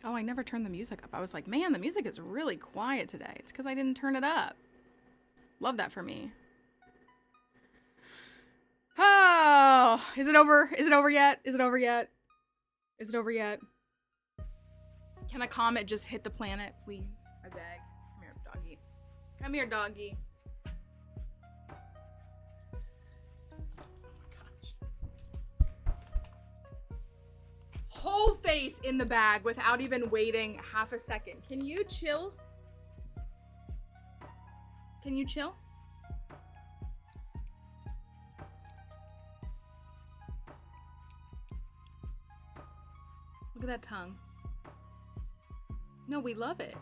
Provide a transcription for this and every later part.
Oh, I never turned the music up. I was like, man, the music is really quiet today. It's because I didn't turn it up. Love that for me. Oh, is it over? Is it over yet? Is it over yet? Is it over yet? Can a comet just hit the planet, please? I beg. Come here, doggy. Come here, doggy. Whole face in the bag without even waiting half a second. Can you chill? Can you chill? Look at that tongue. No, we love it.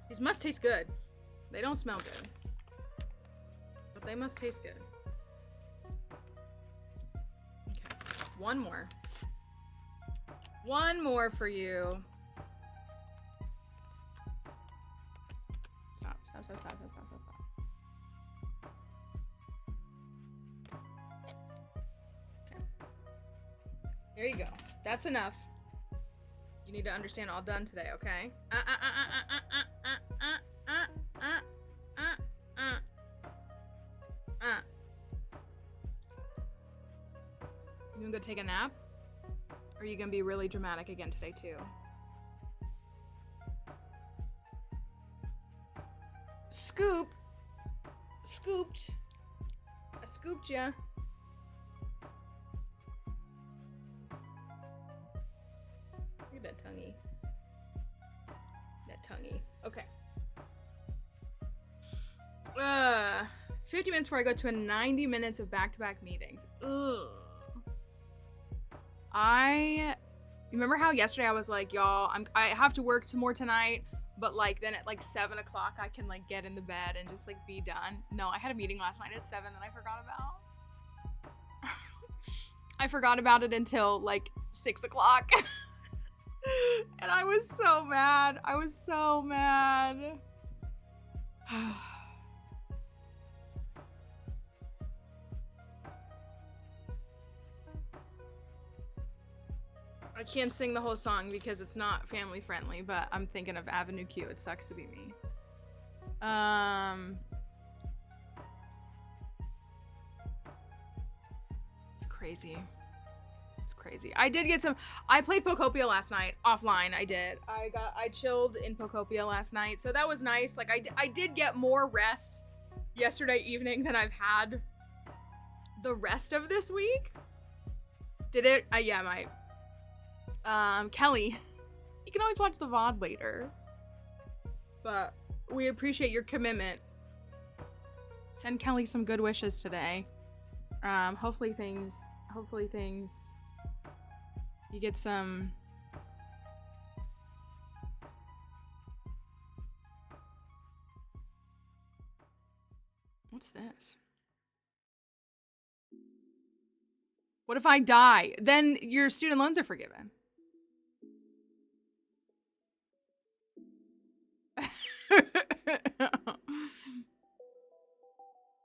These must taste good. They don't smell good, but they must taste good. Okay, one more. One more for you. Stop, stop, stop, stop, stop, stop, stop. Okay. There you go. That's enough. You need to understand all done today, okay? You gonna go take a nap? Or are you gonna be really dramatic again today too? Scoop! Scooped! I scooped ya. Look at that tonguey. That tonguey. Okay. 50 minutes before I go to a 90 minutes of back-to-back meetings. Ugh. You remember how yesterday I was like, y'all, I have to work more tonight, but like then at like 7 o'clock I can like get in the bed and just like be done. No, I had a meeting last night at 7 that I forgot about. I forgot about it until like 6 o'clock. And I was so mad. I was so mad. I can't sing the whole song because it's not family friendly, but I'm thinking of Avenue Q. It sucks to be me. It's crazy. It's crazy. I did get I played Pokopia last night offline. I did. I chilled in Pokopia last night, so that was nice. Like I did get more rest yesterday evening than I've had the rest of this week. Did it? Yeah, I might. Kelly, you can always watch the VOD later, but we appreciate your commitment. Send Kelly some good wishes today. Hopefully things, you get some, what's this? What if I die? Then your student loans are forgiven.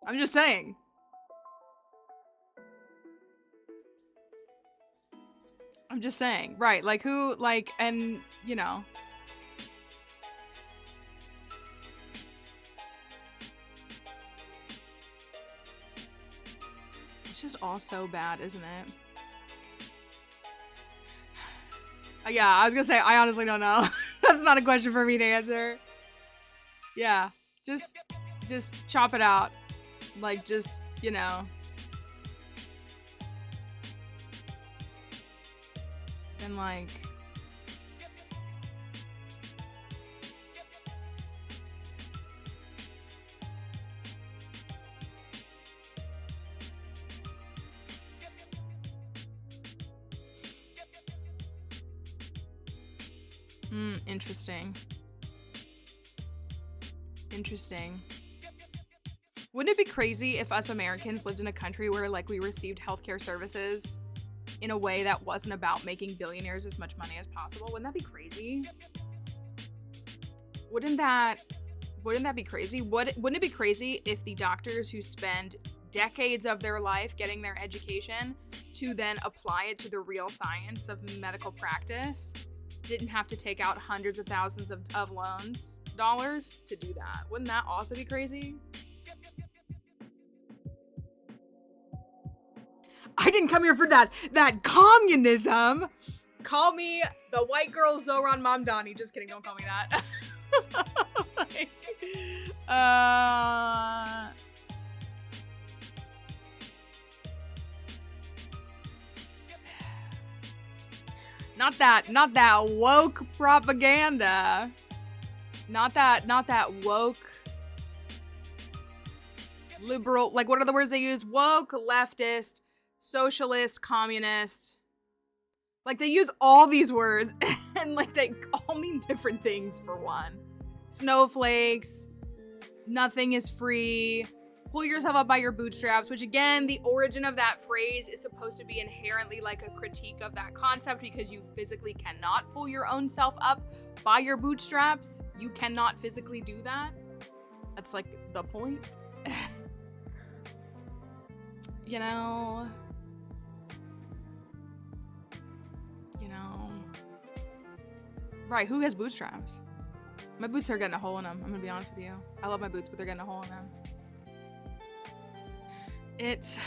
I'm just saying. I'm just saying. Right, like who, like, and, you know. It's just all so bad, isn't it? Yeah, I was gonna say, I honestly don't know. That's not a question for me to answer. Yeah, just chop it out. Like, just, you know. And like, interesting. Interesting. Wouldn't it be crazy if us Americans lived in a country where like we received healthcare services in a way that wasn't about making billionaires as much money as possible? Wouldn't that be crazy? Wouldn't that Wouldn't that be crazy? Wouldn't it be crazy if the doctors who spend decades of their life getting their education to then apply it to the real science of medical practice didn't have to take out hundreds of thousands of dollars to do that? Wouldn't that also be crazy? I didn't come here for that communism. Call me the white girl Zoran Mamdani. Just kidding, don't call me that. Like, not that woke propaganda. Not that woke liberal, like what are the words they use? Woke, leftist, socialist, communist. Like they use all these words and like they all mean different things for one. Snowflakes, nothing is free, pull yourself up by your bootstraps, which again, the origin of that phrase is supposed to be inherently like a critique of that concept because you physically cannot pull your own self up by your bootstraps. You cannot physically do that. That's like the point. You know, right, who has bootstraps? My boots are getting a hole in them, I'm gonna be honest with you. I love my boots, but they're getting a hole in them. It's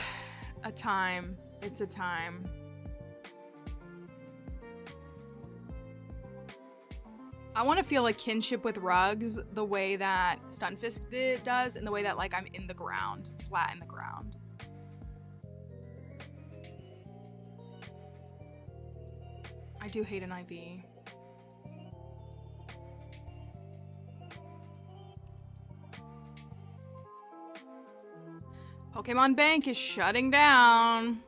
a time. It's a time. I want to feel a kinship with rugs the way that Stunfisk does, and the way that like I'm in the ground, flat in the ground. I do hate an IV. Pokemon Bank is shutting down.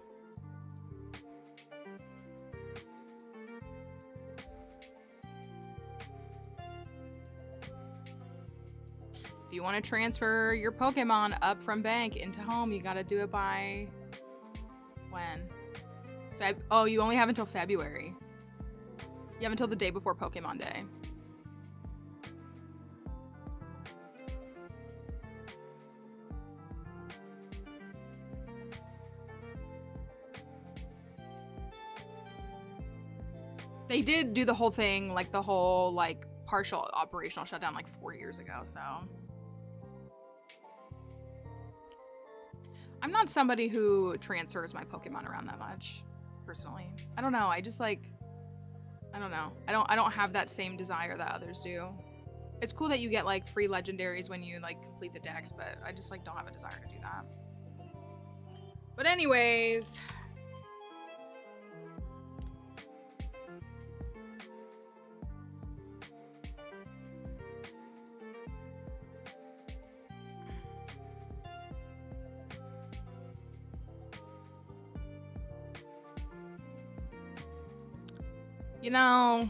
If you want to transfer your Pokemon up from bank into home, you gotta do it by when? Oh, you only have until February. You have until the day before Pokemon Day. They did do the whole thing, like the whole like partial operational shutdown like 4 years ago, so. I'm not somebody who transfers my Pokemon around that much, personally. I don't know, I just like, I don't know. I don't have that same desire that others do. It's cool that you get like free legendaries when you like complete the decks, but I just like don't have a desire to do that. But anyways, you know,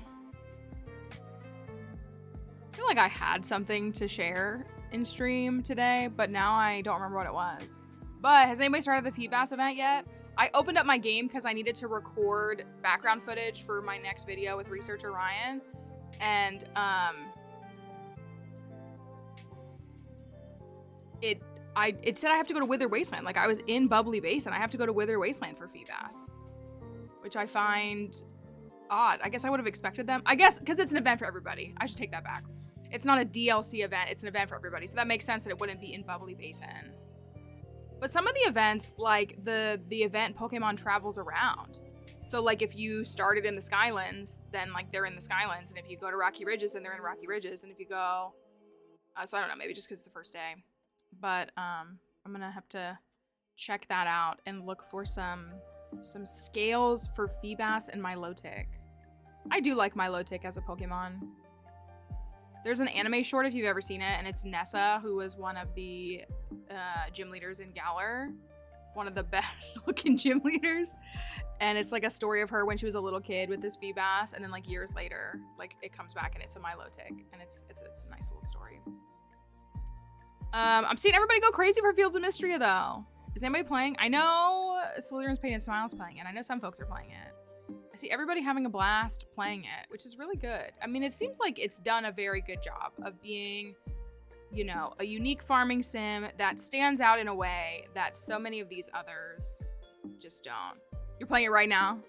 I feel like I had something to share in stream today, but now I don't remember what it was. But has anybody started the Feedbass event yet? I opened up my game because I needed to record background footage for my next video with researcher Ryan. And it said I have to go to Wither Wasteland. Like I was in Bubbly Base and I have to go to Wither Wasteland for Feedbass, which I find odd. I guess I would have expected them. I guess because it's an event for everybody. I should take that back. It's not a DLC event. It's an event for everybody. So that makes sense that it wouldn't be in Bubbly Basin. But some of the events, like the event Pokemon travels around. So like if you started in the Skylands, then like they're in the Skylands. And if you go to Rocky Ridges, then they're in Rocky Ridges. And if you go, so I don't know, maybe just because it's the first day. But I'm gonna have to check that out and look for some scales for Feebas and Milotic. I do like Milotic as a Pokemon. There's an anime short if you've ever seen it, and it's Nessa, who was one of the gym leaders in Galar. One of the best looking gym leaders. And it's like a story of her when she was a little kid with this Feebas, and then like years later, like it comes back and it's a Milotic, and it's a nice little story. I'm seeing everybody go crazy for Fields of Mystria though. Is anybody playing? I know Slytherin's Painted Smiles playing it. I know some folks are playing it. I see everybody having a blast playing it, which is really good. I mean, it seems like it's done a very good job of being you know, a unique farming sim that stands out in a way that so many of these others just don't. You're playing it right now.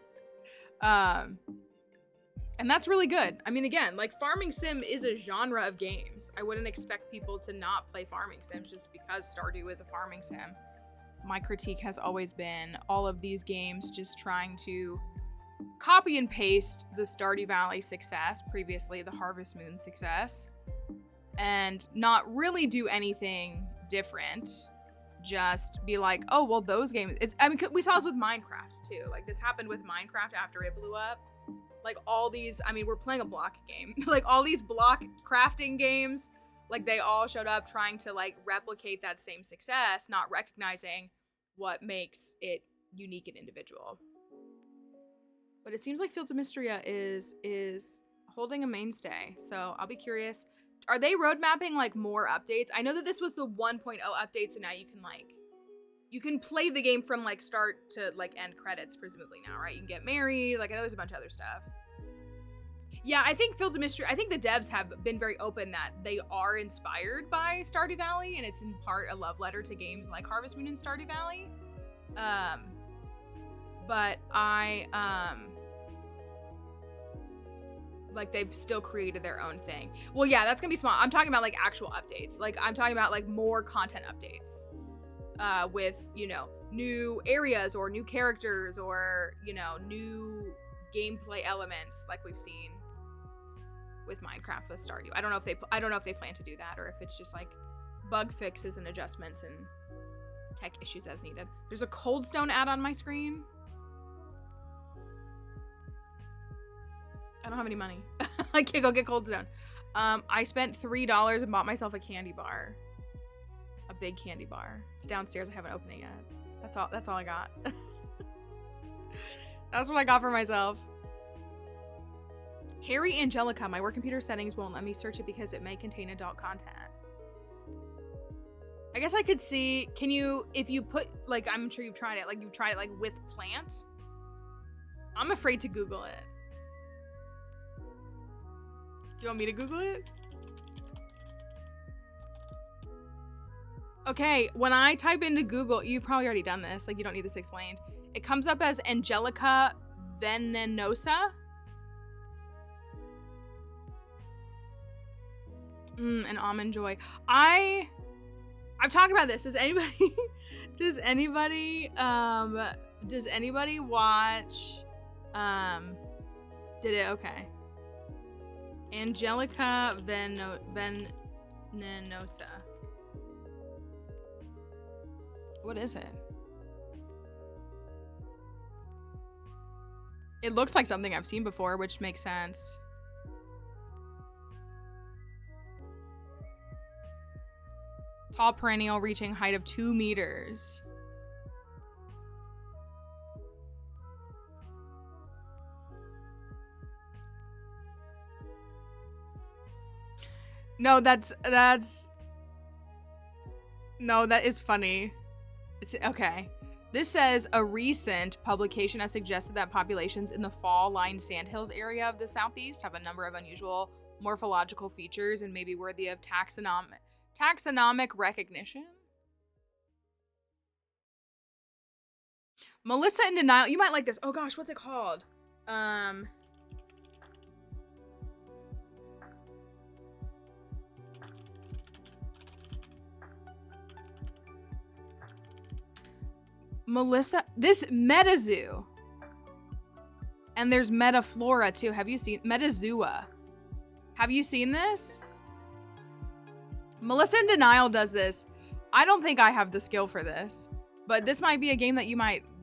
And that's really good. I mean, again, like farming sim is a genre of games. I wouldn't expect people to not play farming sims just because Stardew is a farming sim. My critique has always been all of these games just trying to copy and paste the Stardew Valley success, previously the Harvest Moon success, and not really do anything different. Just be like, oh, well, those games, I mean, we saw this with Minecraft too. Like this happened with Minecraft after it blew up. Like all these, I mean, we're playing a block game. Like all these block crafting games, like they all showed up trying to like replicate that same success, not recognizing what makes it unique and individual. But it seems like Fields of Mysteria is holding a mainstay. So I'll be curious. Are they road mapping like more updates? I know that this was the 1.0 update, so now you can play the game from like start to like end credits, presumably now, right? You can get married. Like I know there's a bunch of other stuff. Yeah, I think Fields of Mystery, I think the devs have been very open that they are inspired by Stardew Valley, and it's in part a love letter to games like Harvest Moon and Stardew Valley. But like they've still created their own thing. Well, yeah, that's gonna be small. I'm talking about like actual updates. Like I'm talking about like more content updates. With, you know, new areas or new characters or, you know, new gameplay elements like we've seen with Minecraft with Stardew. I don't know if they plan to do that or if it's just like bug fixes and adjustments and tech issues as needed. There's a Cold Stone ad on my screen. I don't have any money. I can't go get Cold Stone. I spent $3 and bought myself a candy bar. A big candy bar. It's downstairs. I haven't opened it yet. That's all I got. That's what I got for myself. Harry Angelica. My work computer settings won't let me search it because it may contain adult content. I guess I could see, can you, if you put, like, I'm sure you've tried it like with plant. I'm afraid to Google it. Do you want me to Google it? Okay, when I type into Google, you've probably already done this, like you don't need this explained. It comes up as Angelica venenosa. And almond joy. I've talked about this. Does anybody watch, did it? Okay. Angelica venenosa. What is it? It looks like something I've seen before, which makes sense. Tall perennial reaching height of 2 meters. No, no, that is funny. It's okay. This says a recent publication has suggested that populations in the fall-lined sandhills area of the southeast have a number of unusual morphological features and may be worthy of taxonomic recognition. Melissa in Denial. You might like this. Oh gosh, what's it called? Melissa, this Metazoo. And there's Metaflora too. Have you seen Metazoa? Have you seen this? Melissa in Denial does this. I don't think I have the skill for this, but this might be a game that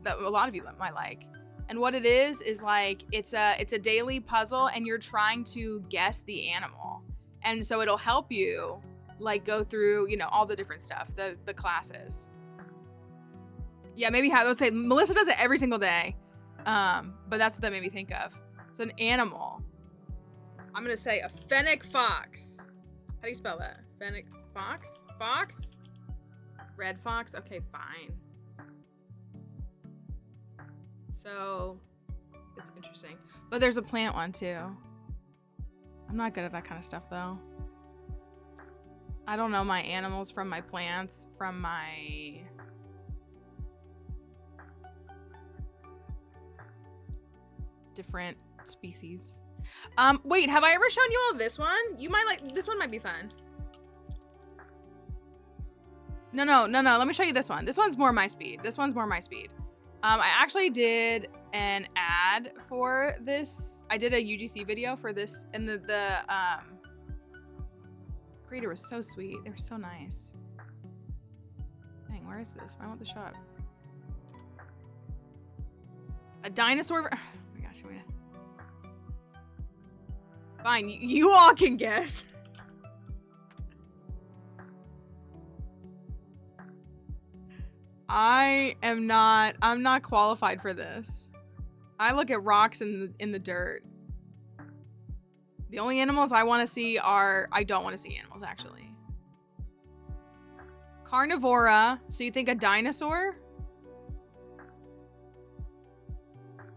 that a lot of you might like. And what it is like it's a daily puzzle and you're trying to guess the animal. And so it'll help you like go through, you know, all the different stuff, the classes. Yeah, maybe I would say Melissa does it every single day. But that's what that made me think of. It's an animal. I'm gonna say a fennec fox. How do you spell that? Fennec fox? Fox? Red fox? Okay, fine. So, it's interesting. But there's a plant one too. I'm not good at that kind of stuff though. I don't know my animals from my plants, from my... different species. Wait, have I ever shown you all this one? You might like, this one might be fun. No, let me show you this one. This one's more my speed. This one's more my speed. I actually did an ad for this. I did a UGC video for this, and the creator was so sweet. They were so nice. Dang, where is this? Why won't this show up? A dinosaur. Oh my gosh, wait. Fine, you all can guess. I'm not qualified for this. I look at rocks in the dirt. The only animals I want to see are, I don't want to see animals actually. Carnivora, so you think a dinosaur?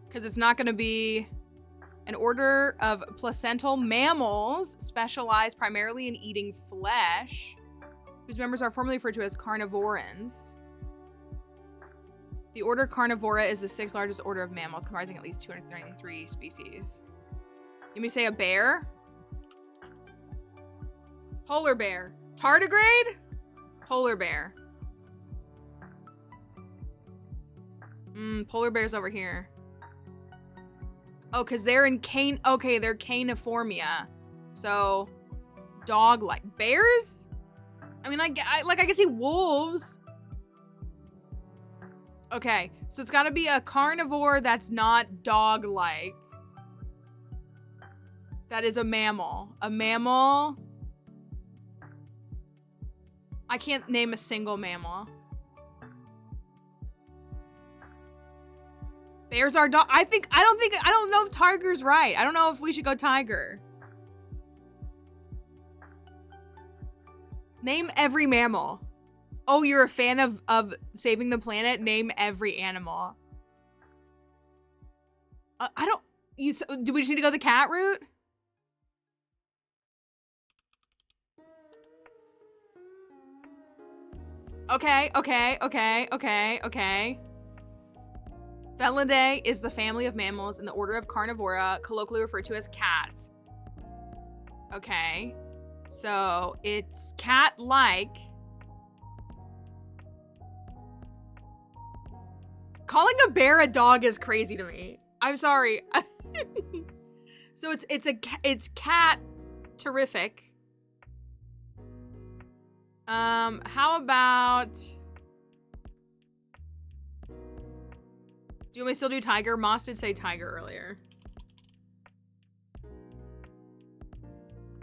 Because it's not going to be an order of placental mammals specialized primarily in eating flesh, whose members are formally referred to as carnivorans. The order Carnivora is the 6th largest order of mammals, comprising at least 293 species. You may say a bear? Polar bear. Tardigrade? Polar bear. Polar bear's over here. Oh, because they're in okay, they're Caniformia. So, dog-like. Bears? I mean, I can see wolves. Okay, so it's gotta be a carnivore that's not dog-like. That is a mammal. A mammal. I can't name a single mammal. Bears are dog. I don't know if tiger's right. I don't know if we should go tiger. Name every mammal. Oh, you're a fan of saving the planet? Name every animal. Do we just need to go the cat route? Okay. Felidae is the family of mammals in the order of Carnivora, colloquially referred to as cats. Okay. So it's cat-like. Calling a bear a dog is crazy to me. I'm sorry. So it's cat terrific. How about, do you want me to still do tiger? Moss did say tiger earlier.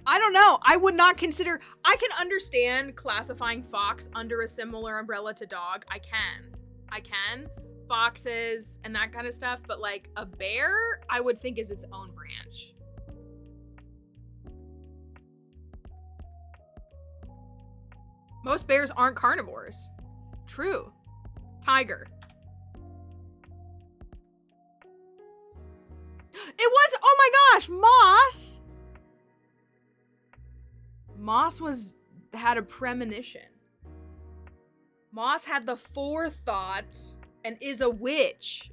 I don't know. I would not consider, I can understand classifying fox under a similar umbrella to dog. I can. Foxes and that kind of stuff, but like a bear, I would think is its own branch. Most bears aren't carnivores. True. Tiger. It was, oh my gosh, moss. Moss had a premonition. Moss had the forethought and is a witch.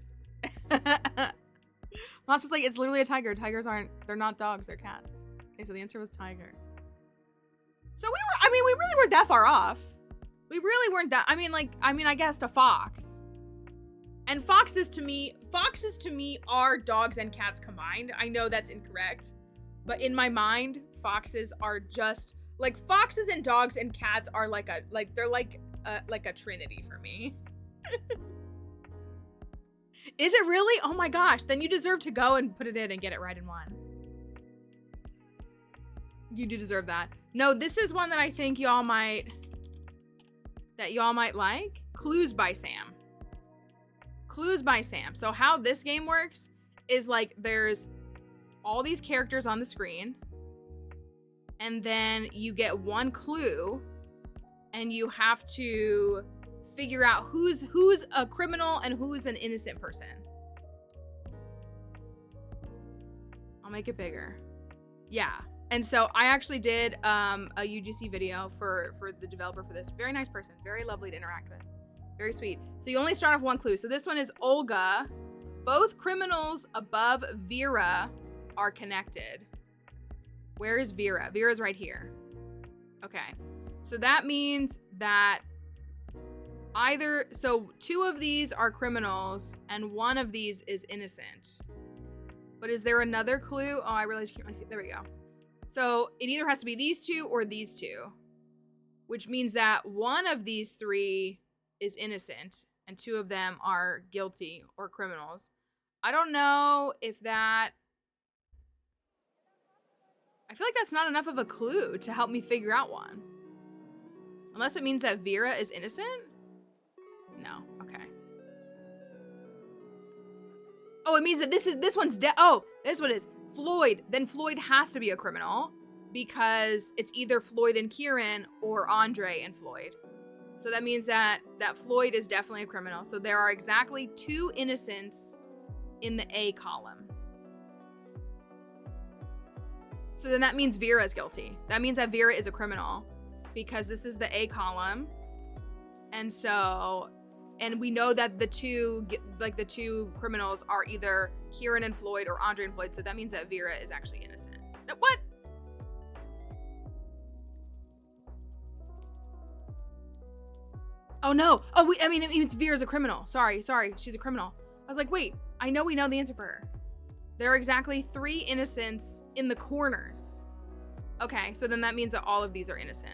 Moss is like, it's literally a tiger. Tigers they're not dogs, they're cats. Okay, so the answer was tiger. So we really weren't that far off. We really weren't that, I guess a fox. And foxes to me are dogs and cats combined. I know that's incorrect, but in my mind, foxes are just, like, foxes and dogs and cats are they're like a trinity for me. Is it really? Oh my gosh, then you deserve to go and put it in and get it right in one. You do deserve that. No, this is one that I think y'all might like. Clues by Sam. Clues by Sam. So how this game works is like there's all these characters on the screen, and then you get one clue and you have to figure out who's a criminal and who's an innocent person. I'll make it bigger. Yeah. And so I actually did a UGC video for the developer for this. Very nice person, very lovely to interact with, very sweet. So you only start off one clue. So this one is Olga. Both criminals above Vera are connected. Where is Vera? Vera's right here. Okay, so that means that so 2 of these are criminals and 1 of these is innocent. But is there another clue? Oh, I realize you can't really see. There we go. So it either has to be these 2 or these 2, which means that 1 of these 3 is innocent and 2 of them are guilty or criminals. I don't know if that... I feel like that's not enough of a clue to help me figure out one. Unless it means that Vera is innocent? No, okay. Oh, it means that this one's dead. Oh, this one is Floyd. Then Floyd has to be a criminal because it's either Floyd and Kieran or Andre and Floyd. So that means that Floyd is definitely a criminal. So there are exactly 2 innocents in the A column. So then that means Vera is guilty. That means that Vera is a criminal because this is the A column. And so, and we know that the two criminals are either Kieran and Floyd or Andre and Floyd. So that means that Vera is actually innocent. No, what? Oh no. Oh, I mean, it means Vera's a criminal. Sorry. She's a criminal. I was like, wait, I know we know the answer for her. There are exactly 3 innocents in the corners. Okay, so then that means that all of these are innocent.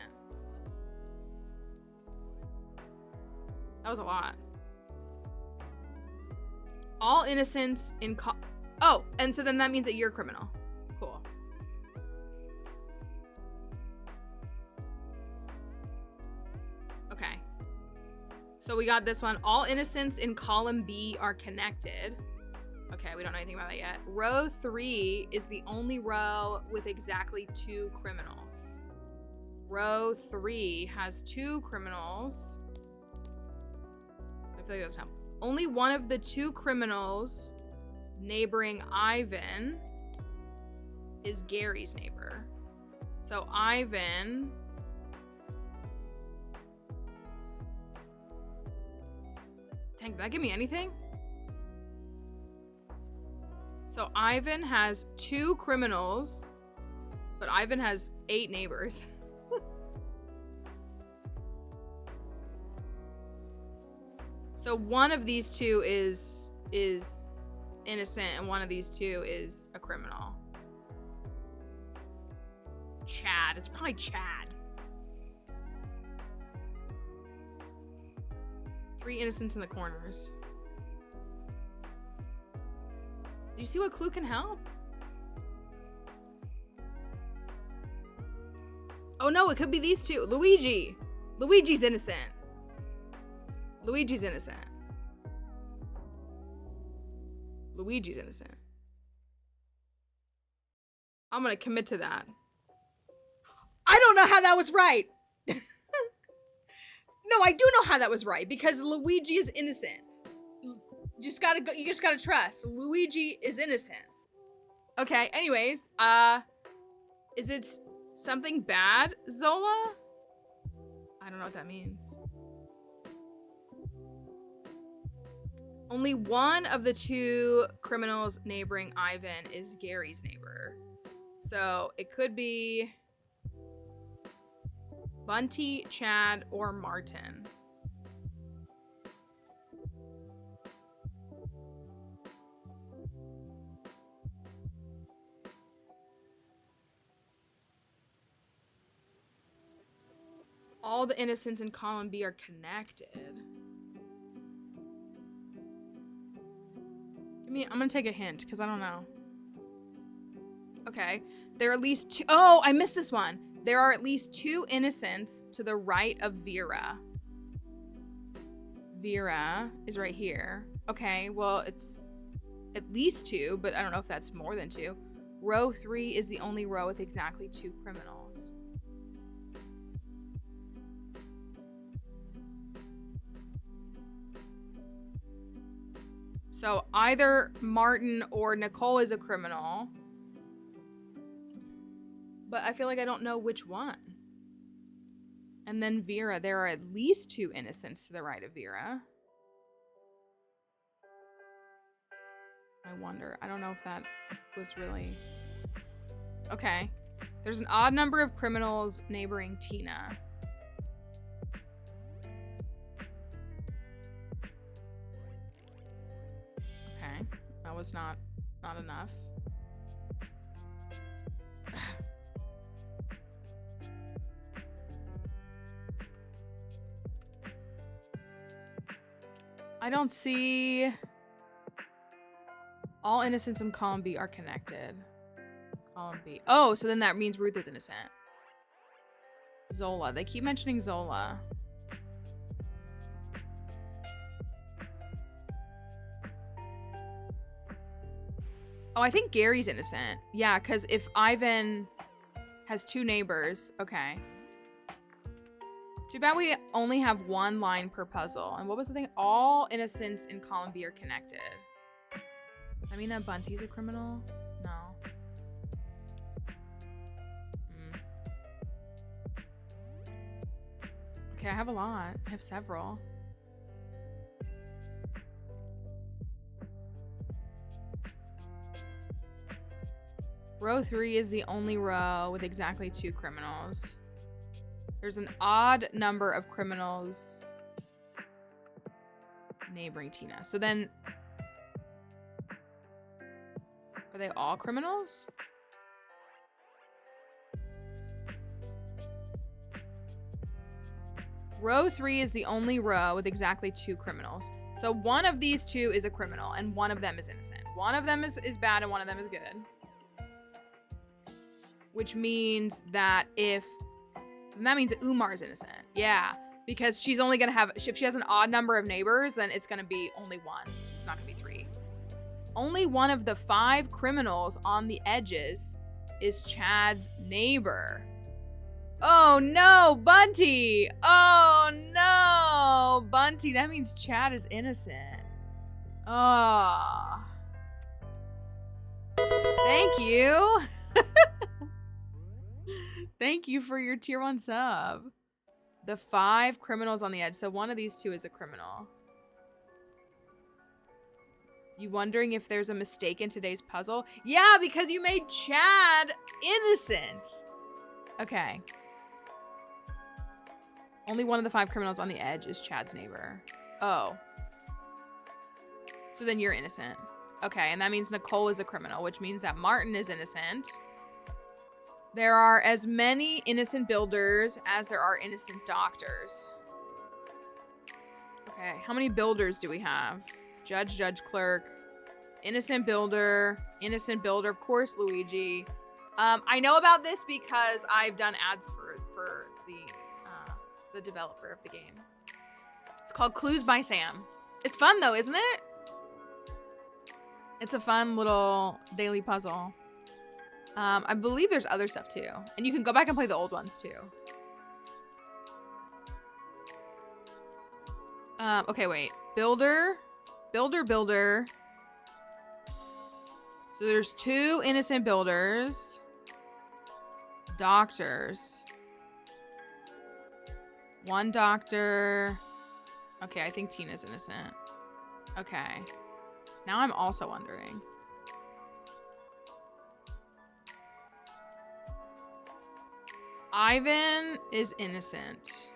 That was a lot. All innocents in oh, and so then that means that you're a criminal. Cool. Okay. So we got this one. All innocents in column B are connected. Okay, we don't know anything about that yet. Row 3 is the only row with exactly 2 criminals. Row 3 has 2 criminals. I feel like that's not. Only one of the 2 criminals neighboring Ivan is Gary's neighbor. So Ivan... Dang, did that give me anything? So Ivan has 2 criminals, but Ivan has 8 neighbors. So one of these 2 is innocent and one of these 2 is a criminal. Chad. It's probably Chad. 3 innocents in the corners. Do you see what clue can help? Oh no, it could be these 2. Luigi. Luigi's innocent. Luigi's innocent. Luigi's innocent. I'm gonna commit to that. I don't know how that was right. No, I do know how that was right because Luigi is innocent. You just gotta trust. Luigi is innocent. Okay, anyways, is it something bad, Zola? I don't know what that means. Only one of the 2 criminals neighboring Ivan is Gary's neighbor. So it could be Bunty, Chad, or Martin. All the innocents in column B are connected. I'm gonna take a hint because I don't know. Okay, there are at least 2. Oh, I missed this one. There are at least 2 innocents to the right of Vera. Vera is right here. Okay, well, it's at least 2, but I don't know if that's more than 2. Row 3 is the only row with exactly 2 criminals. So either Martin or Nicole is a criminal. But I feel like I don't know which one. And then Vera. There are at least 2 innocents to the right of Vera. I wonder. I don't know if that was really... Okay. There's an odd number of criminals neighboring Tina. Okay. That was not enough. I don't see... All innocents in column B are connected. Column B. Oh, so then that means Ruth is innocent. Zola. They keep mentioning Zola. Oh, I think Gary's innocent. Yeah, because if Ivan has 2 neighbors. Okay. Too bad we only have 1 line per puzzle. And what was the thing? All innocents in column B are connected. I mean that Bunty's a criminal? No. Okay, I have a lot. I have several. Row 3 is the only row with exactly 2 criminals. There's an odd number of criminals neighboring Tina. So then... Are they all criminals? Row 3 is the only row with exactly 2 criminals. So one of these 2 is a criminal and one of them is innocent. One of them is bad and one of them is good. Which means that if that means Umar's innocent. Yeah, because she's only gonna have, if she has an odd number of neighbors, then it's gonna be only 1. It's not gonna be 3. Only one of the 5 criminals on the edges is Chad's neighbor. Oh no, Bunty! Oh no, Bunty. That means Chad is innocent. Oh. Thank you. Thank you for your tier 1 sub. The 5 criminals on the edge. So one of these 2 is a criminal. You wondering if there's a mistake in today's puzzle? Yeah, because you made Chad innocent. Okay. Only one of the 5 criminals on the edge is Chad's neighbor. Oh. So then you're innocent. Okay, and that means Nicole is a criminal, which means that Martin is innocent. There are as many innocent builders as there are innocent doctors. Okay, how many builders do we have? Judge, clerk, innocent builder, of course, Luigi. I know about this because I've done ads for the developer of the game. It's called Clues by Sam. It's fun though, isn't it? It's a fun little daily puzzle. I believe there's other stuff too. And you can go back and play the old ones too. Okay, wait. Builder. So there's 2 innocent builders. Doctors. 1 doctor. Okay, I think Tina's innocent. Okay. Now I'm also wondering. Ivan is innocent.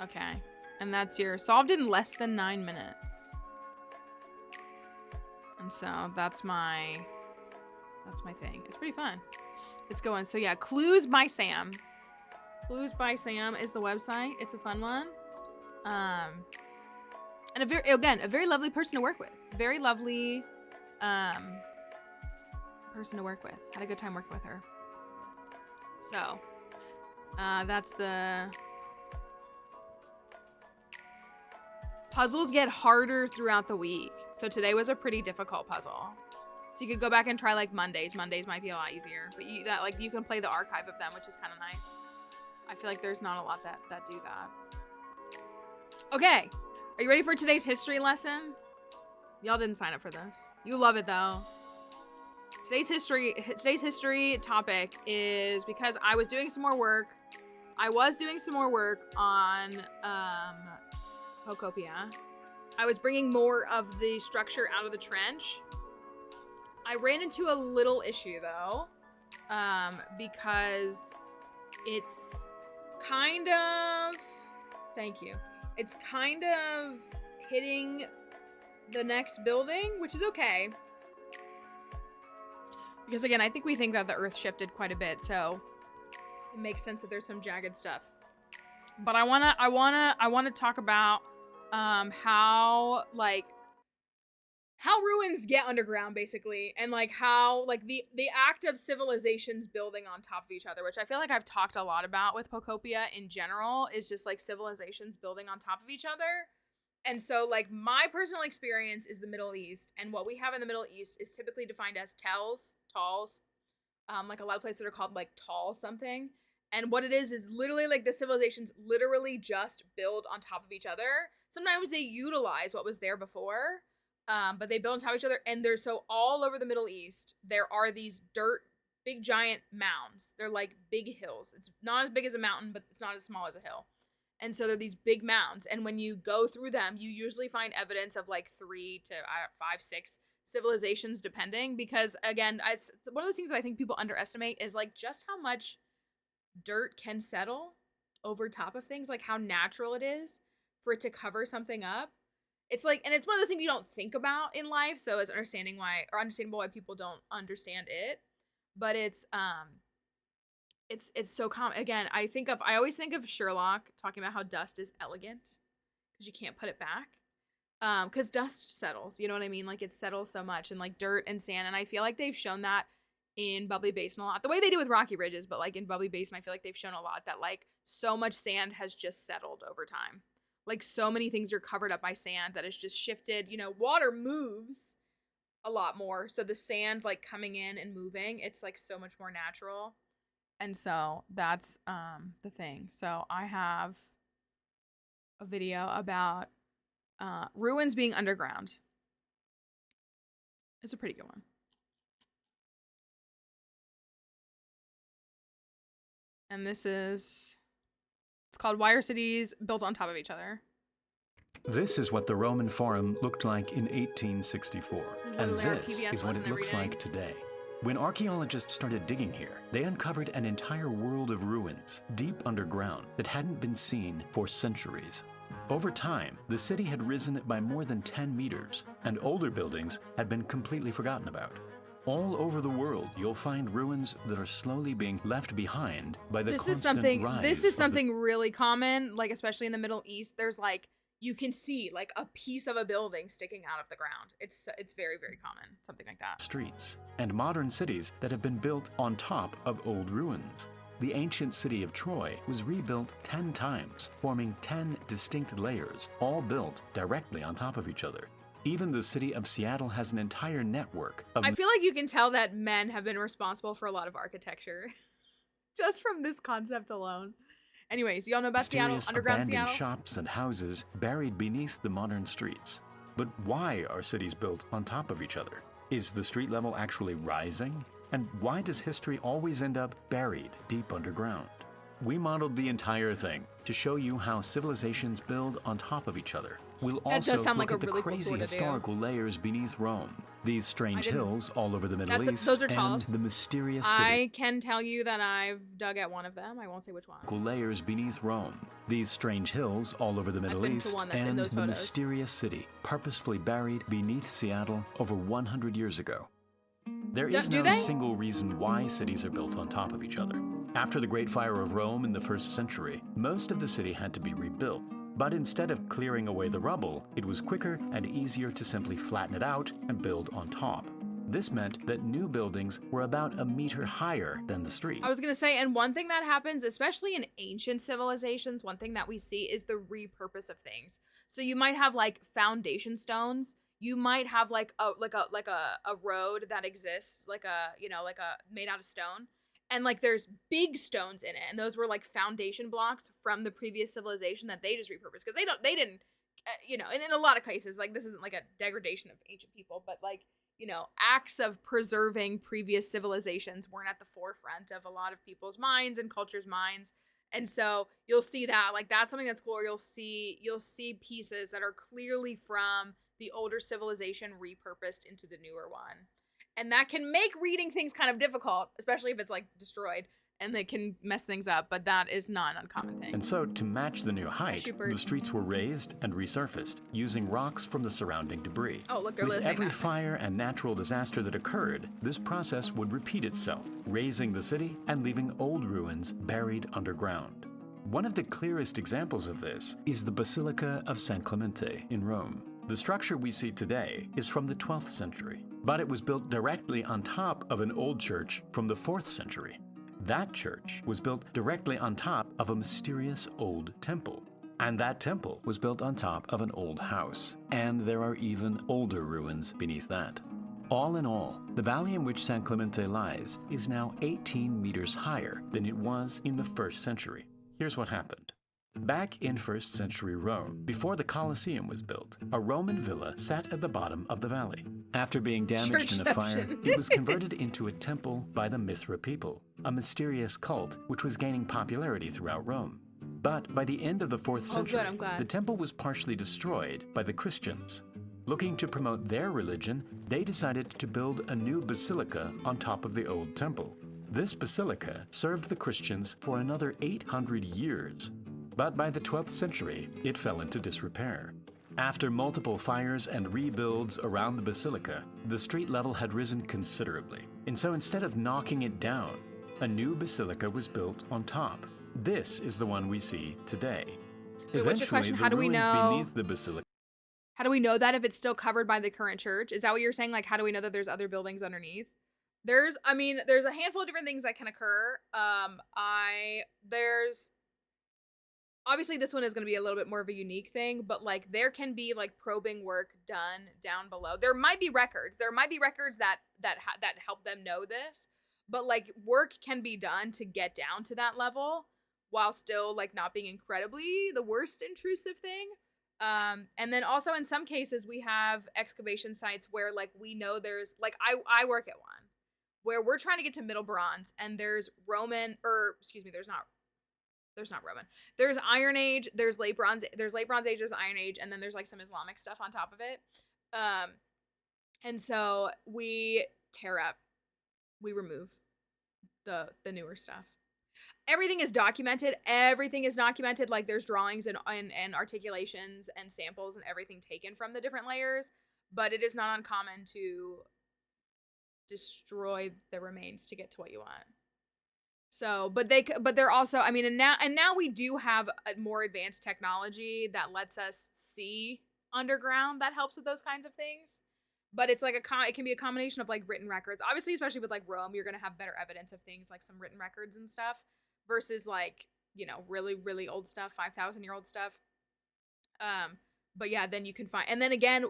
Okay. And that's your solved in less than 9 minutes. And so that's my thing. It's pretty fun. It's going. So yeah, Clues by Sam. Clues by Sam is the website. It's a fun one. And a very lovely person to work with. Very lovely person to work with. Had a good time working with her. So that's the puzzles get harder throughout the week. So today was a pretty difficult puzzle. So you could go back and try like Mondays. Mondays might be a lot easier, but you can play the archive of them, which is kind of nice. I feel like there's not a lot that do that. Okay, are you ready for today's history lesson? Y'all didn't sign up for this. You love it though. Today's history topic is because I was doing some more work. I was doing some more work on Pokopia. I was bringing more of the structure out of the trench. I ran into a little issue though, because it's kind of, thank you. It's kind of hitting the next building, which is okay. Because again, I think we think that the earth shifted quite a bit, so it makes sense that there's some jagged stuff. But I wanna talk about how ruins get underground basically, and like how like the act of civilizations building on top of each other, which I feel like I've talked a lot about with Pokopia in general, is just like civilizations building on top of each other. And so like my personal experience is the Middle East, and what we have in the Middle East is typically defined as talls. Like a lot of places are called like tall something. And what it is literally like the civilizations literally just build on top of each other. Sometimes they utilize what was there before, but they build on top of each other. And there's so all over the Middle East, there are these big giant mounds. They're like big hills. It's not as big as a mountain, but it's not as small as a hill. And so they're these big mounds. And when you go through them, you usually find evidence of like 3 to 5, 6 civilizations depending. Because again, it's one of those things that I think people underestimate is like just how much dirt can settle over top of things, like how natural it is for it to cover something up. It's like, and it's one of those things you don't think about in life. So it's understandable why people don't understand it. But it's so common. Again, I always think of Sherlock talking about how dust is elegant because you can't put it back. Because dust settles, you know what I mean? Like it settles so much, and like dirt and sand. And I feel like they've shown that in Bubbly Basin a lot, the way they do with Rocky Ridges, but like in Bubbly Basin, I feel like they've shown a lot that like so much sand has just settled over time. Like so many things are covered up by sand that has just shifted. You know, water moves a lot more, so the sand like coming in and moving, it's like so much more natural. And so that's the thing. So I have a video about ruins being underground. It's a pretty good one. And it's called Why Are Cities Built on Top of Each Other? This is what the Roman Forum looked like in 1864. And this is what it looks like today. When archaeologists started digging here, they uncovered an entire world of ruins deep underground that hadn't been seen for centuries. Over time, the city had risen by more than 10 meters, and older buildings had been completely forgotten about. All over the world, you'll find ruins that are slowly being left behind by the constant rise. This is something really common, like especially in the Middle East. There's like, you can see like a piece of a building sticking out of the ground. It's very, very common, something like that. Streets and modern cities that have been built on top of old ruins. The ancient city of Troy was rebuilt 10 times, forming 10 distinct layers, all built directly on top of each other. Even the city of Seattle has an entire network of... I feel like you can tell that men have been responsible for a lot of architecture. Just from this concept alone. Anyways, y'all know about Seattle, underground Seattle? Shops and houses buried beneath the modern streets. But why are cities built on top of each other? Is the street level actually rising? And why does history always end up buried deep underground? We modeled the entire thing to show you how civilizations build on top of each other. We'll also look at the crazy historical layers beneath Rome, these strange hills all over the Middle East, those are and the mysterious city. I can tell you that I've dug at one of them. I won't say which one. Layers beneath Rome, these strange hills all over the Middle East, and the mysterious city, purposefully buried beneath Seattle over 100 years ago. There is no single reason why cities are built on top of each other. After the Great Fire of Rome in the 1st century, most of the city had to be rebuilt. But instead of clearing away the rubble, it was quicker and easier to simply flatten it out and build on top. This meant that new buildings were about a meter higher than the street. I was gonna say, and one thing that happens, especially in ancient civilizations, one thing that we see is the repurpose of things. So you might have like foundation stones. You might have like a road that exists, like made out of stone. And like there's big stones in it, and those were like foundation blocks from the previous civilization that they just repurposed because they didn't and in a lot of cases, like this isn't like a degradation of ancient people, but like acts of preserving previous civilizations weren't at the forefront of a lot of people's minds and cultures' minds. And so you'll see that, like, that's something that's cool. Or you'll see pieces that are clearly from the older civilization repurposed into the newer one. And that can make reading things kind of difficult, especially if it's like destroyed, and they can mess things up, but that is not an uncommon thing. And so, to match the new height, the streets were raised and resurfaced using rocks from the surrounding debris. Oh, look, they're With listening. every fire and natural disaster that occurred, this process would repeat itself, raising the city and leaving old ruins buried underground. One of the clearest examples of this is the Basilica of San Clemente in Rome. The structure we see today is from the 12th century, but it was built directly on top of an old church from the 4th century. That church was built directly on top of a mysterious old temple. And that temple was built on top of an old house. And there are even older ruins beneath that. All in all, the valley in which San Clemente lies is now 18 meters higher than it was in the 1st century. Here's what happened. Back in 1st century Rome, before the Colosseum was built, a Roman villa sat at the bottom of the valley. After being damaged in a fire, it was converted into a temple by the Mithra people, a mysterious cult which was gaining popularity throughout Rome. But by the end of the 4th century, the temple was partially destroyed by the Christians. Looking to promote their religion, they decided to build a new basilica on top of the old temple. This basilica served the Christians for another 800 years. But by the 12th century, it fell into disrepair. After multiple fires and rebuilds around the basilica, the street level had risen considerably. And so instead of knocking it down, a new basilica was built on top. This is the one we see today. Wait, what's your question? How do we know beneath the basilica? How do we know that if it's still covered by the current church? Is that what you're saying? Like, how do we know that there's other buildings underneath? There's a handful of different things that can occur. Obviously, this one is going to be a little bit more of a unique thing, but like there can be like probing work done down below. There might be records. There might be records that help them know this, but like work can be done to get down to that level while still like not being incredibly the worst intrusive thing. And then also in some cases we have excavation sites where like we know there's like I work at one where we're trying to get to Middle Bronze and there's Roman there's not Roman. There's Iron Age, there's Late Bronze Age, there's Iron Age, and then there's like some Islamic stuff on top of it. And so we tear up, we remove the newer stuff. Everything is documented. Like there's drawings and articulations and samples and everything taken from the different layers, but it is not uncommon to destroy the remains to get to what you want. So, but they're also, I mean, and now we do have a more advanced technology that lets us see underground that helps with those kinds of things. But it's like it can be a combination of like written records. Obviously, especially with like Rome, you're going to have better evidence of things like some written records and stuff versus like, really, really old stuff, 5,000-year-old stuff. But yeah, then you can find, and then again,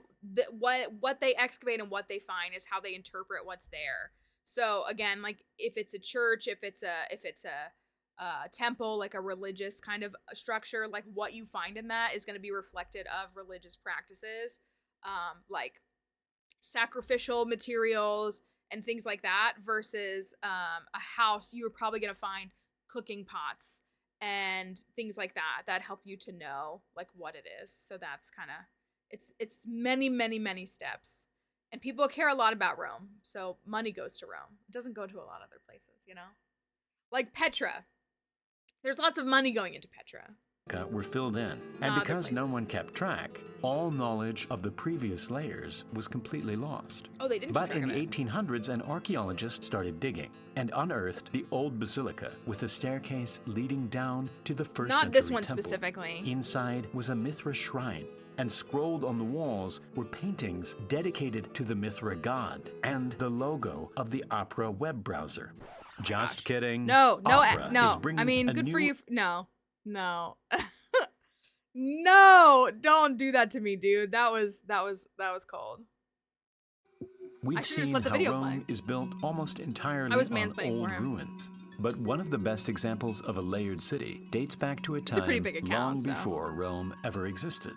what they excavate and what they find is how they interpret what's there. So again, like if it's a church, if it's a temple, like a religious kind of structure, like what you find in that is going to be reflected of religious practices, like sacrificial materials and things like that versus a house. You are probably going to find cooking pots and things like that help you to know like what it is. So that's kind of, it's many, many, many steps. And people care a lot about Rome, so money goes to Rome. It doesn't go to a lot of other places, Like Petra. There's lots of money going into Petra. Were filled in, and because no one kept track, all knowledge of the previous layers was completely lost. Oh, they didn't. But in the 1800s, an archaeologist started digging and unearthed the old basilica with a staircase leading down to the first century temple. Not this one specifically. Inside was a Mithra shrine, and scrolled on the walls were paintings dedicated to the Mithra god and the logo of the Opera web browser. Just kidding. No. I mean, good for you. No. No, don't do that to me, dude. That was cold. We've seen how Rome is built almost entirely on old ruins. But one of the best examples of a layered city dates back to a time long before Rome ever existed.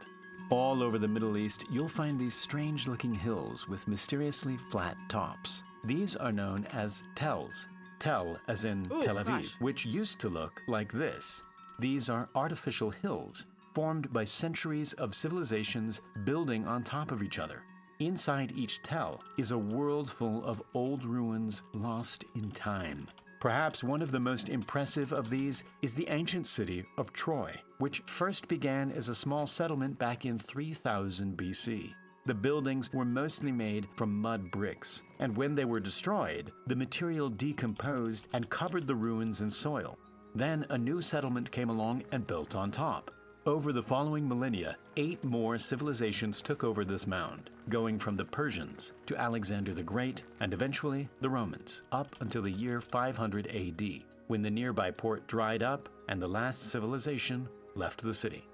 All over the Middle East, you'll find these strange-looking hills with mysteriously flat tops. These are known as tells. Tell as in Tel Aviv, which used to look like this. These are artificial hills formed by centuries of civilizations building on top of each other. Inside each tell is a world full of old ruins lost in time. Perhaps one of the most impressive of these is the ancient city of Troy, which first began as a small settlement back in 3000 BC. The buildings were mostly made from mud bricks, and when they were destroyed, the material decomposed and covered the ruins in soil. Then a new settlement came along and built on top. Over the following millennia, 8 more civilizations took over this mound, going from the Persians to Alexander the Great and eventually the Romans, up until the year 500 AD, when the nearby port dried up and the last civilization left the city.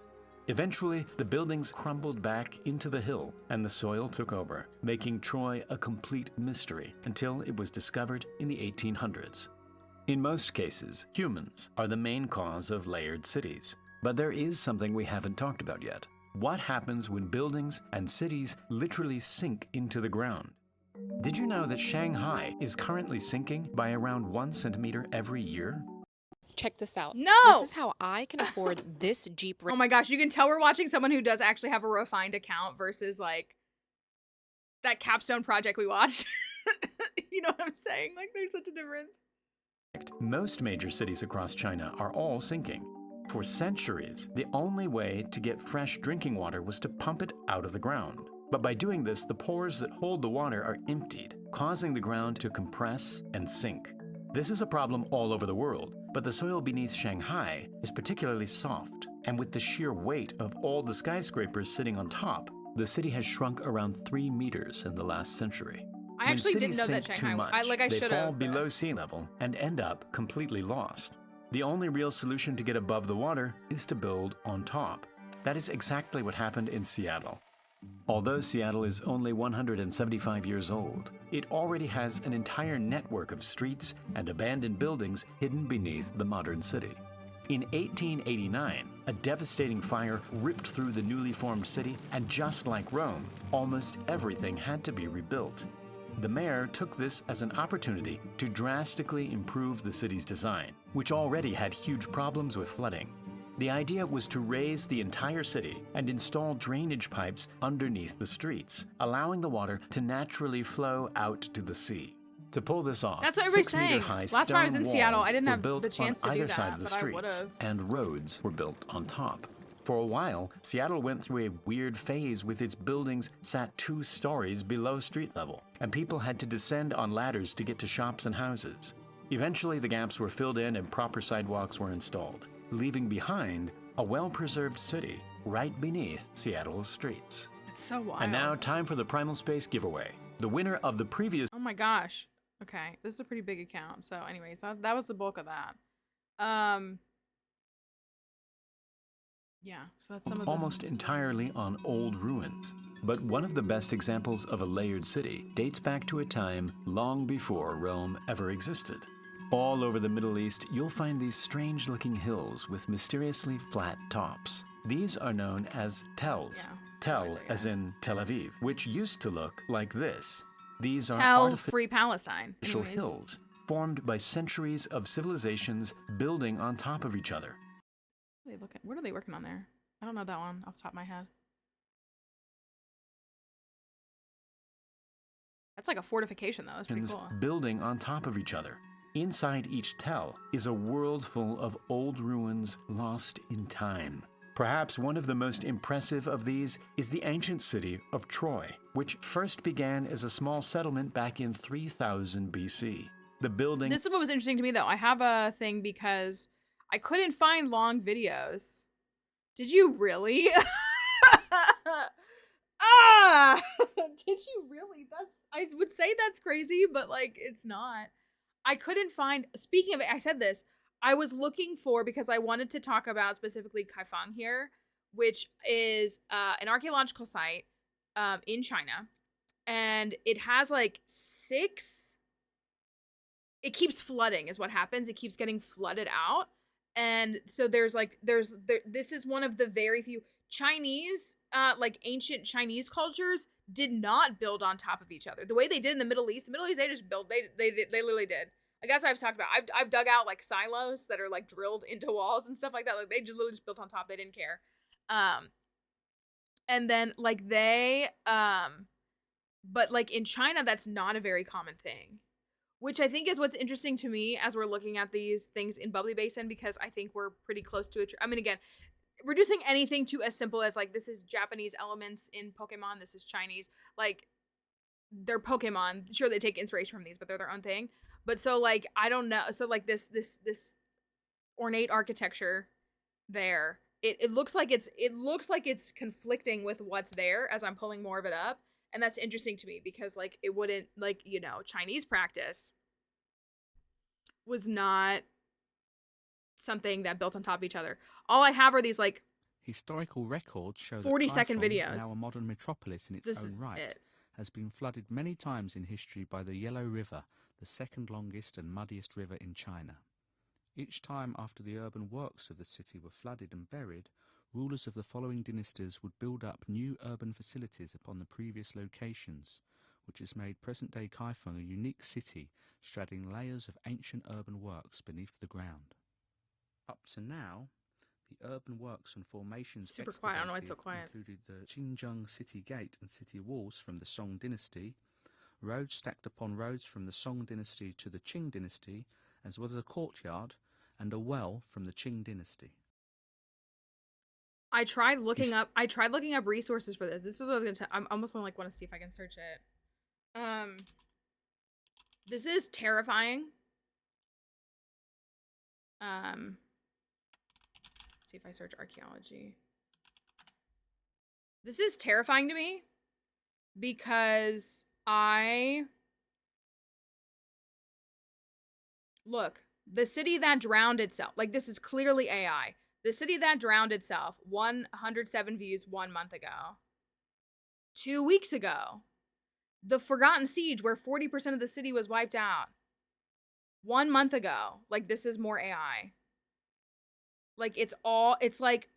Eventually, the buildings crumbled back into the hill and the soil took over, making Troy a complete mystery until it was discovered in the 1800s. In most cases, humans are the main cause of layered cities. But there is something we haven't talked about yet. What happens when buildings and cities literally sink into the ground? Did you know that Shanghai is currently sinking by around 1 centimeter every year? Check this out. No! This is how I can afford this Jeep. Oh my gosh, you can tell we're watching someone who does actually have a refined account versus like that capstone project we watched. You know what I'm saying? Like there's such a difference. Most major cities across China are all sinking. For centuries, the only way to get fresh drinking water was to pump it out of the ground. But by doing this, the pores that hold the water are emptied, causing the ground to compress and sink. This is a problem all over the world, but the soil beneath Shanghai is particularly soft, and with the sheer weight of all the skyscrapers sitting on top, the city has shrunk around 3 meters in the last century. I actually didn't know that Shanghai. They fall below sea level and end up completely lost. The only real solution to get above the water is to build on top. That is exactly what happened in Seattle. Although Seattle is only 175 years old, it already has an entire network of streets and abandoned buildings hidden beneath the modern city. In 1889, a devastating fire ripped through the newly formed city, and just like Rome, almost everything had to be rebuilt. The mayor took this as an opportunity to drastically improve the city's design, which already had huge problems with flooding. The idea was to raise the entire city and install drainage pipes underneath the streets, allowing the water to naturally flow out to the sea. To pull this off, that's what everybody's saying. Last time I was in Seattle, I didn't have the chance to do that, but I would have. And roads were built on top. For a while, Seattle went through a weird phase with its buildings sat 2 stories below street level, and people had to descend on ladders to get to shops and houses. Eventually, the gaps were filled in and proper sidewalks were installed, leaving behind a well-preserved city right beneath Seattle's streets. It's so wild. And now, time for the Primal Space giveaway. The winner of the previous... Oh my gosh. Okay, this is a pretty big account. So anyways, that was the bulk of that. Yeah, so that's some of almost entirely on old ruins. But one of the best examples of a layered city dates back to a time long before Rome ever existed. All over the Middle East, you'll find these strange-looking hills with mysteriously flat tops. These are known as tells. Yeah, Tell as in Tel Aviv, which used to look like this. These are Tell Free Palestine. artificial hills formed by centuries of civilizations building on top of each other. What are they working on there? I don't know that one off the top of my head. That's like a fortification though. That's pretty cool. Building on top of each other. Inside each tell is a world full of old ruins lost in time. Perhaps one of the most impressive of these is the ancient city of Troy, which first began as a small settlement back in 3000 BC. The building... This is what was interesting to me though. I have a thing because I couldn't find long videos. Did you really? Ah! Did you really? I would say that's crazy, but like it's not. I couldn't find, speaking of it, I said this, I was looking for, because I wanted to talk about specifically Kaifeng here, which is an archaeological site in China. And it has like 6, it keeps flooding is what happens. It keeps getting flooded out. And so this is one of the very few, Chinese, like ancient Chinese cultures did not build on top of each other. The way they did in the Middle East, they just built, they literally did. Like that's what I've talked about. I've dug out like silos that are like drilled into walls and stuff like that. Like they just literally just built on top. They didn't care. And then like but like in China, that's not a very common thing, which I think is what's interesting to me as we're looking at these things in Bubbly Basin, because I think we're pretty close to it. I mean, again, reducing anything to as simple as like, this is Japanese elements in Pokemon, this is Chinese, like they're Pokemon. Sure, they take inspiration from these, but they're their own thing. But so like, I don't know. So like this ornate architecture there, it looks like it's conflicting with what's there as I'm pulling more of it up. And that's interesting to me because like it wouldn't, like, you know, Chinese practice was not something that built on top of each other. All I have are these like historical records show 40-second videos. Now a modern metropolis in its own right, has been flooded many times in history by the Yellow River, the second longest and muddiest river in China. Each time after the urban works of the city were flooded and buried, rulers of the following dynasties would build up new urban facilities upon the previous locations, which has made present-day Kaifeng a unique city straddling layers of ancient urban works beneath the ground. Up to now, the urban works and formations super quiet. I don't know why it's so quiet. Included the Xinjiang City Gate and city walls from the Song Dynasty, roads stacked upon roads from the Song Dynasty to the Qing Dynasty, as well as a courtyard and a well from the Qing Dynasty. I tried looking up resources for this. This is what I was gonna tell. I almost want to see if I can search it. This is terrifying. See if I search archaeology. This is terrifying to me because look, the city that drowned itself, like this is clearly AI. The city that drowned itself, 107 views 1 month ago. 2 weeks ago, the Forgotten Siege, where 40% of the city was wiped out. 1 month ago. Like, this is more AI. Like, it's like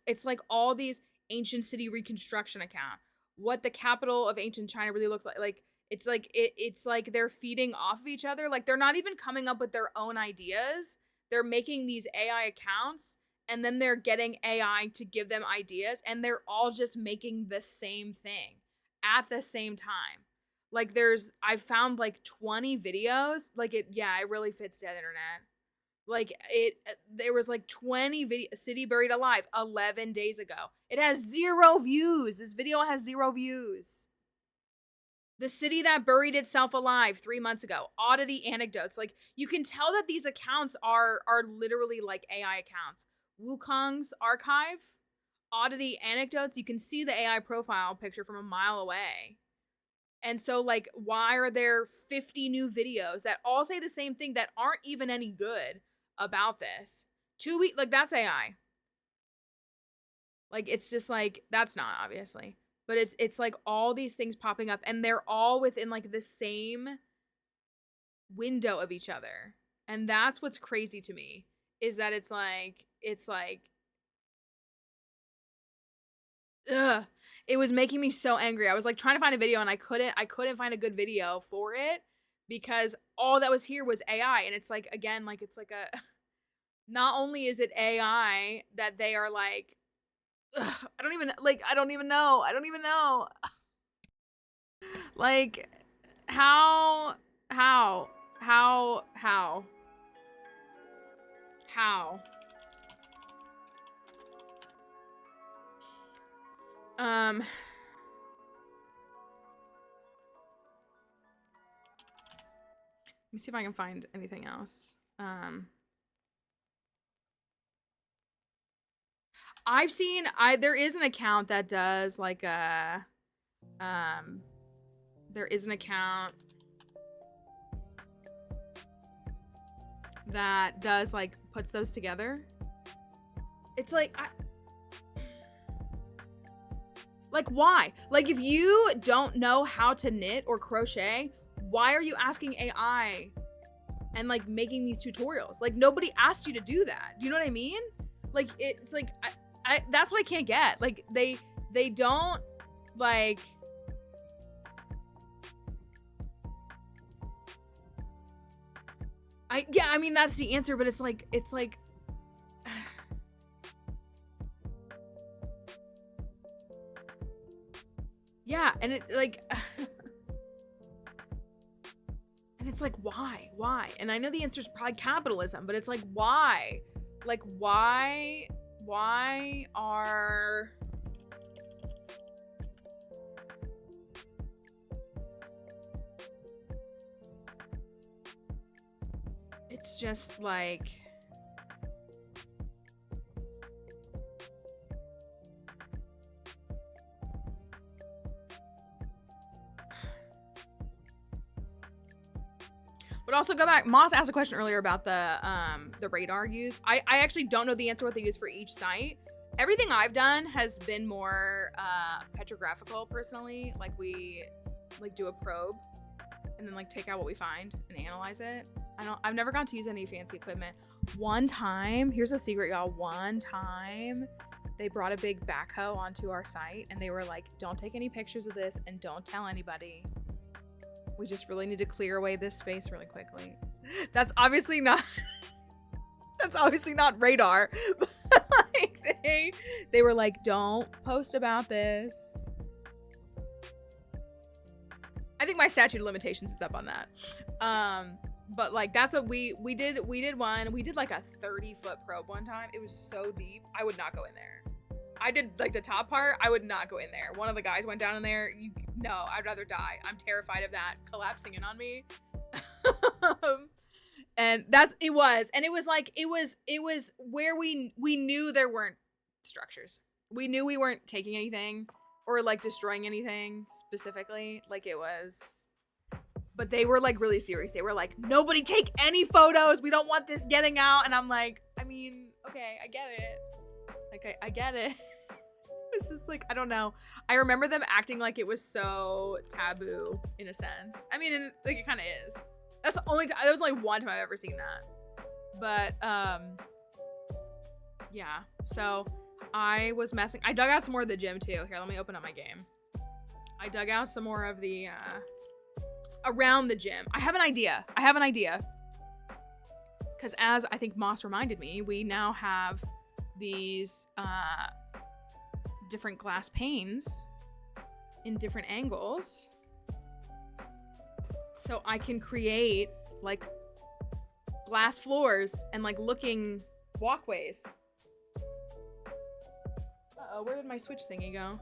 all these ancient city reconstruction account. What the capital of ancient China really looked like. Like, it's like they're feeding off of each other. Like, they're not even coming up with their own ideas. They're making these AI accounts, and then they're getting AI to give them ideas, and they're all just making the same thing at the same time. Like, I've found like 20 videos. Like, it really fits dead internet. Like, there was like 20 videos. City Buried Alive 11 days ago. It has 0 views. This video has 0 views. The City That Buried Itself Alive 3 months ago. Oddity Anecdotes. Like, you can tell that these accounts are literally like AI accounts. Wukong's Archive, Oddity Anecdotes. You can see the AI profile picture from a mile away. And so, like, why are there 50 new videos that all say the same thing that aren't even any good about this? 2 weeks, like, that's AI. Like, it's just like, that's not, obviously. But it's like all these things popping up, and they're all within like the same window of each other. And that's what's crazy to me, is that it's like ugh. It was making me so angry. I was like trying to find a video, and I couldn't find a good video for it because all that was here was AI. And it's like, again, like, it's like not only is it AI that they are like, ugh, I don't even know. Like, how? Let me see if I can find anything else. I've seen, there is an account that does like a, there is an account that does like, puts those together. It's like, like, why? Like, if you don't know how to knit or crochet, why are you asking AI and like making these tutorials? Like, nobody asked you to do that. Do you know what I mean? Like, it's like, That's what I can't get. Like, they don't, like... I mean, that's the answer, but it's like... yeah, and it, like... and it's like, why? And I know the answer is probably capitalism, but it's like, why? Like, why are... It's just like... But also go back, Moss asked a question earlier about the radar use. I actually don't know the answer what they use for each site. Everything I've done has been more petrographical personally. Like we like do a probe and then like take out what we find and analyze it. I've never gone to use any fancy equipment. One time, here's a secret, y'all. One time they brought a big backhoe onto our site and they were like, don't take any pictures of this and don't tell anybody. We just really need to clear away this space really quickly. That's obviously not radar. But like they were like, don't post about this. I think my statute of limitations is up on that. But like that's what we did. We did one. We did like a 30-foot probe one time. It was so deep. I would not go in there. I did like the top part. I would not go in there. One of the guys went down in there. No, I'd rather die. I'm terrified of that collapsing in on me. And it was like, it was where we knew there weren't structures. We knew we weren't taking anything or like destroying anything specifically. Like it was, but they were like really serious. They were like, nobody take any photos. We don't want this getting out. And I'm like, I mean, okay, I get it. Like, I get it. It's just like, I don't know. I remember them acting like it was so taboo in a sense. I mean, like it kind of is. That's the only time, that was only one time I've ever seen that. But, yeah. So I was messing, I dug out some more of the gym too. Here, let me open up my game. I dug out some more of the, around the gym. I have an idea. Because as I think Moss reminded me, we now have these different glass panes in different angles, so I can create like glass floors and like looking walkways. Uh-oh, where did my switch thingy go?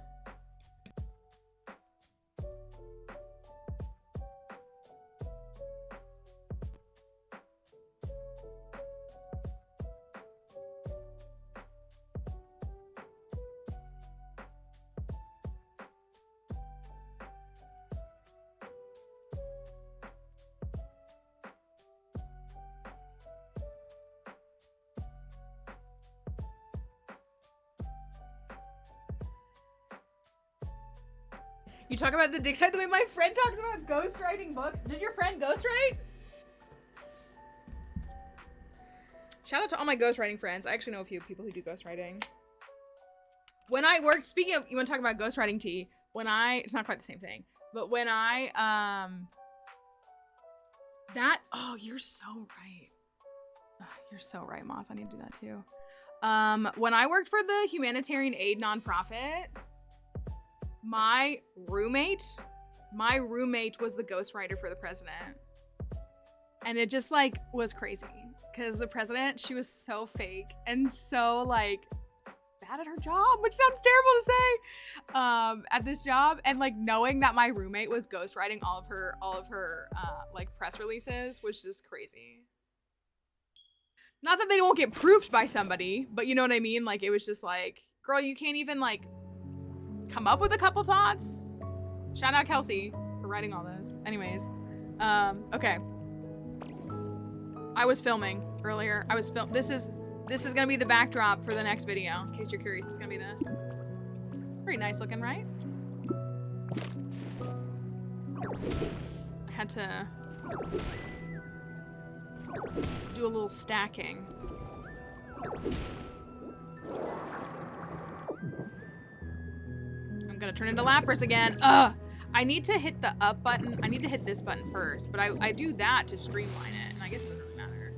You talk about the dick side the way my friend talks about ghostwriting books. Did your friend ghostwrite? Shout out to all my ghostwriting friends. I actually know a few people who do ghostwriting. When I worked, speaking of, you want to talk about ghostwriting tea? It's not quite the same thing, but when oh, you're so right. You're so right, Moss. I need to do that too. When I worked for the humanitarian aid nonprofit, my roommate was the ghostwriter for the president. And it just like was crazy because the president, she was so fake and so like bad at her job, which sounds terrible to say, at this job. And like knowing that my roommate was ghostwriting all of her like press releases was just crazy. Not that they won't get proofed by somebody, but you know what I mean? Like it was just like, girl, you can't even like come up with a couple thoughts. Shout out Kelsey for writing all those. Anyways, okay. I was filming earlier. This is gonna be the backdrop for the next video. In case you're curious, it's gonna be this. Pretty nice looking, right? I had to do a little stacking. I'm gonna turn into Lapras again. Ugh! I need to hit the up button. I need to hit this button first, but I do that to streamline it, and I guess it doesn't really matter.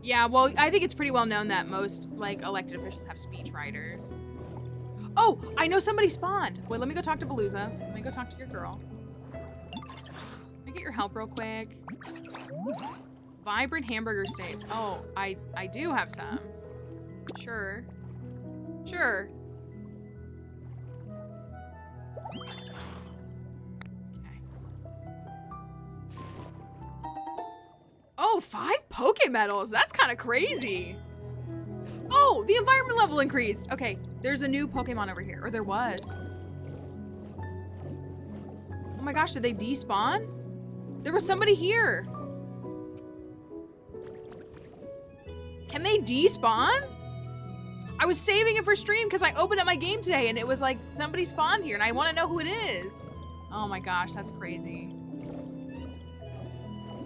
Yeah, well, I think it's pretty well known that most, like, elected officials have speech writers. Oh, I know somebody spawned. Wait, let me go talk to Balooza. Let me go talk to your girl. Let me get your help real quick. Vibrant hamburger steak. Oh, I do have some. Sure. Sure. Okay. Oh, 5 Poke Medals. That's kind of crazy. Oh, the environment level increased. Okay, there's a new Pokemon over here. Or there was. Oh my gosh, did they despawn? There was somebody here. Can they despawn? I was saving it for stream because I opened up my game today and it was like somebody spawned here and I want to know who it is. Oh my gosh, that's crazy.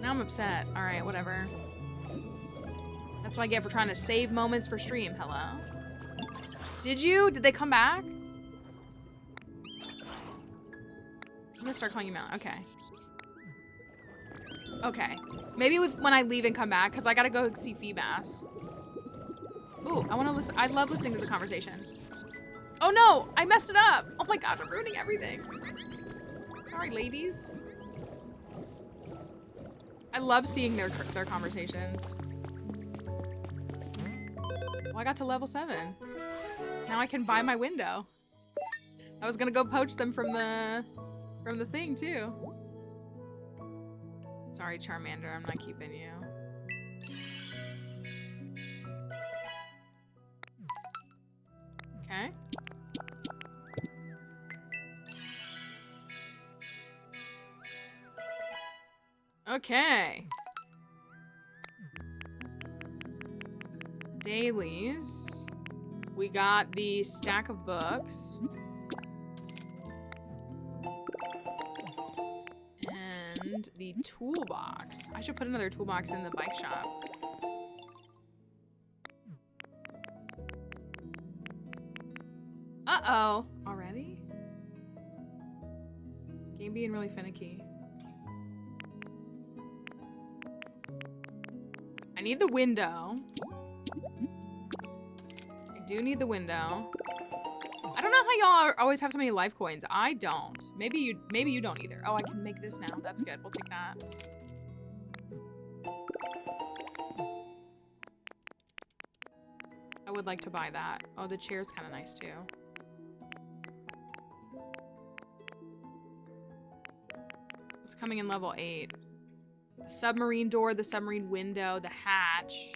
Now I'm upset. All right, whatever. That's what I get for trying to save moments for stream. Hello? Did you? Did they come back? I'm gonna start calling you out. Okay. Okay. Maybe when I leave and come back, because I gotta go see Feebass. Ooh, I want to listen. I love listening to the conversations. Oh no, I messed it up. Oh my gosh, I'm ruining everything. Sorry, ladies. I love seeing their conversations. Well, I got to level 7. Now I can buy my window. I was gonna go poach them from the thing too. Sorry, Charmander, I'm not keeping you. Okay. Okay. Dailies. We got the stack of books. And the toolbox. I should put another toolbox in the bike shop. Uh-oh. Already? Game being really finicky. I need the window. I do need the window. I don't know how y'all always have so many life coins. I don't. Maybe you don't either. Oh, I can make this now. That's good. We'll take that. I would like to buy that. Oh, the chair's kind of nice too. It's coming in level 8. The submarine door, the submarine window, the hatch.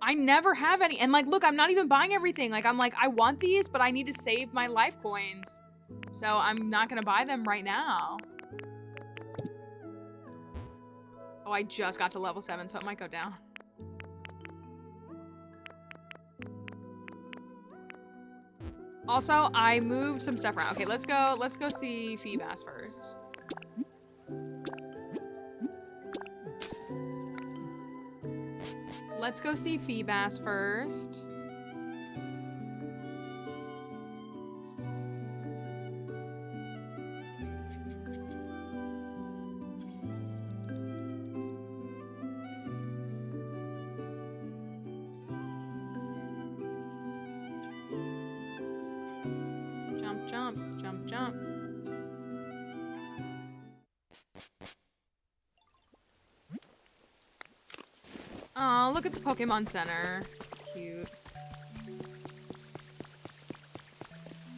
I never have any. And like, look, I'm not even buying everything. Like, I'm like, I want these, but I need to save my life coins. So I'm not gonna buy them right now. Oh, I just got to level 7, so it might go down. Also, I moved some stuff around. Okay, let's go see Feebass first. Let's go see Feebass first. Jump, jump, jump, jump. Oh, look at the Pokemon Center. Cute.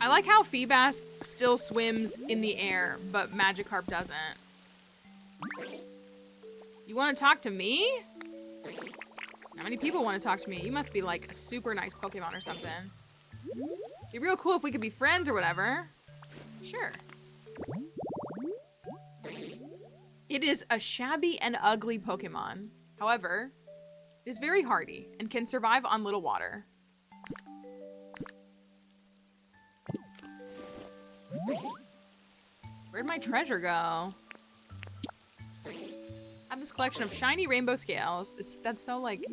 I like how Feebass still swims in the air, but Magikarp doesn't. You want to talk to me? How many people want to talk to me? You must be like a super nice Pokemon or something. It'd be real cool if we could be friends or whatever. Sure. It is a shabby and ugly Pokemon. However, it is very hardy and can survive on little water. Where'd my treasure go? I have this collection of shiny rainbow scales. That's so like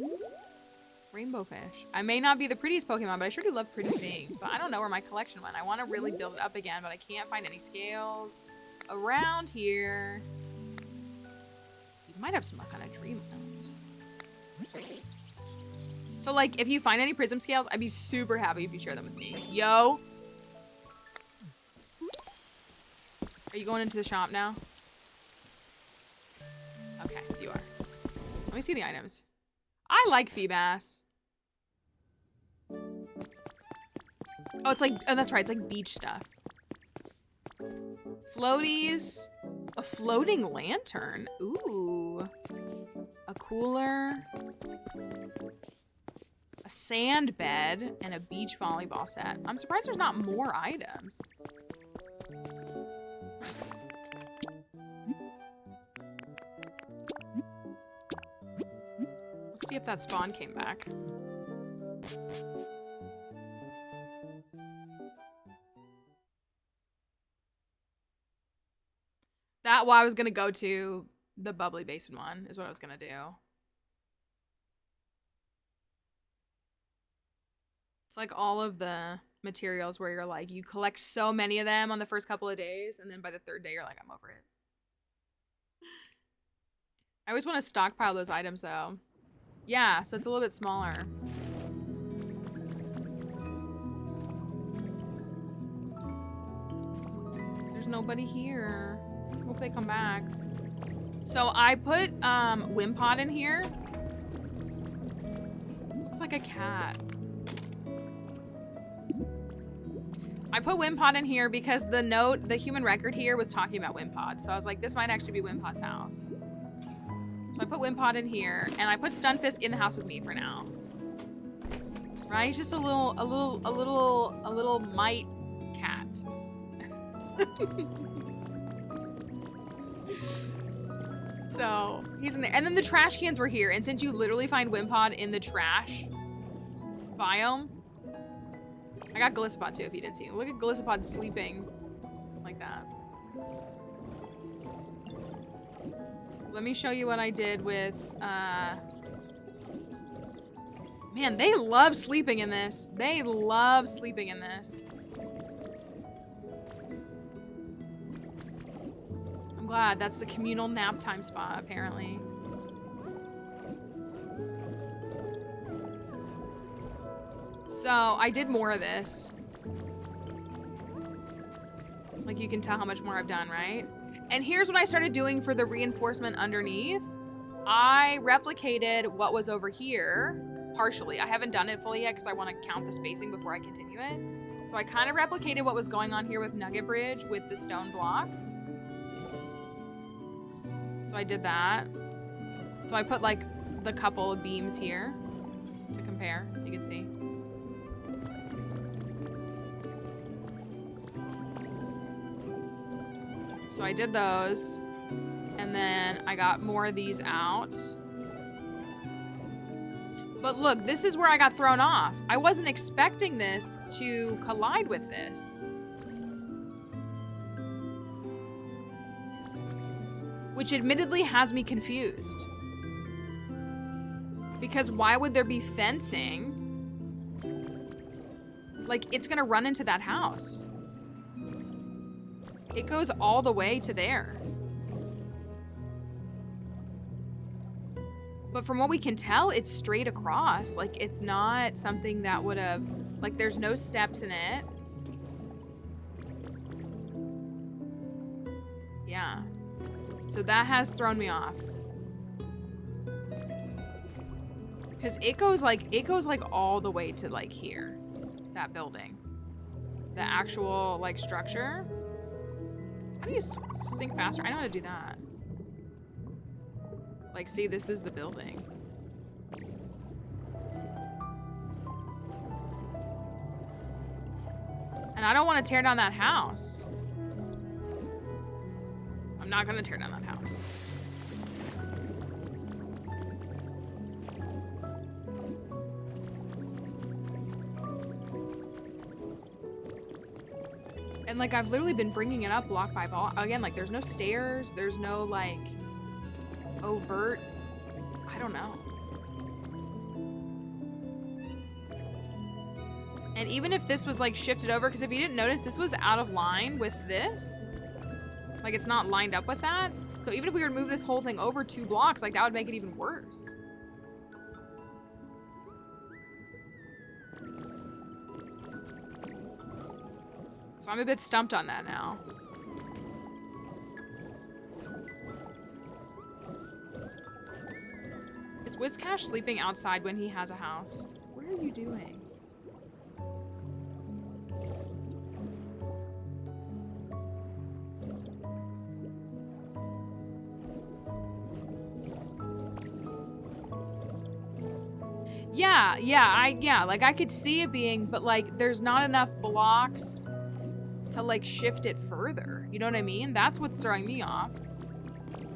rainbow fish. I may not be the prettiest Pokemon, but I sure do love pretty things. But I don't know where my collection went. I want to really build it up again, but I can't find any scales around here. You might have some luck on a dream island. So like, if you find any prism scales, I'd be super happy if you share them with me. Yo. Are you going into the shop now? Okay, you are. Let me see the items. I like Feebas. Oh, it's like, oh, that's right. It's like beach stuff. Floaties. A floating lantern. Ooh. A cooler. A sand bed and a beach volleyball set. I'm surprised there's not more items. Let's see if that spawn came back. Well, I was gonna go to the bubbly basin one is what I was gonna do. It's like all of the materials where you're like, you collect so many of them on the first couple of days, and then by the third day, you're like, I'm over it. I always want to stockpile those items, though. Yeah, so it's a little bit smaller. There's nobody here. Hope they come back. So I put Wimpod in here. Looks like a cat. I put Wimpod in here because the human record here was talking about Wimpod. So I was like, this might actually be Wimpod's house. So I put Wimpod in here, and I put Stunfisk in the house with me for now. Right? He's just a little mite cat. So he's in there. And then the trash cans were here, and since you literally find Wimpod in the trash biome, I got Galissapod too, if you didn't see. Look at Galissapod sleeping like that. Let me show you what I did with, man, they love sleeping in this. They love sleeping in this. I'm glad. That's the communal nap time spot, apparently. So, I did more of this. Like, you can tell how much more I've done, right? And here's what I started doing for the reinforcement underneath. I replicated what was over here, partially. I haven't done it fully yet because I want to count the spacing before I continue it. So I kind of replicated what was going on here with Nugget Bridge with the stone blocks. So I did that. So I put like the couple of beams here to compare, you can see. So I did those, and then I got more of these out. But look, this is where I got thrown off. I wasn't expecting this to collide with this. Which admittedly has me confused. Because why would there be fencing? Like, it's gonna run into that house. It goes all the way to there. But from what we can tell, it's straight across. Like, it's not something that would have... Like, there's no steps in it. Yeah. So that has thrown me off. Because it goes like all the way to, like, here. That building. The actual, like, structure. How do you sing faster? I know how to do that. Like, see, this is the building. And I don't want to tear down that house. I'm not going to tear down that house. And, like, I've literally been bringing it up block by block. Again, like, there's no stairs. There's no, like... overt. I don't know. And even if this was like shifted over, because if you didn't notice, this was out of line with this. Like it's not lined up with that. So even if we were to move this whole thing over 2 blocks, like that would make it even worse. So I'm a bit stumped on that now. Is Whiscash sleeping outside when he has a house? What are you doing? Yeah, like I could see it being, but like there's not enough blocks to like shift it further. You know what I mean? That's what's throwing me off.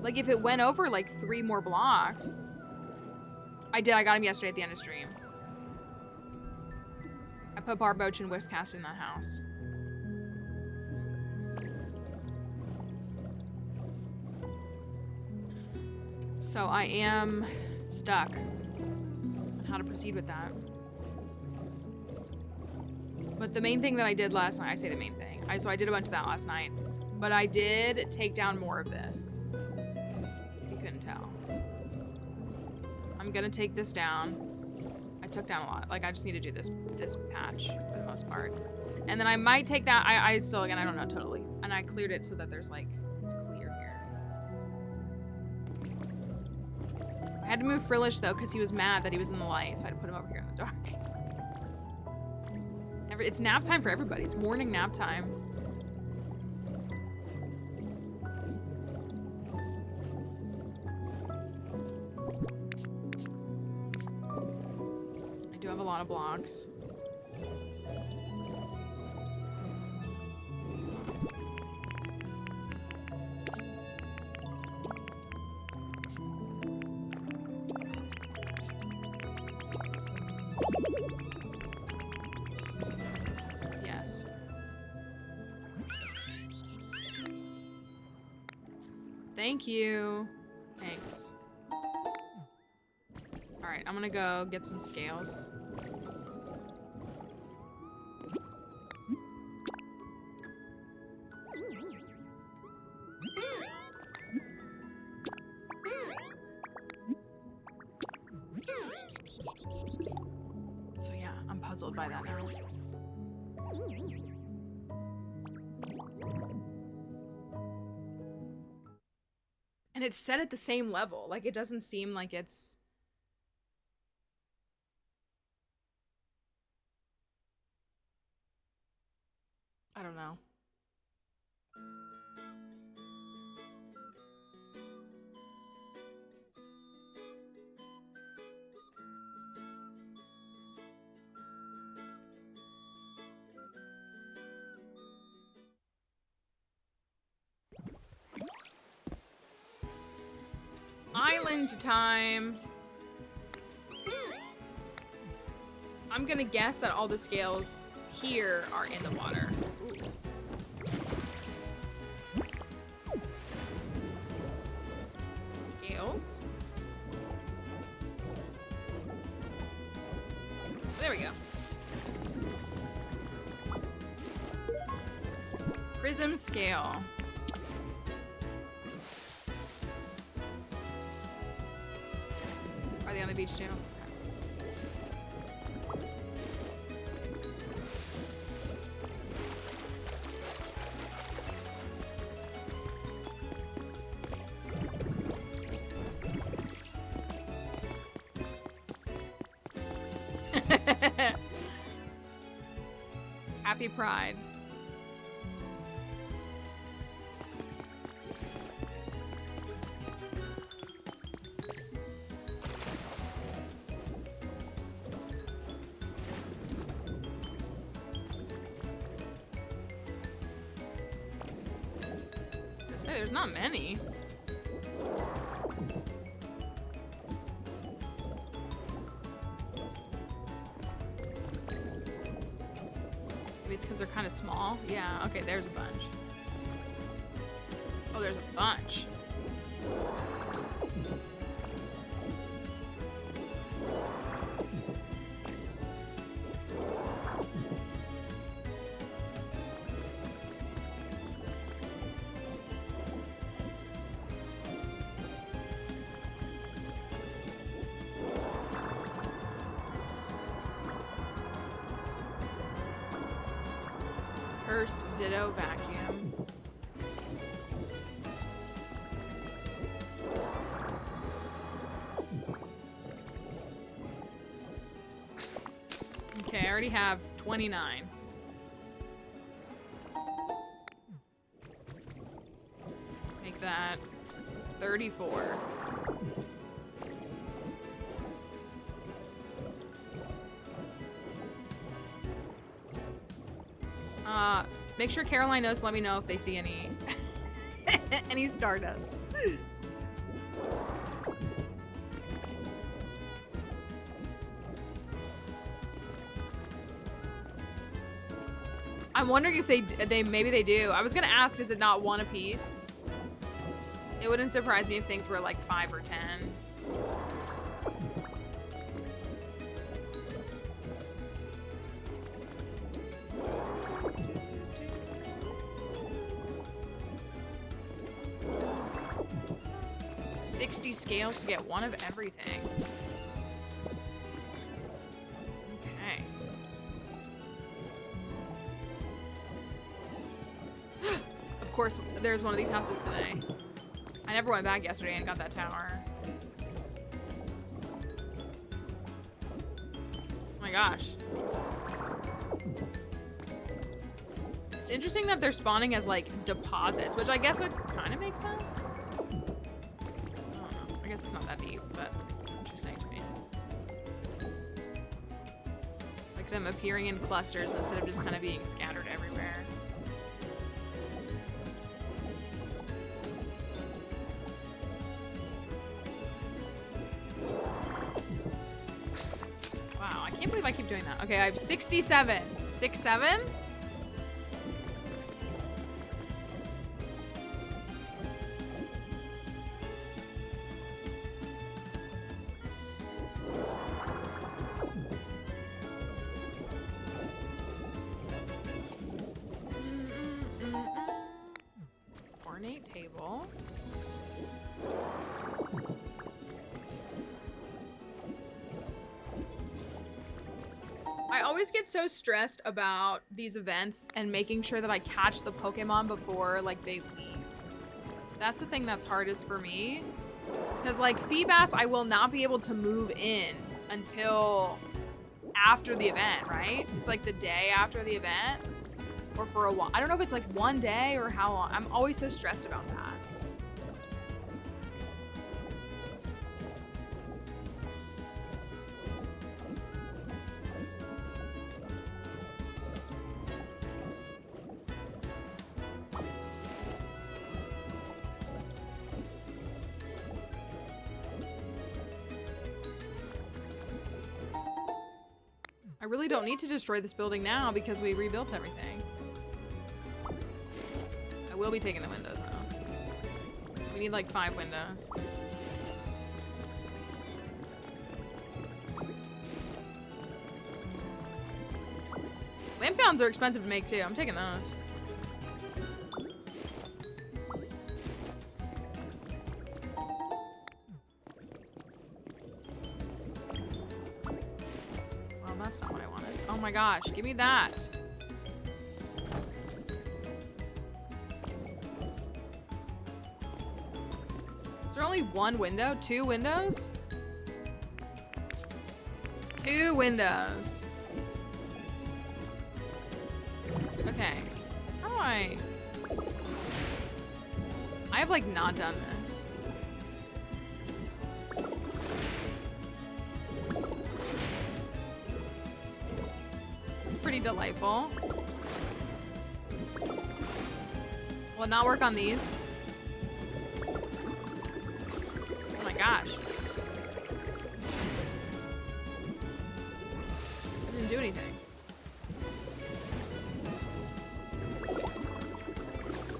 Like if it went over like 3 more blocks. I got him yesterday at the end of stream. I put Barboach and Whiscast in that house. So I am stuck on how to proceed with that. But the main thing that I did last night, I say the main thing. So I did a bunch of that last night. But I did take down more of this. If you couldn't tell. I'm gonna take this down. I took down a lot. Like I just need to do this patch for the most part. And then I might take that, I still, again, I don't know totally. And I cleared it so that there's like, it's clear here. I had to move Frillish though, because he was mad that he was in the light. So I had to put him over here in the dark. It's nap time for everybody. It's morning nap time. I do have a lot of blocks. Thank you. Thanks. All right, I'm gonna go get some scales. So yeah, I'm puzzled by that now. And it's set at the same level. Like, it doesn't seem like it's... I don't know. Island time. I'm gonna guess that all the scales here are in the water. Ooh. Scales. There we go. Prism scale. Are they on the beach too? Happy Pride. There's not many. Maybe it's because they're kind of small. Yeah, okay, there's a bunch. Oh, there's a bunch. first Ditto vacuum. Okay, I already have 29. Make that 34. Make sure Caroline knows to let me know if they see any any Stardust. I'm wondering if they maybe they do. I was gonna ask, is it not one a piece? It wouldn't surprise me if things were like 5 or 10. Scales to get one of everything. Okay. Of course, there's one of these houses today. I never went back yesterday and got that tower. Oh my gosh. It's interesting that they're spawning as like deposits, which I guess would kind of make sense. I guess it's not that deep, but it's interesting to me. Like them appearing in clusters instead of just kind of being scattered everywhere. Wow, I can't believe I keep doing that. Okay, I have 67. 6-7? Table. I always get so stressed about these events and making sure that I catch the Pokemon before like they leave. That's the thing that's hardest for me. Because like Feebas, I will not be able to move in until after the event, right? It's like the day after the event. Or for a while. I don't know if it's like one day or how long. I'm always so stressed about that. I really don't need to destroy this building now because we rebuilt everything. I will be taking the windows though. We need like 5 windows. Lampounds are expensive to make too. I'm taking those. Well, that's not what I wanted. Oh my gosh, give me that. Is there only one window? 2 windows? 2 windows. Okay. How do I have like not done this. It's pretty delightful. Will it not work on these? Oh my gosh. I didn't do anything.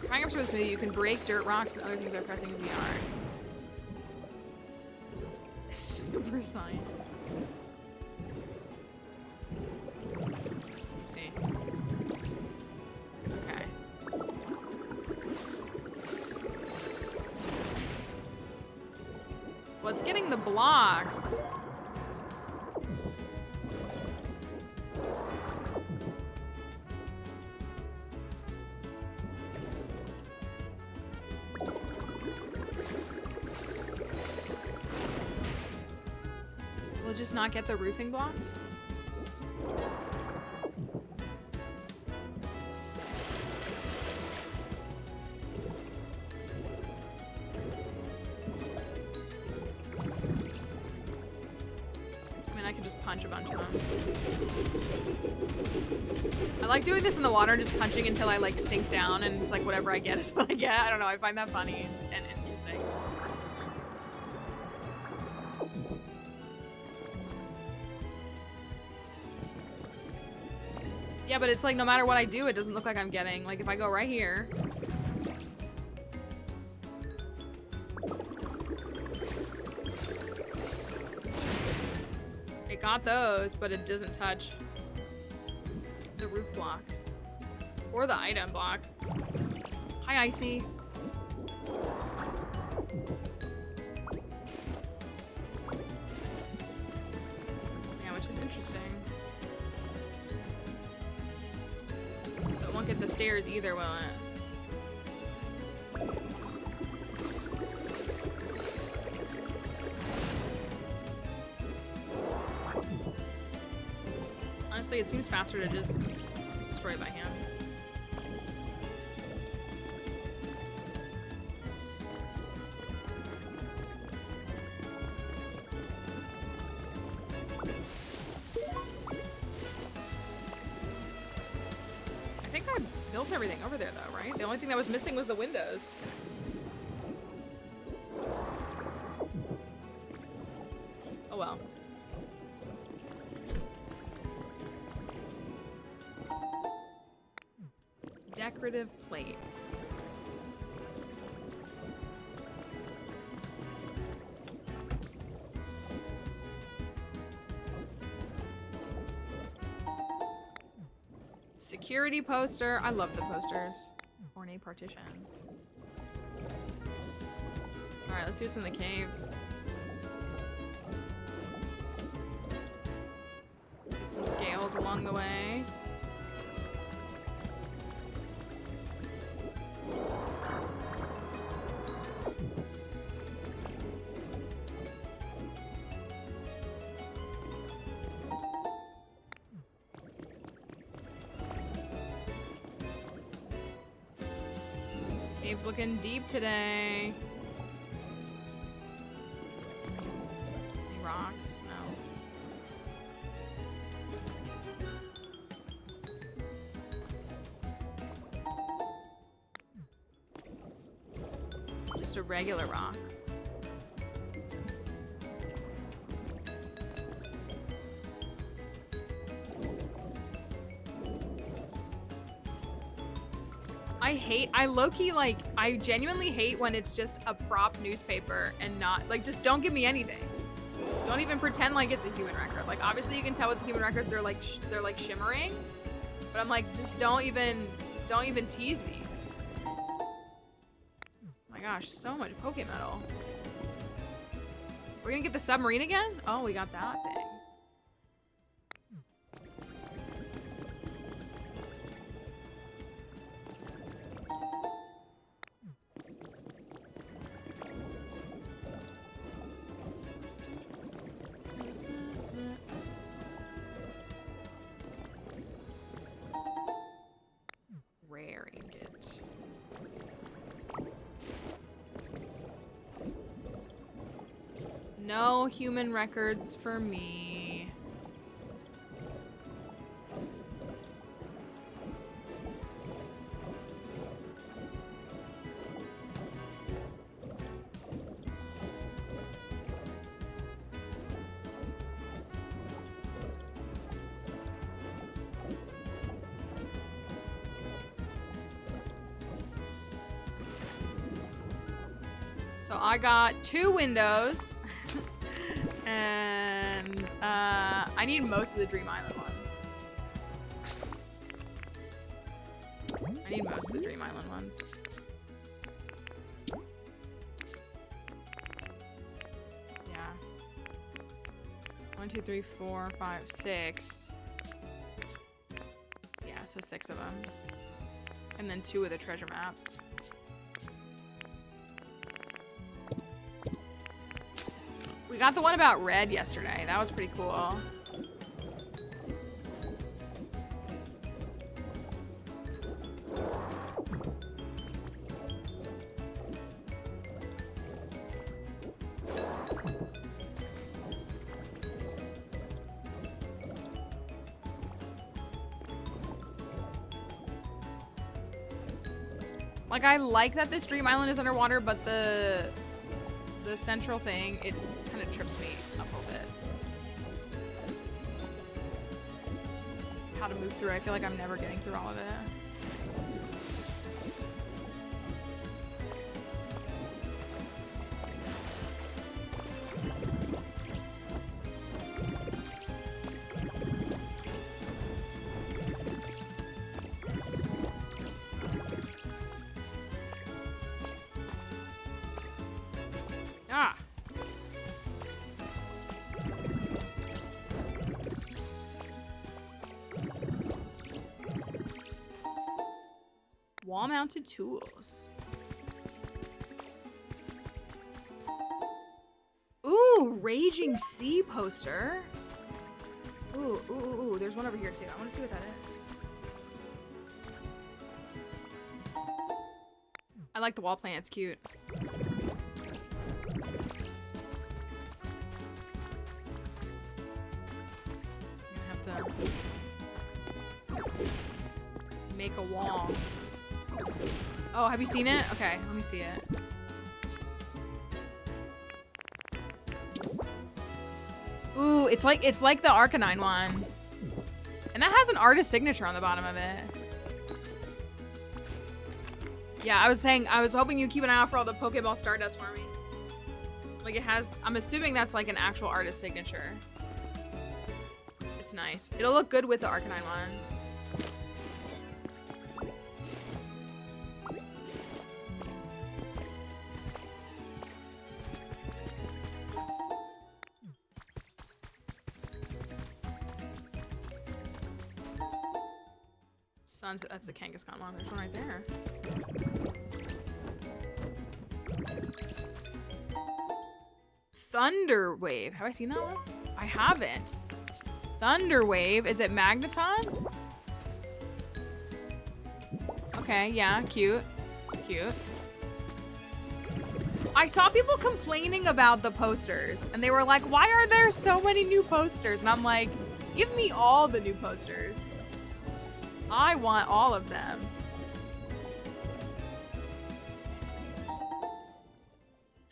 Trying up to this movie, you can break dirt rocks and other things by pressing VR. Super science. Let's see. Okay. Well, it's getting the blocks. We'll just not get the roofing blocks? I mean, I could just punch a bunch of them. I like doing this in the water and just punching until I like sink down and it's like whatever I get is what I get. I don't know, I find that funny and interesting. Yeah, but it's like no matter what I do, it doesn't look like I'm getting. Like if I go right here. It got those, but it doesn't touch the roof blocks. Or the item block. Hi, Icy. Yeah, which is interesting. So it won't get the stairs either, will it? Honestly, it seems faster to just destroy it by hand. I think I built everything over there though, right? The only thing that was missing was the windows. Oh well. Decorative plates. Security poster. I love the posters. Ornate partition. Alright, let's do this in the cave. Get some scales along the way. Cave's looking deep today. Any rocks? No. Just a regular rock. I low-key, like, I genuinely hate when it's just a prop newspaper and not, like, just don't give me anything. Don't even pretend like it's a human record. Like, obviously you can tell with the human records they're like shimmering, but I'm like, just don't even tease me. Oh my gosh, so much Pokemetal. We're gonna get the submarine again? Oh, we got that thing. Rare ingot. No human records for me. So I got 2 windows. And I need most of the Dream Island ones. I need most of the Dream Island ones. Yeah. 1, 2, 3, 4, 5, 6. Yeah, so 6 of them. And then 2 of the treasure maps. We got the one about red yesterday. That was pretty cool. Like, I like that this dream island is underwater, but the central thing, it kind of trips me up a little bit. How to move through, I feel like I'm never getting through all of it. Ah. Wall-mounted tools. Ooh, Raging Sea poster. Ooh, there's one over here too. I want to see what that is. I like the wall plant, it's cute. Make a wall. Oh, have you seen it? Okay, let me see it. Ooh, it's like the Arcanine one. And that has an artist signature on the bottom of it. Yeah, I was hoping you'd keep an eye out for all the Pokeball Stardust for me. Like it has, I'm assuming that's like an actual artist signature. It's nice. It'll look good with the Arcanine one. That's the Kangaskhan one. There's one right there. Thunder Wave. Have I seen that one? I haven't. Thunder Wave. Is it Magneton? Okay, yeah, cute. Cute. I saw people complaining about the posters, and they were like, why are there so many new posters? And I'm like, give me all the new posters. I want all of them.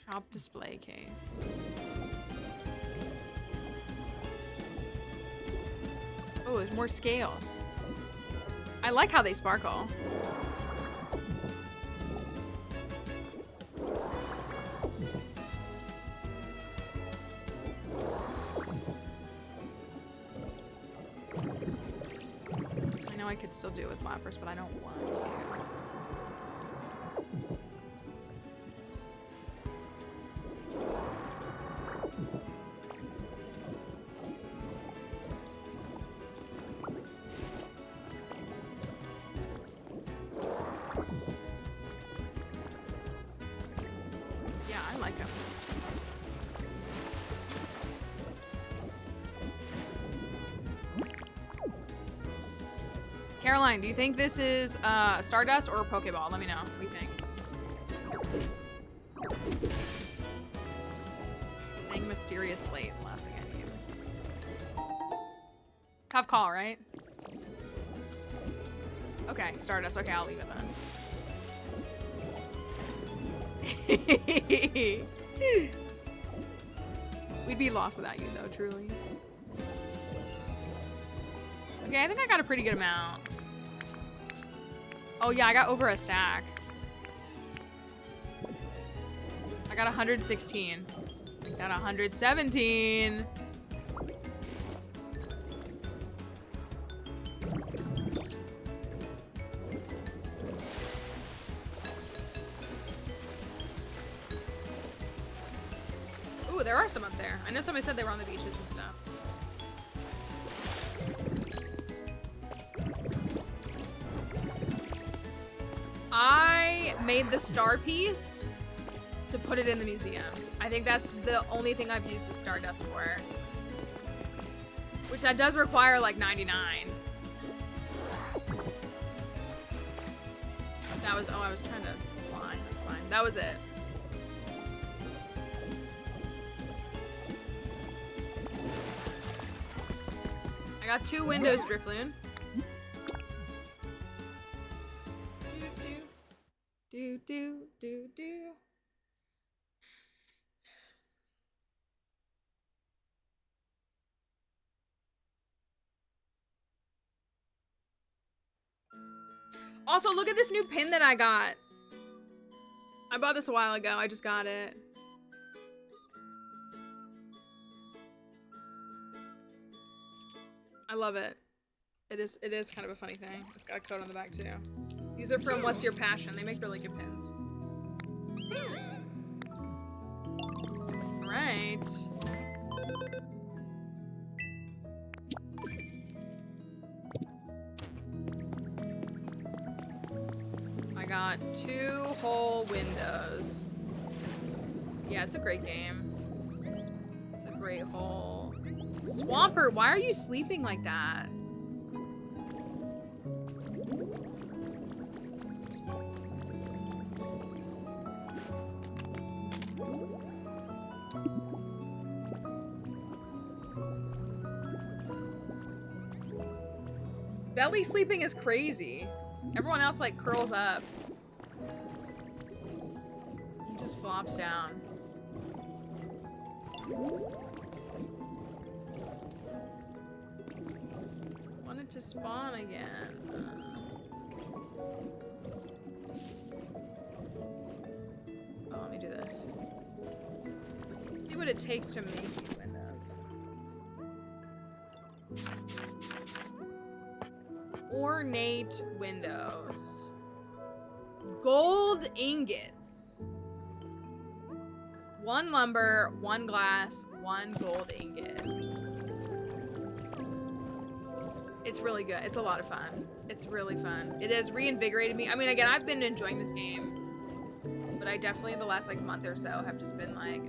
Shop display case. Oh, there's more scales. I like how they sparkle. I could still do it with Flappers, but I don't want to. Yeah, I like them. Caroline, do you think this is Stardust or a Pokeball? Let me know. What do you think? Dang mysterious slate. Last thing I need. Tough call, right? Okay, Stardust. Okay, I'll leave it then. We'd be lost without you, though, truly. Okay, I think I got a pretty good amount. Oh yeah, I got over a stack. I got 116. I got 117. Ooh, there are some up there. I know somebody said they were on the beaches and stuff. I made the star piece to put it in the museum. I think that's the only thing I've used the Stardust for. Which that does require like 99. That was, oh, I was trying to fly. That's fine. That was it. I got 2 windows, Drifloon. Do. Also, look at this new pin that I got. I bought this a while ago. I just got it. I love it. It is kind of a funny thing. It's got a code on the back too. These are from What's Your Passion. They make really good pins. All right. I got 2 whole windows. Yeah, it's a great game. It's a great hole. Swampert, why are you sleeping like that? Belly sleeping is crazy. Everyone else like curls up. He just flops down. Wanted to spawn again. Oh, let me do this. Let's see what it takes to make these windows. Ornate windows. Gold ingots. 1 lumber, 1 glass, 1 gold ingot. It's really good. It's a lot of fun. It's really fun. It has reinvigorated me. I mean, again, I've been enjoying this game, but I definitely in the last like month or so have just been like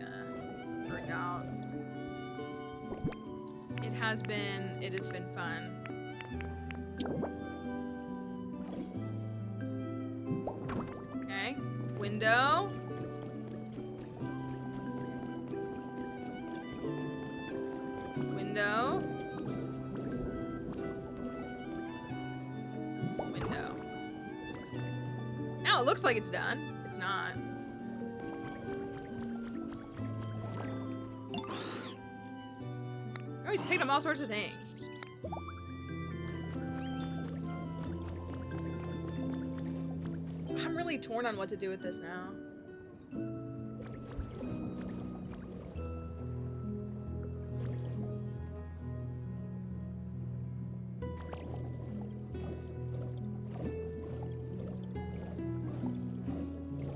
burnt out. It has been fun. Okay, window. Window. Window. Now it looks like it's done. It's not. I always picked up all sorts of things. I'm really torn on what to do with this now.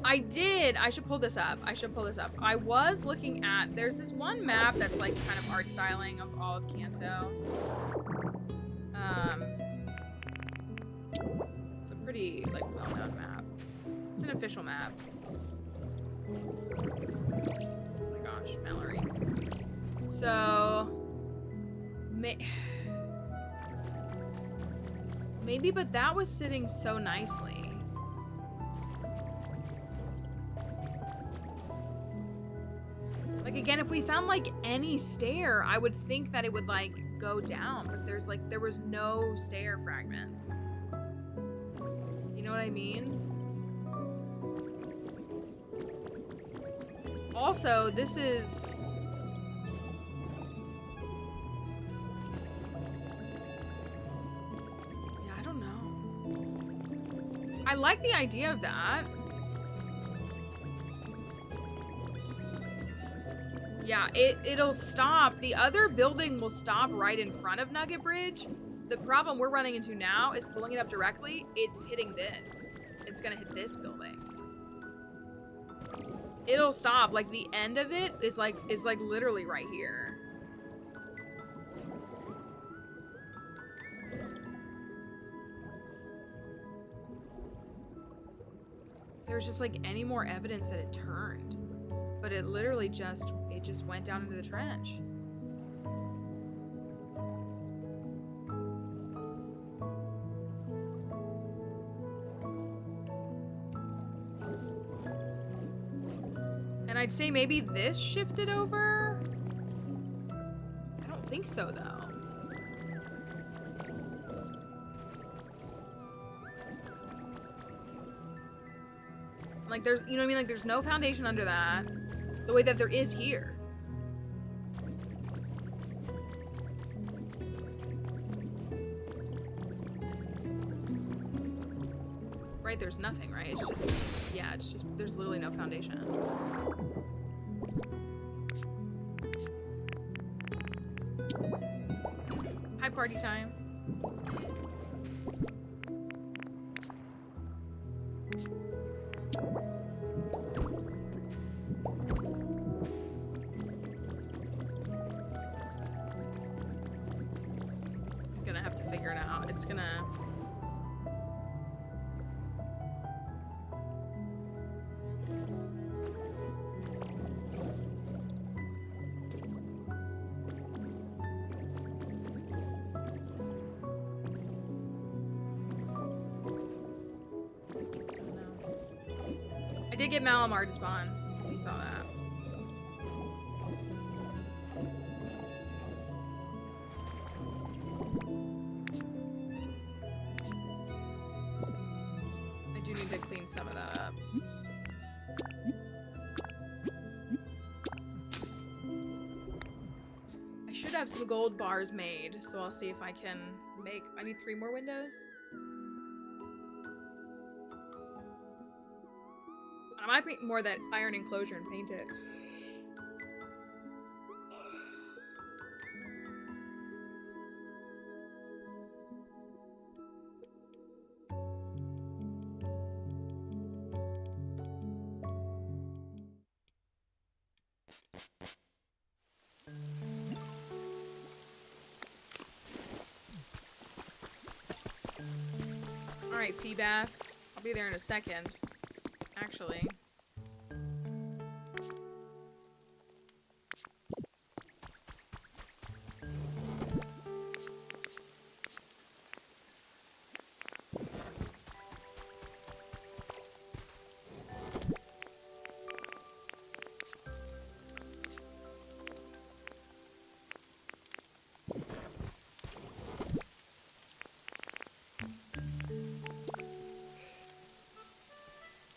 I did. I should pull this up. I was looking at, there's this one map that's like kind of art styling of all of Kanto. It's a pretty like well-known map. It's an official map. Oh my gosh, Mallory. So, maybe, but that was sitting so nicely. Like again, if we found like any stair, I would think that it would like go down, but there was no stair fragments. You know what I mean? Also, this is... Yeah, I don't know. I like the idea of that. Yeah, it'll stop. The other building will stop right in front of Nugget Bridge. The problem we're running into now is pulling it up directly. It's hitting this. It's gonna hit this building. It'll stop. Like the end of it is like literally right here. If there's just like any more evidence that it turned. But it literally just went down into the trench. And I'd say maybe this shifted over? I don't think so, though. Like, there's, you know what I mean? Like, there's no foundation under that. The way that there is here. Right, there's nothing, right? It's just, yeah, it's just, there's literally no foundation. Hi, party time. Gonna have to figure it out. It's gonna... I did get Malamar to spawn, if you saw that. I do need to clean some of that up. I should have some gold bars made, so I'll see if I can make... I need 3 more windows. I might paint more of that iron enclosure and paint it. Alright, Feebass. I'll be there in a second. Actually.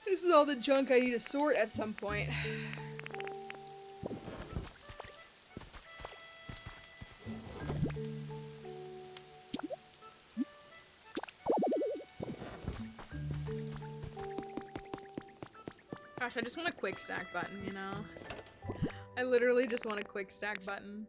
This is all the junk I need to sort at some point. Gosh, I just want a quick stack button, you know? I literally just want a quick stack button.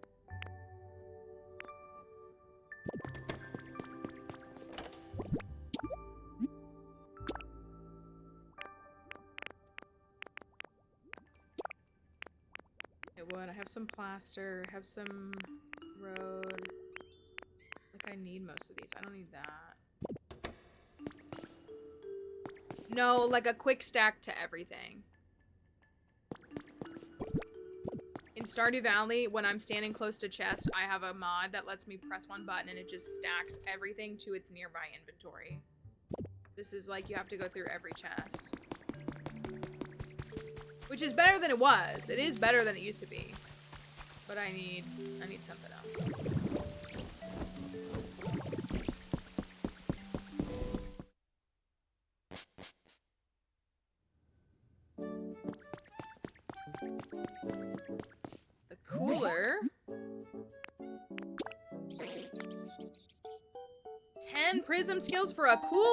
I have some plaster, have some road. Like, I need most of these. I don't need that. No, like a quick stack to everything. In Stardew Valley, when I'm standing close to chest, I have a mod that lets me press one button and it just stacks everything to its nearby inventory. This is like, you have to go through every chest. Which is better than it was. It is better than it used to be. But I need something else. The cooler. 10 prism skills for a cooler?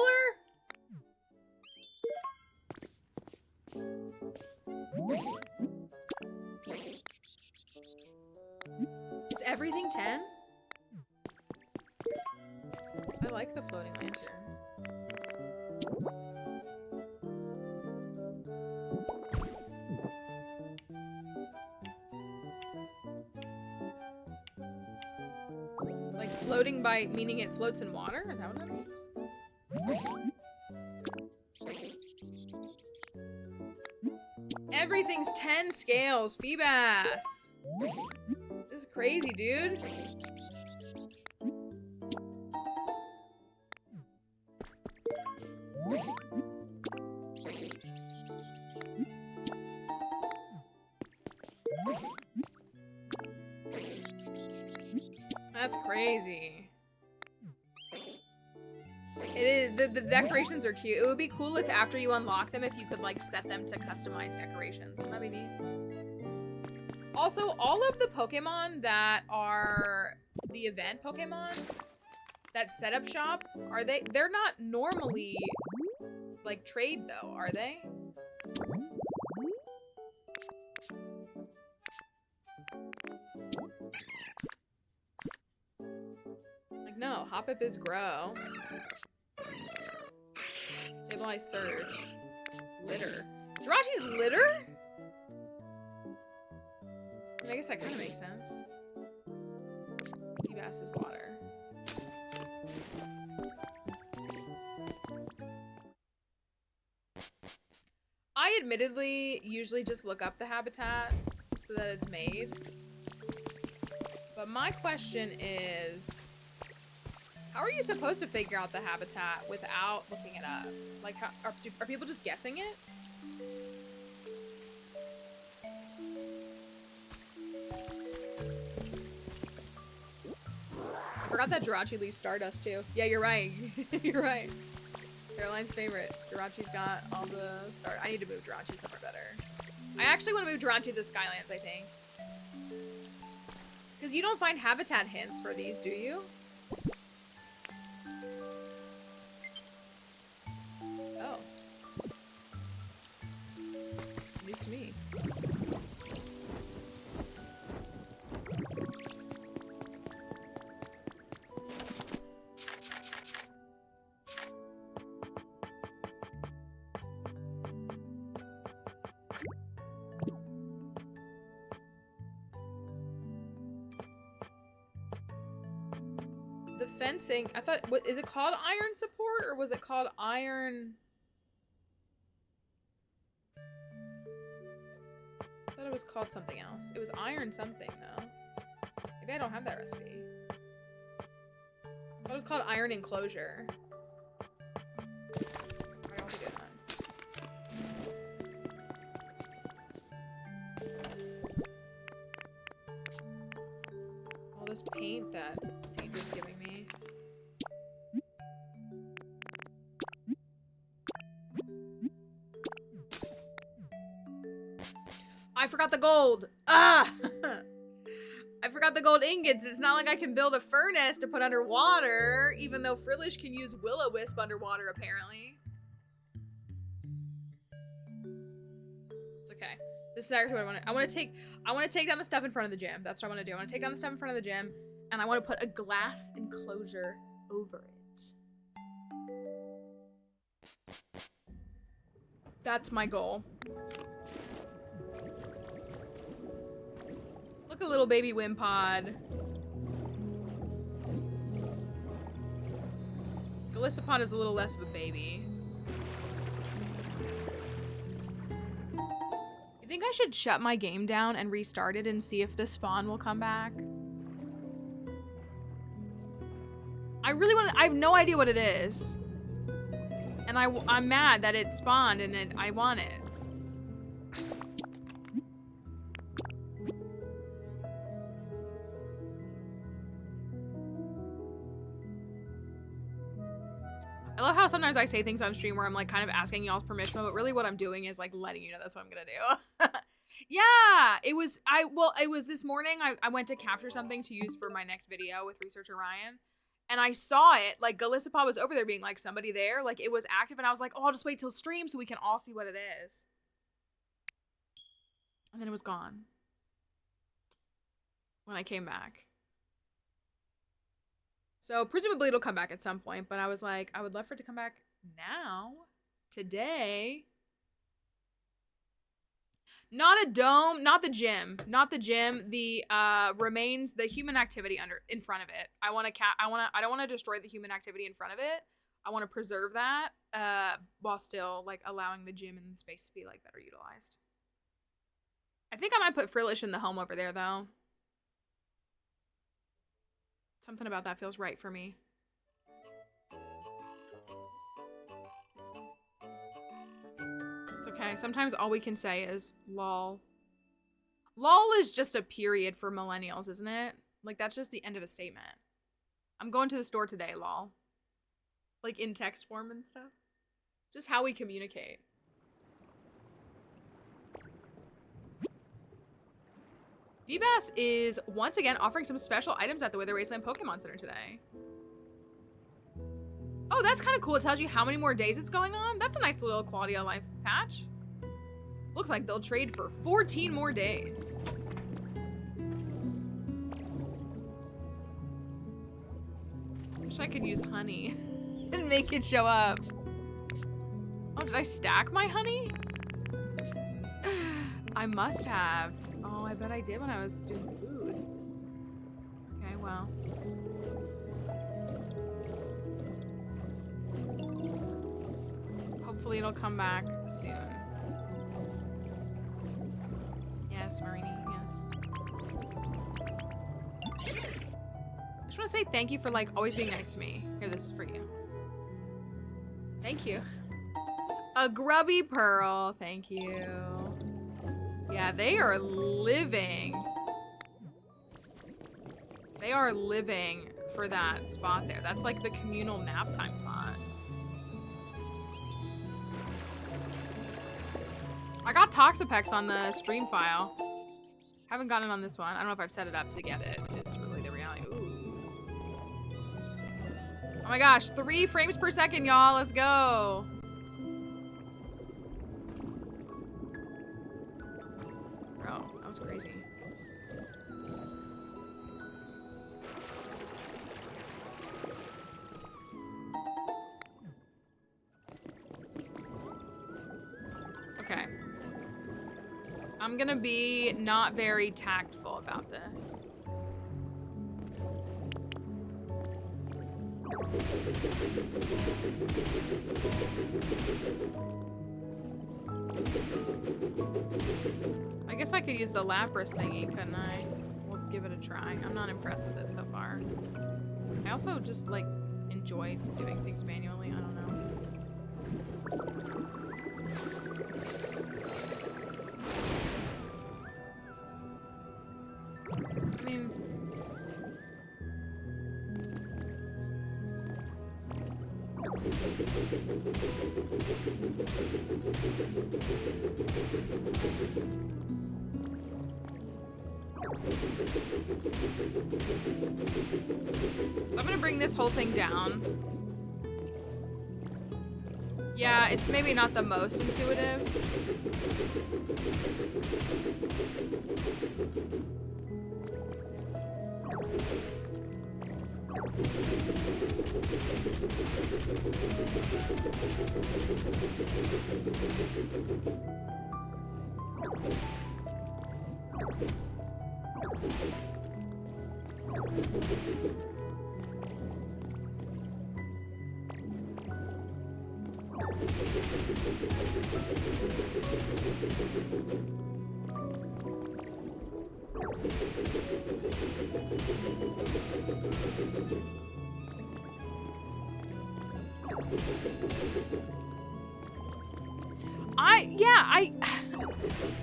Is everything 10? I like the floating lantern. Like floating by meaning it floats in water? Is that what that means? Everything's 10 scales. Feebas. This is crazy, dude. That's crazy. It is, the decorations are cute. It would be cool if after you unlock them, if you could like set them to customize decorations. That'd be neat. Also, all of the Pokemon that are the event Pokemon, that setup shop, they're not normally like trade though, are they? Like no, Hoppip is grow. Stabilize Surge. Litter. Jirachi's litter? I guess that kind of makes sense. Feebas is water. I admittedly usually just look up the habitat so that it's made. But my question is, how are you supposed to figure out the habitat without looking it up? Like, how, are people just guessing it? I forgot that Jirachi leaves Stardust too. Yeah, you're right. You're right. Caroline's favorite. Jirachi's got all the star. I need to move Jirachi somewhere better. I actually want to move Jirachi to the Skylands, I think. Because you don't find habitat hints for these, do you? Oh. News to me. The fencing, I thought, what is it called? Iron support, or was it called iron? I thought it was called something else. It was iron something though. Maybe I don't have that recipe. I thought it was called iron enclosure. I don't do that. All this paint that Siege is giving me. I forgot the gold. Ah! I forgot the gold ingots. It's not like I can build a furnace to put underwater, even though Frillish can use Will-O-Wisp underwater, apparently. It's okay. This is actually what I want to. I want to take down the stuff in front of the gym. That's what I want to do. I want to take down the stuff in front of the gym, and I want to put a glass enclosure over it. That's my goal. Look, a little baby Wimpod. Golisopod is a little less of a baby. You think I should shut my game down and restart it and see if the spawn will come back? I really want to, I have no idea what it is. And I'm mad that it spawned and I want it. I love how sometimes I say things on stream where I'm like kind of asking y'all's permission, but really what I'm doing is like letting you know that's what I'm gonna do. Yeah, it was this morning I went to capture something to use for my next video with Researcher Ryan, and I saw it, like Golisopod was over there being like somebody there, like it was active, and I was like, oh, I'll just wait till stream so we can all see what it is. And then it was gone when I came back. So presumably it'll come back at some point, but I was like, I would love for it to come back now, today. Not a dome, not the gym, the remains, the human activity in front of it. I don't want to destroy the human activity in front of it. I want to preserve that while still like allowing the gym and the space to be like better utilized. I think I might put Frillish in the home over there, though. Something about that feels right for me. It's okay. Sometimes all we can say is lol. Lol is just a period for millennials, isn't it? Like, that's just the end of a statement. I'm going to the store today, lol. Like, in text form and stuff. Just how we communicate. VBass is once again offering some special items at the Wither Wasteland Pokemon Center today. Oh, that's kind of cool. It tells you how many more days it's going on. That's a nice little quality of life patch. Looks like they'll trade for 14 more days. Wish I could use honey and make it show up. Oh, did I stack my honey? I must have. Oh, I bet I did when I was doing food. Okay, well. Hopefully it'll come back soon. Yes, Marini, yes. I just want to say thank you for, like, always being nice to me. Here, this is for you. Thank you. A grubby pearl, thank you. Yeah, they are living. They are living for that spot there. That's like the communal nap time spot. I got Toxapex on the stream file. Haven't gotten it on this one. I don't know if I've set it up to get it. It's really the reality. Ooh. Oh my gosh, 3 frames per second, y'all. Let's go. Bro, that was crazy. Okay. I'm gonna be not very tactful about this. I guess I could use the Lapras thingy, couldn't I? We'll give it a try. I'm not impressed with it so far. I also just, like, enjoy doing things manually. I don't know. I mean... So I'm gonna bring this whole thing down. Yeah, it's maybe not the most intuitive.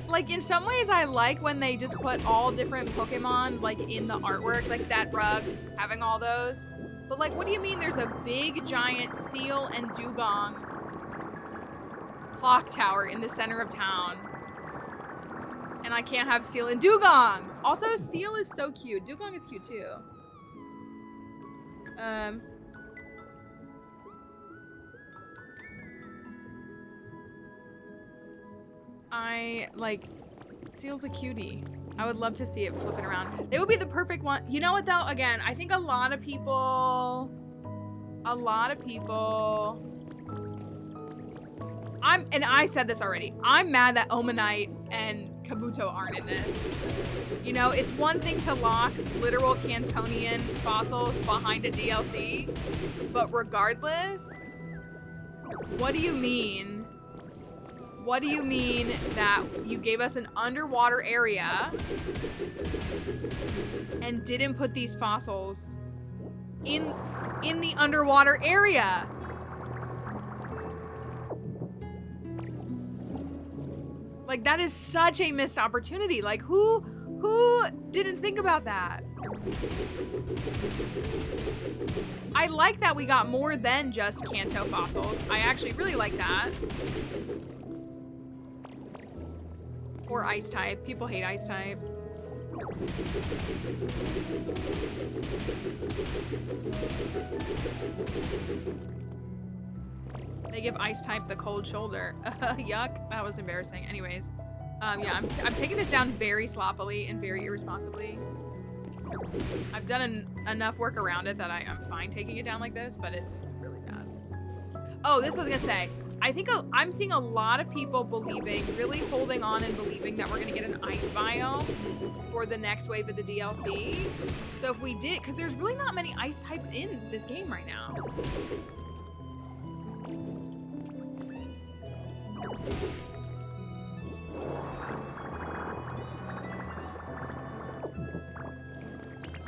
Like, in some ways I like when they just put all different Pokemon, like, in the artwork, like that rug, having all those. But, like, what do you mean there's a big, giant Seal and Dugong clock tower in the center of town, and I can't have Seal and Dugong? Also, Seal is so cute. Dugong is cute, too. Like, Seal's a cutie. I would love to see it flipping around. They would be the perfect one. You know what, though? Again, I think a lot of people, and I said this already, I'm mad that Omanite and Kabuto aren't in this. You know, it's one thing to lock literal Cantonian fossils behind a DLC, but regardless, what do you mean What do you mean that you gave us an underwater area and didn't put these fossils in the underwater area? Like, that is such a missed opportunity. Like, who didn't think about that? I like that we got more than just Kanto fossils. I actually really like that. Or ice type. People hate ice type. They give ice type the cold shoulder. Yuck. That was embarrassing. Anyways. Yeah, I'm taking this down very sloppily and very irresponsibly. I've done enough work around it that I'm fine taking it down like this, but it's really bad. Oh, this was gonna say. I think I'm seeing a lot of people really holding on and believing that we're gonna get an ice biome for the next wave of the DLC. So if we did, because there's really not many ice types in this game right now.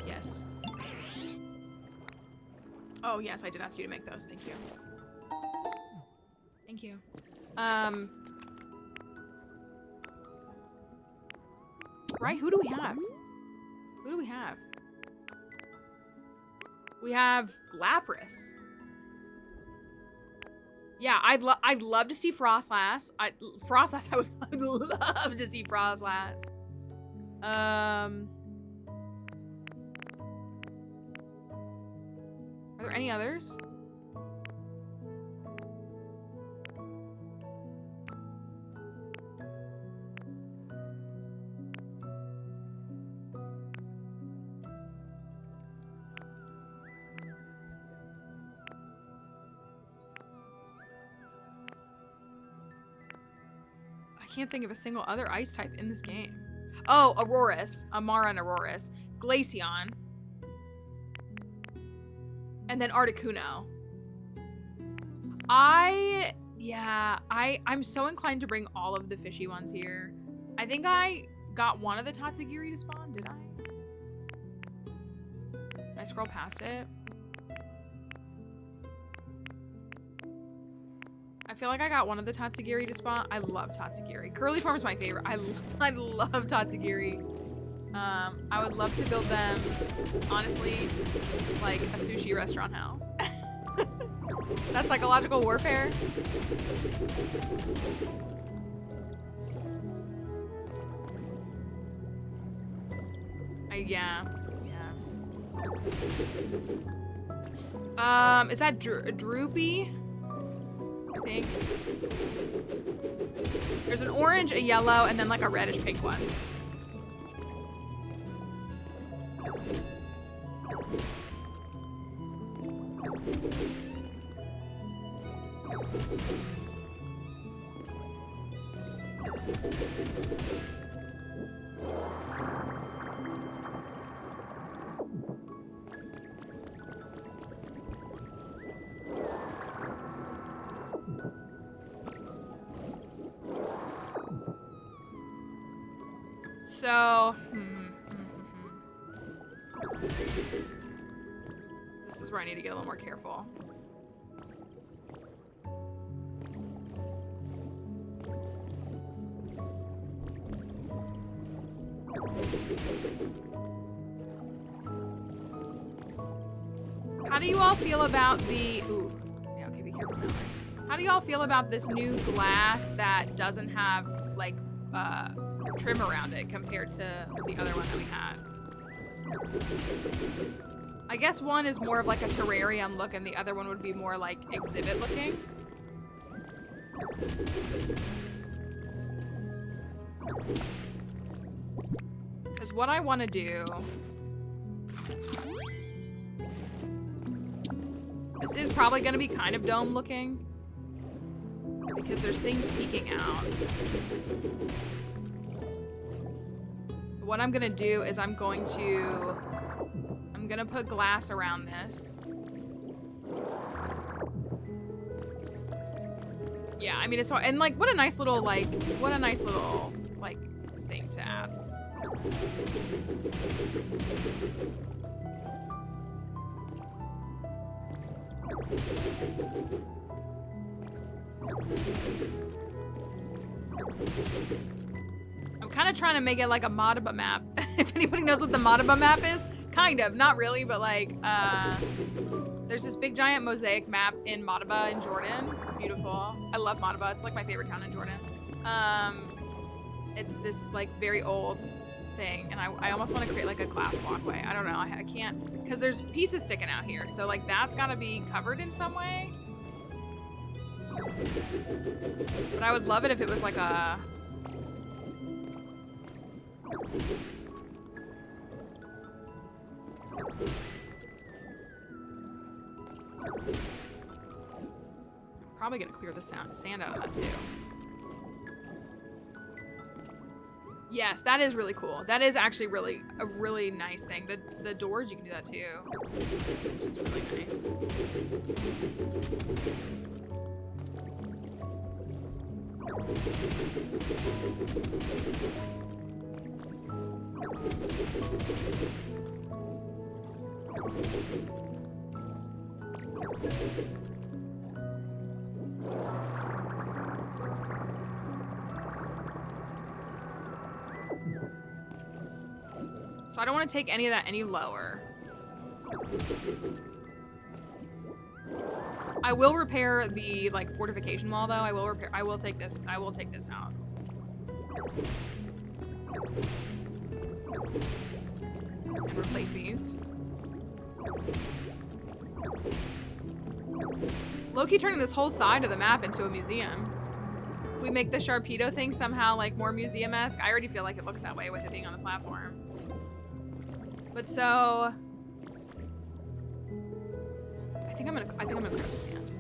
Yes. Oh, yes, I did ask you to make those. Thank you. Thank you. Right, who do we have? Who do we have? We have Lapras. Yeah, I'd love to see Frostlass. Frostlass, I would love to see Frostlass. Are there any others? I can't think of a single other ice type in this game. Oh, Aurorus. Amara and Aurorus. Glaceon. And then Articuno. I'm so inclined to bring all of the fishy ones here. I think I got one of the Tatsugiri to spawn, did I? Did I scroll past it? I feel like I got one of the Tatsugiri to spawn. I love Tatsugiri. Curly Farm is my favorite. I love Tatsugiri. I would love to build them, honestly, like a sushi restaurant house. That's psychological warfare. Yeah. Is that Droopy? I think. There's an orange, a yellow, and then like a reddish pink one. So, this is where I need to get a little more careful. How do you all feel about the... Ooh, yeah, okay, be careful now. How do you all feel about this new glass that doesn't have, like, trim around it compared to the other one that we had? I guess one is more of like a terrarium look and the other one would be more like exhibit looking. Because what I want to do... This is probably going to be kind of dome looking because there's things peeking out. What I'm gonna do is I'm gonna put glass around this. Yeah, I mean, it's hard. And like, what a nice little, like, thing to add. I'm kind of trying to make it like a Madaba map. If anybody knows what the Madaba map is, kind of, not really, but like, there's this big giant mosaic map in Madaba in Jordan. It's beautiful. I love Madaba. It's like my favorite town in Jordan. It's this like very old thing, and I almost want to create like a glass walkway. I don't know. I can't, because there's pieces sticking out here. So like that's got to be covered in some way. But I would love it if it was like a... Probably gonna clear the sand out of that too. Yes, that is really cool. That is actually a really nice thing. The doors, you can do that too, which is really nice. So I don't want to take any of that any lower. I will repair the like fortification wall though. I will take this out. And replace these. Low-key turning this whole side of the map into a museum. If we make the Sharpedo thing somehow like more museum-esque, I already feel like it looks that way with it being on the platform. But so I think I'm gonna clear the sand.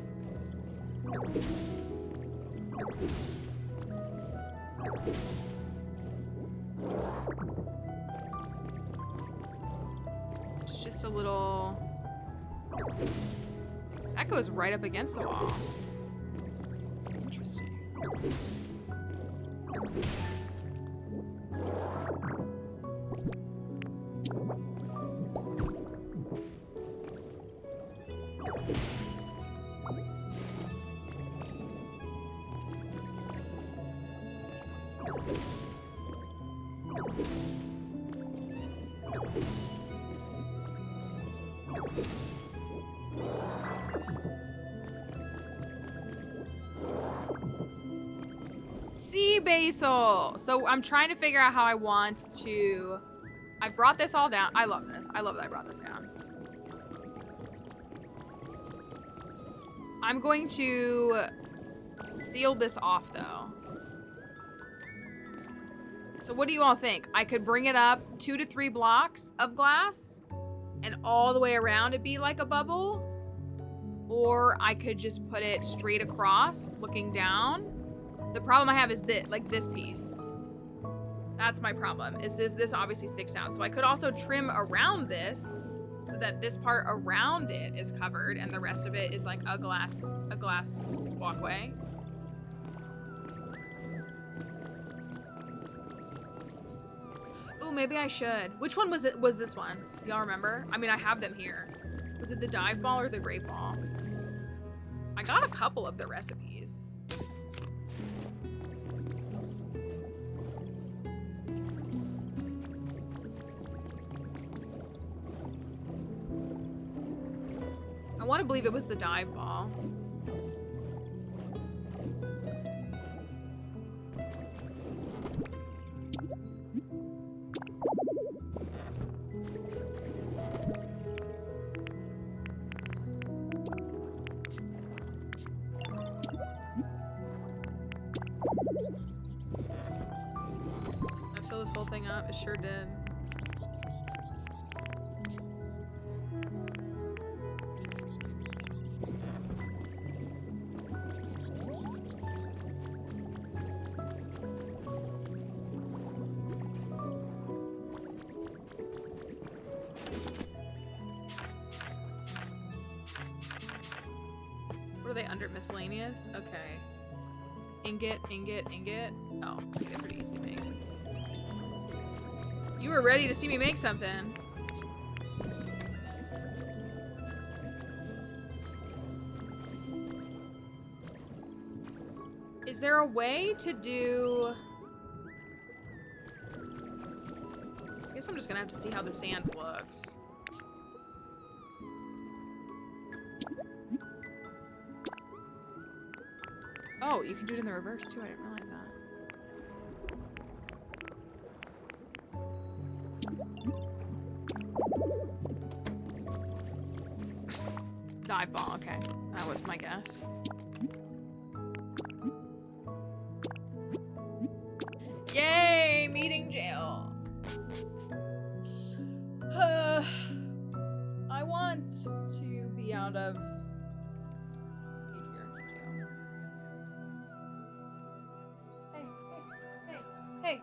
It's just a little... That goes right up against the wall. Interesting. Sea basil. So I'm trying to figure out how I want to... I brought this all down. I love this. I love that I brought this down. I'm going to seal this off though. So what do you all think? I could bring it up 2 to 3 blocks of glass and all the way around it be like a bubble. Or I could just put it straight across looking down. The problem I have is this piece. That's my problem. Is this obviously sticks out. So I could also trim around this so that this part around it is covered and the rest of it is like a glass walkway. Ooh, maybe I should. Which one was it? Was this one? Y'all remember? I mean, I have them here. Was it the dive ball or the great ball? I got a couple of the recipes. I want to believe it was the dive ball. I fill this whole thing up. It sure did. What are they under? Miscellaneous? Okay. Ingot, ingot, ingot. Oh, I think they're pretty easy to make. You were ready to see me make something. Is there a way to do... I guess I'm just gonna have to see how the sand looks. Oh, you can do it in the reverse too. I didn't realize that. Dive ball, okay. That was my guess. Yay! Meeting jail. I want to be out of patriarchy jail. Hey.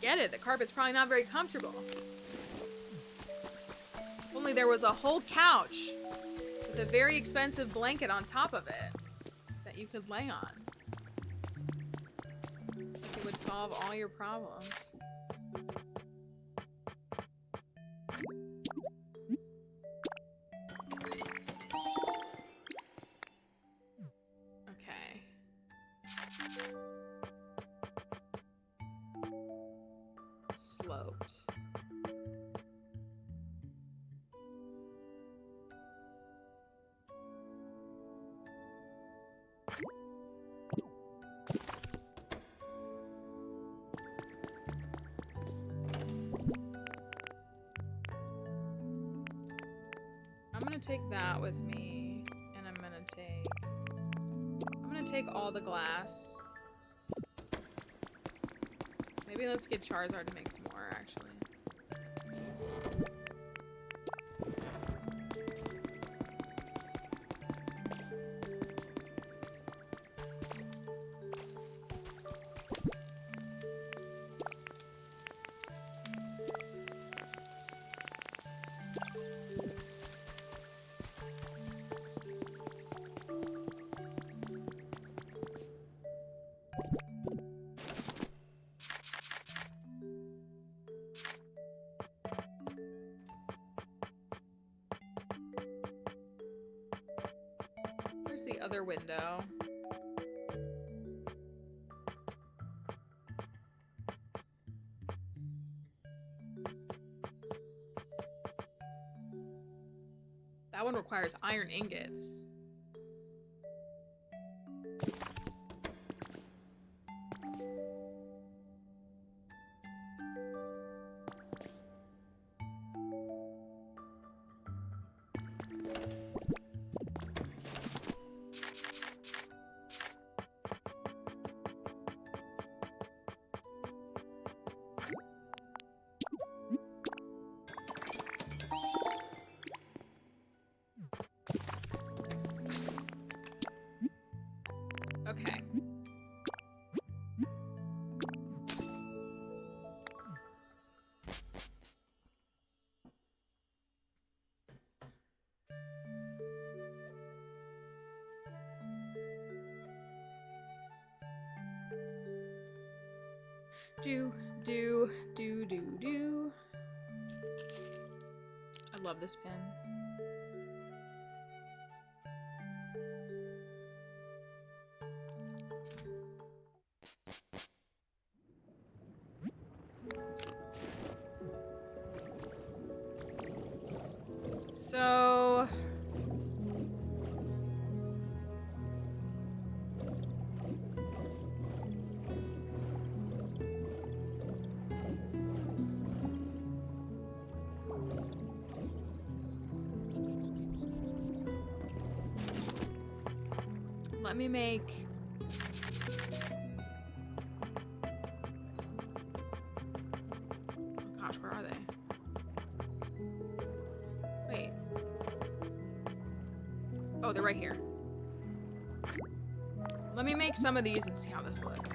Get it, the carpet's probably not very comfortable. If only there was a whole couch with a very expensive blanket on top of it that you could lay on. It would solve all your problems. Okay. Sloped. I'm gonna take that with me, and I'm gonna take all the glass. Maybe let's get Charizard to make some more, actually. The other window. That one requires iron ingots. Okay. Do. I love this pen. So let me make Oh, they're right here. Let me make some of these and see how this looks.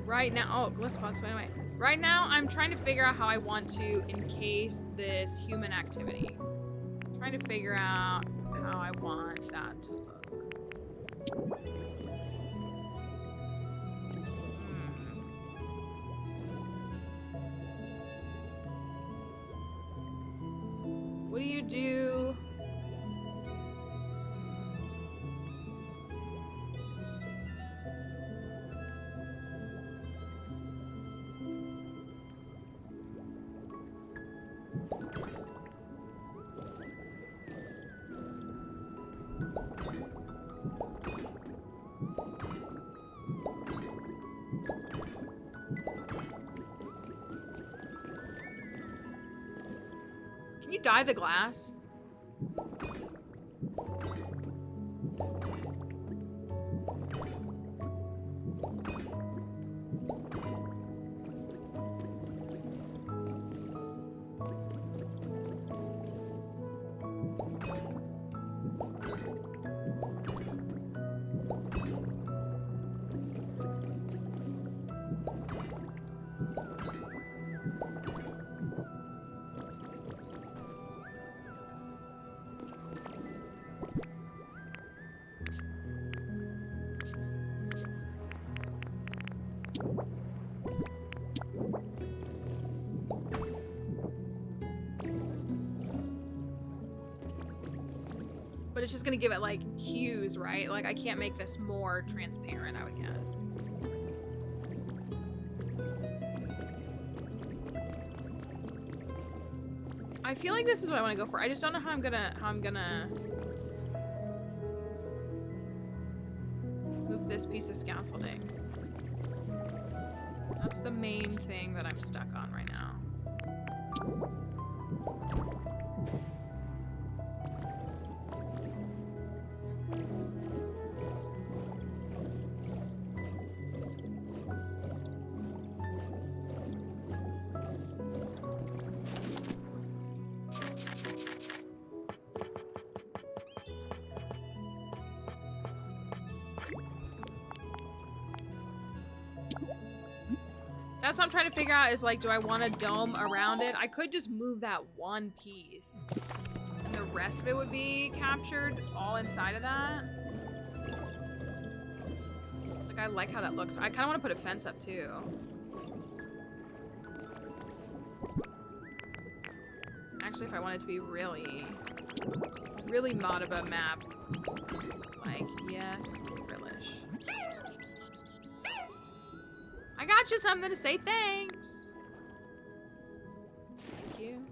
Right now, oh, glitch spots, wait. Right now, I'm trying to figure out how I want to encase this human activity. I'm trying to figure out how I want that to look. What do you do? Can you dye the glass? But it's just gonna give it like hues, right? Like I can't make this more transparent, I would guess. I feel like this is what I want to go for. I just don't know how I'm gonna move this piece of scaffolding. That's the main thing that I'm stuck on right now. That's what I'm trying to figure out is like, do I want a dome around it? I could just move that one piece and the rest of it would be captured all inside of that. Like, I like how that looks. I kind of want to put a fence up too. Actually, if I want it to be really Modaba map, like, yes, frillish. I got you something to say thanks. Thank you.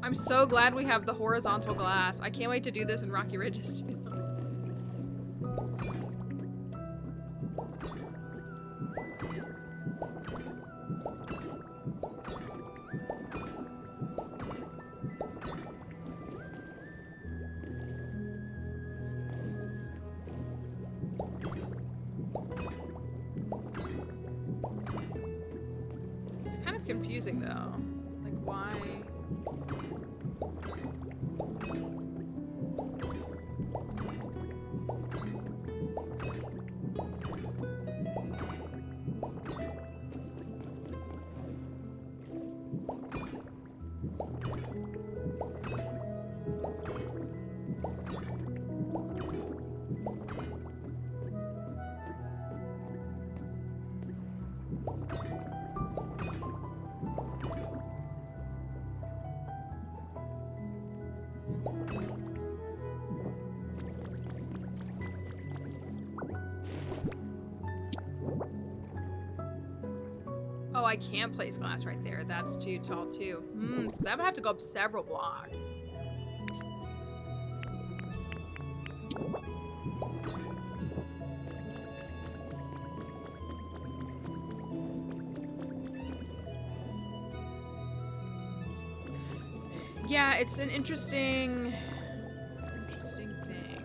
I'm so glad we have the horizontal glass. I can't wait to do this in Rocky Ridges too. Confusing though. Like, why? Oh, I can't place glass right there. That's too tall too. So that would have to go up several blocks. Yeah, it's an interesting thing.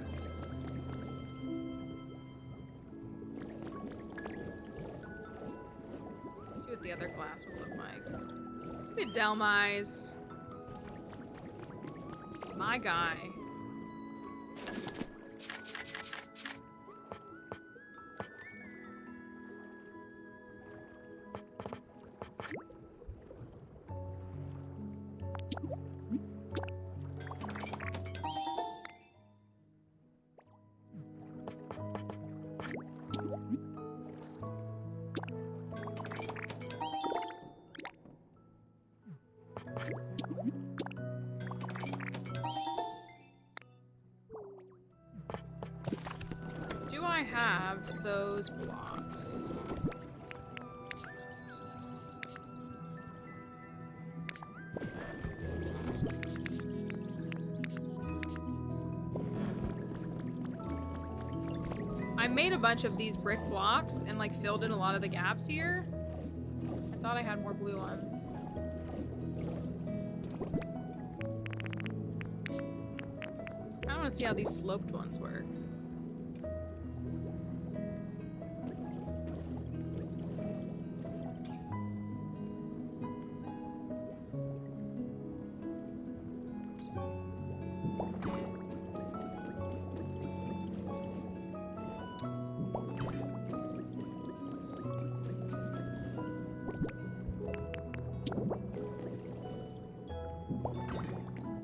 Let's see what the other glass would look like. Good Delmise. My guy. Do I have those blocks? I made a bunch of these brick blocks and like filled in a lot of the gaps here. I thought I had more blue ones. I want to see how these sloped ones work.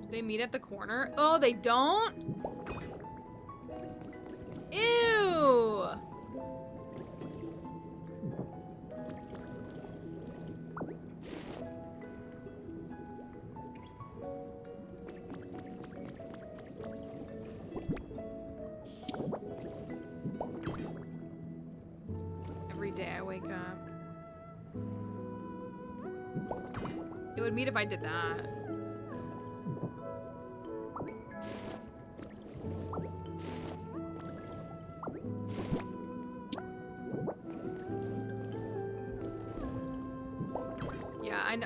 They meet at the corner? Oh, they don't? Ew! Every day I wake up. It would meet if I did that.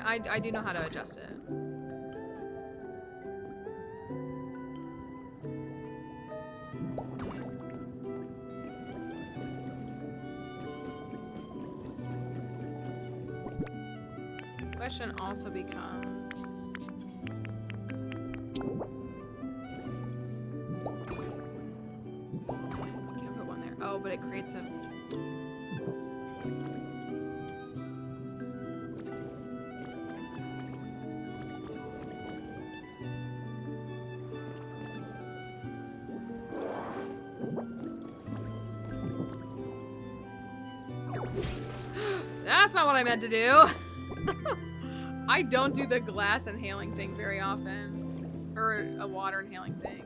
I do know how to adjust it. Question also becomes... I can't put one there. Oh, but it creates a... That's not what I meant to do. I don't do the glass inhaling thing very often. Or a water inhaling thing.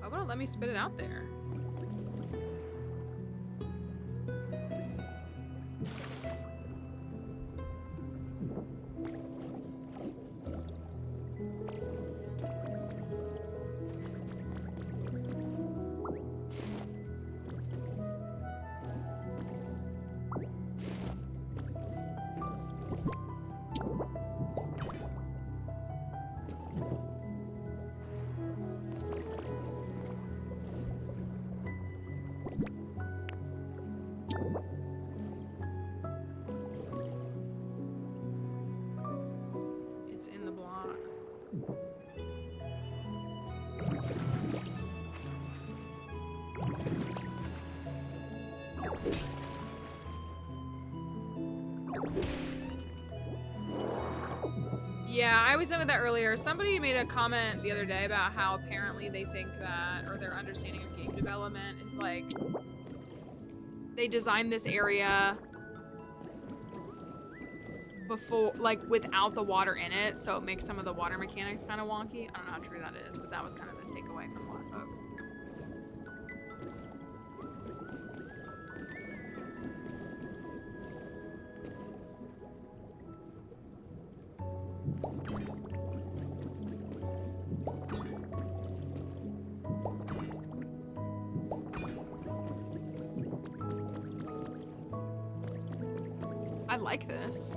Why won't it let me spit it out there? Yeah, I was talking about that earlier. Somebody made a comment the other day about how apparently they think that, or their understanding of game development is like, they designed this area before, like, without the water in it, so it makes some of the water mechanics kind of wonky. I don't know how true that is, but that was kind of the takeaway from a lot of folks. I like this.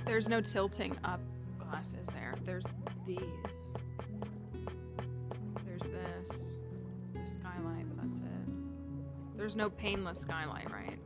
There's no tilting up glasses there. There's these. There's this. The skylight, that's it. There's no painless skylight, right?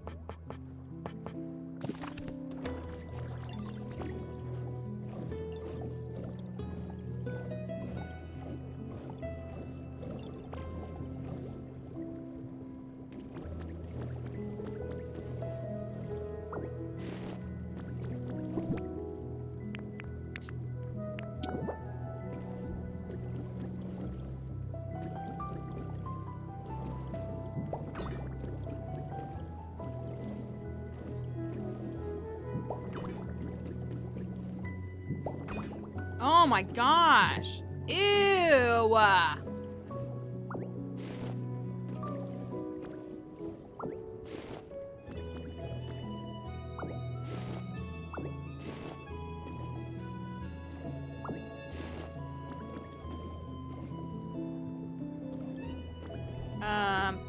Oh my gosh. Ew.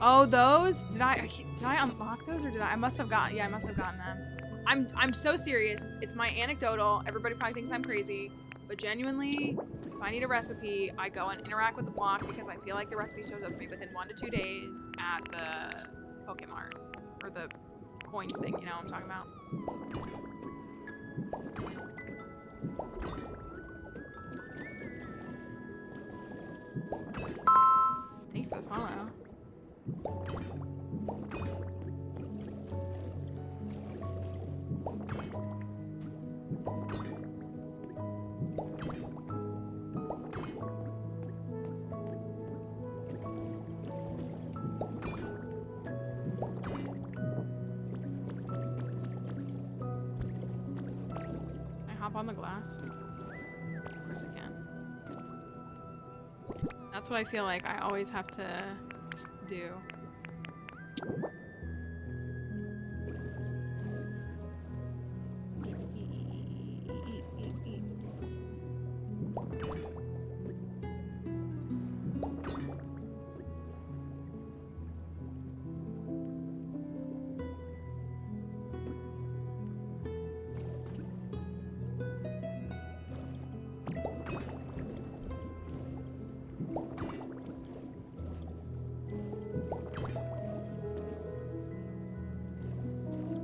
Oh, those? Did I unlock those or did I must have gotten, yeah, I must have gotten them. I'm so serious. It's my anecdotal. Everybody probably thinks I'm crazy. But genuinely, if I need a recipe, I go and interact with the block because I feel like the recipe shows up for me within 1 to 2 days at the Pokemart. Or the coins thing, you know what I'm talking about? Thank you for the follow. On the glass? Of course I can. That's what I feel like I always have to do.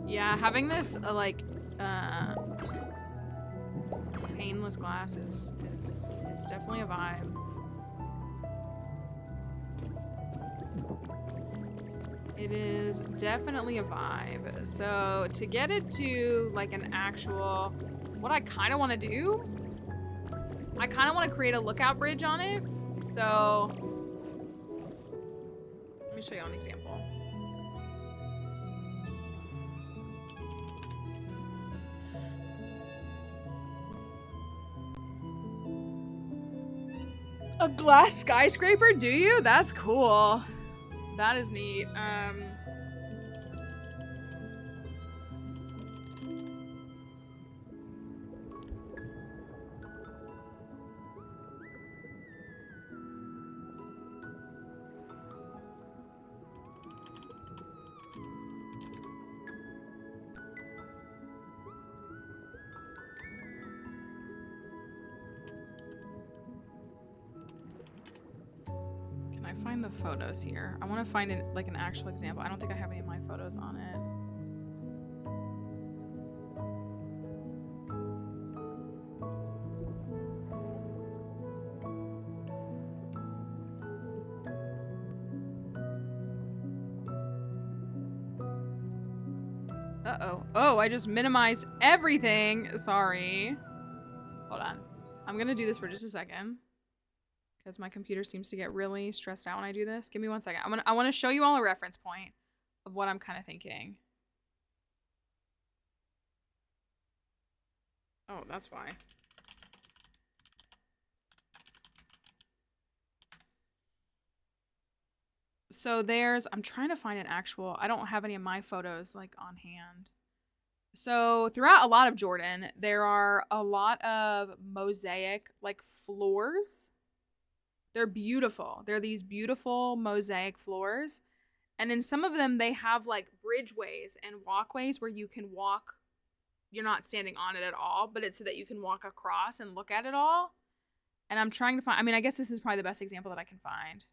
Yeah, having this painless glass is it's definitely a vibe. It is definitely a vibe. So to get it to like an actual, what I kind of want to do, I kind of want to create a lookout bridge on it. So let me show you an example. A glass skyscraper, do you? That's cool. That is neat. Find the photos here. I want to find it like an actual example. I don't think I have any of my photos on it. Uh-oh. Oh, I just minimized everything. Sorry. Hold on. I'm gonna do this for just a second. Because my computer seems to get really stressed out when I do this. Give me 1 second. I want to show you all a reference point of what I'm kind of thinking. Oh, that's why. So there's, I'm trying to find an actual, I don't have any of my photos like on hand. So throughout a lot of Jordan, there are a lot of mosaic like floors. They're beautiful. They're these beautiful mosaic floors. And in some of them, they have like bridgeways and walkways where you can walk. You're not standing on it at all, but it's so that you can walk across and look at it all. And I'm trying to find, I mean, I guess this is probably the best example that I can find.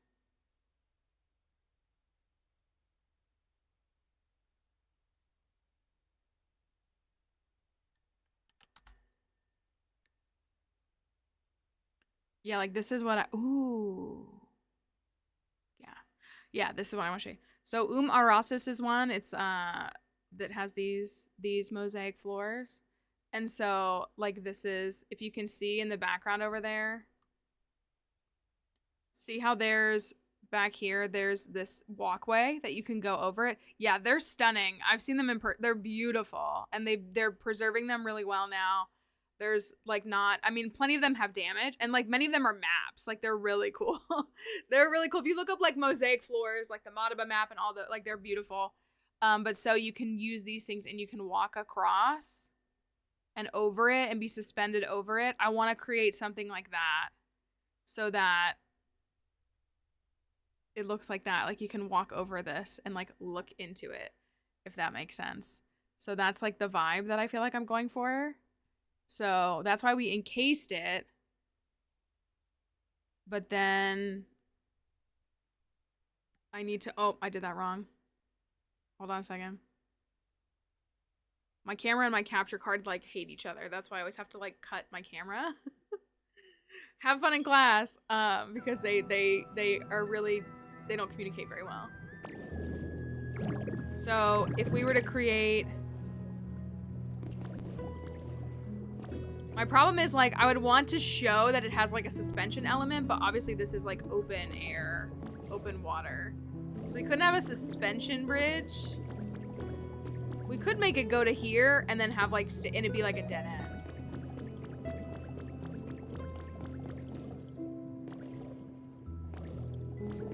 Yeah, like this is what I, ooh. Yeah. Yeah, this is what I want to show you. So Arasis is one. It's that has these mosaic floors. And so like this is, if you can see in the background over there, see how there's back here, there's this walkway that you can go over it. Yeah, they're stunning. I've seen them in they're beautiful, and they're preserving them really well now. There's like not, I mean, plenty of them have damage, and like many of them are maps. Like they're really cool. They're really cool. If you look up like mosaic floors, like the Madaba map and all the, like they're beautiful. But so you can use these things and you can walk across and over it and be suspended over it. I want to create something like that so that it looks like that. Like you can walk over this and like look into it, if that makes sense. So that's like the vibe that I feel like I'm going for. So that's why we encased it. But then I need to, oh, I did that wrong. Hold on a second. My camera and my capture card like hate each other. That's why I always have to like cut my camera. Have fun in class, because they are really, they don't communicate very well. So if we were to create, my problem is like I would want to show that it has like a suspension element, but obviously this is like open air, open water. So we couldn't have a suspension bridge. We could make it go to here and then have like, and it'd be like a dead end.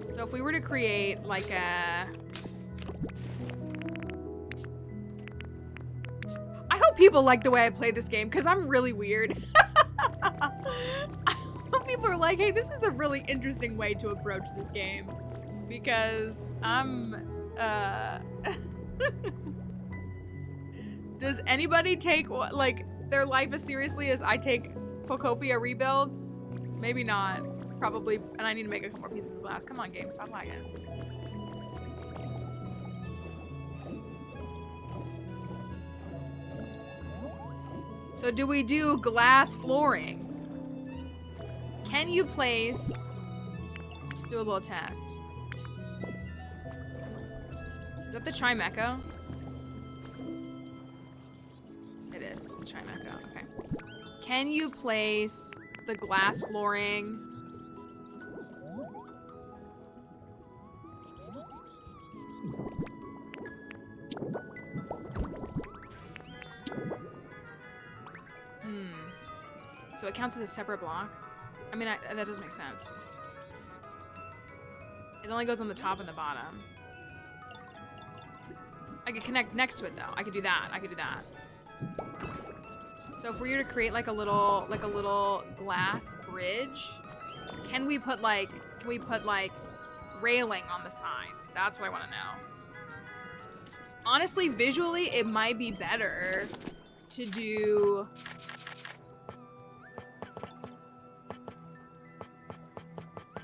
So if we were to create like a, I hope people like the way I play this game because I'm really weird. I hope people are like, hey, this is a really interesting way to approach this game because I'm, does anybody take like their life as seriously as I take Pokopia rebuilds? Maybe not. Probably, and I need to make a couple more pieces of glass. Come on, game, stop lagging. So do we do glass flooring? Can you place, let's do a little test. Is that the Chimecho? It is, the Chimecho, okay. Can you place the glass flooring? So it counts as a separate block? I mean, that doesn't make sense. It only goes on the top and the bottom. I could connect next to it though. I could do that. I could do that. So if we were to create like a little glass bridge, can we put like railing on the sides? That's what I want to know. Honestly, visually, it might be better to do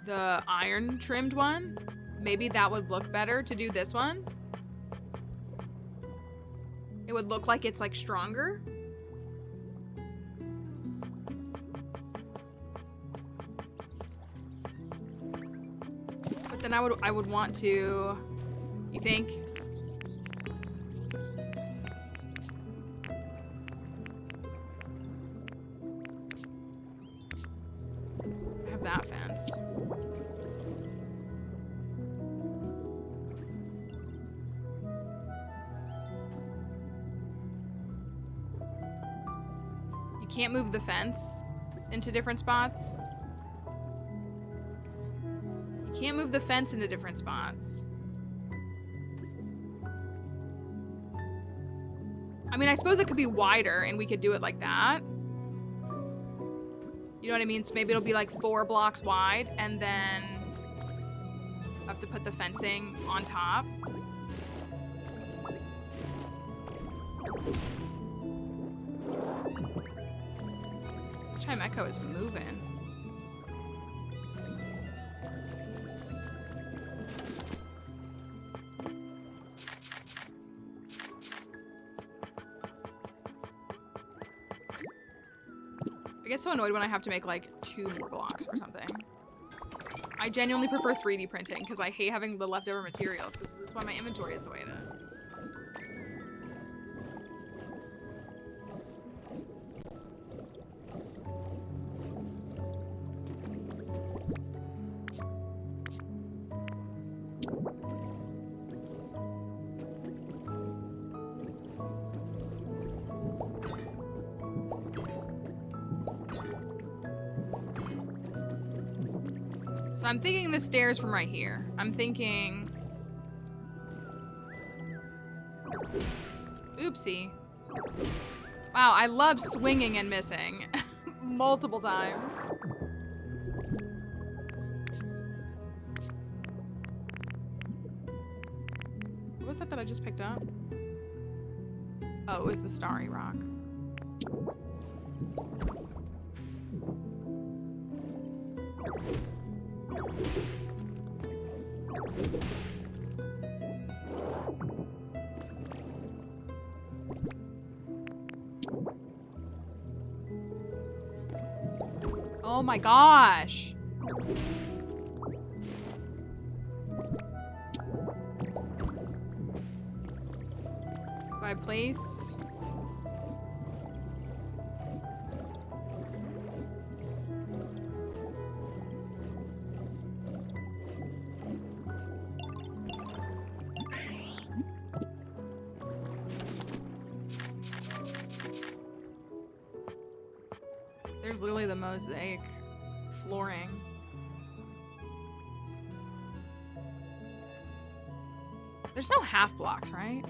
the iron trimmed one. Maybe that would look better to do this one. It would look like it's like stronger. But then I would want to, you think? I have that fence. Can't move the fence into different spots. You Can't move the fence into different spots. I mean, I suppose it could be wider and we could do it like that. You know what I mean? So maybe it'll be like 4 blocks wide and then I have to put the fencing on top. Chimecho is moving. I get so annoyed when I have to make like 2 more blocks or something. I genuinely prefer 3D printing because I hate having the leftover materials because this is why my inventory is the way it is. So I'm thinking the stairs from right here. I'm thinking... Oopsie. Wow, I love swinging and missing. Multiple times. What was that I just picked up? Oh, it was the starry rock. Oh my gosh. By place. There's literally the mosaic flooring. There's no half blocks, right?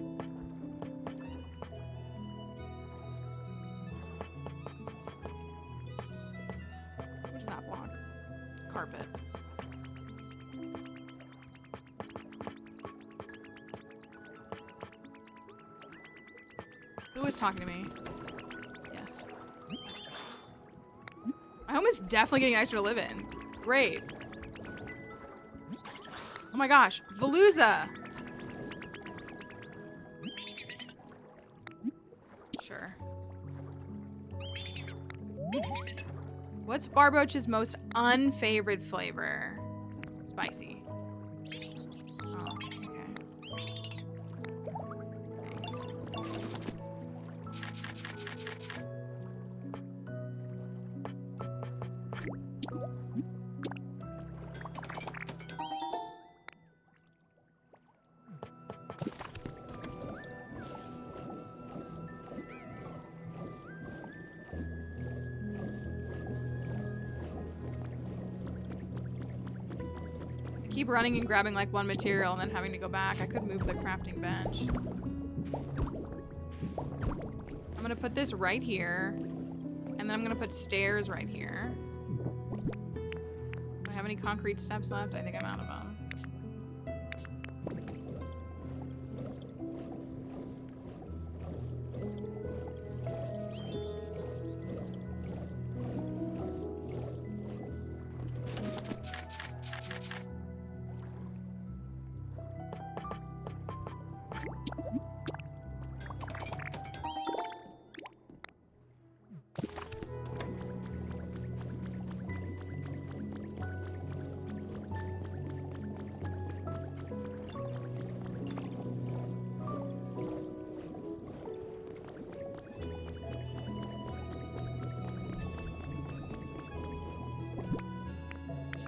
What is that block? Carpet. Who is talking to me? Yes. My home is definitely getting nicer to live in. Great. Oh my gosh, Veluza! Sure. What's Barboach's most unfavorite flavor? Spicy. Oh, okay. Thanks. Keep running and grabbing like one material and then having to go back. I could move the crafting bench. I'm gonna put this right here, and then I'm gonna put stairs right here. Do I have any concrete steps left? I think I'm out of them.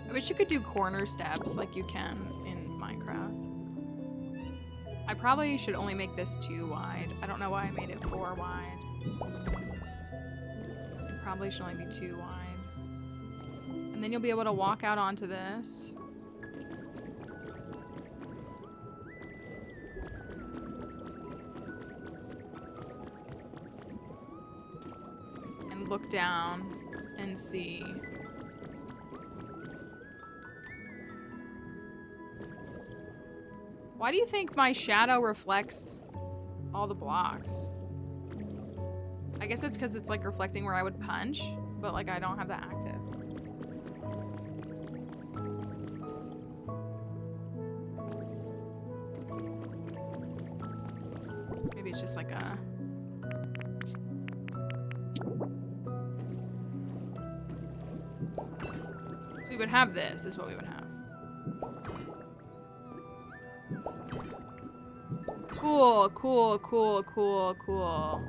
I wish you could do corner steps like you can in Minecraft. I probably should only make this 2 wide. I don't know why I made it 4 wide. It probably should only be 2 wide. And then you'll be able to walk out onto this. look down and see. Why do you think my shadow reflects all the blocks? I guess it's because it's like reflecting where I would punch, but like I don't have that active. Maybe it's just like a... So we would have this, is what we would have. Cool, cool, cool, cool, cool.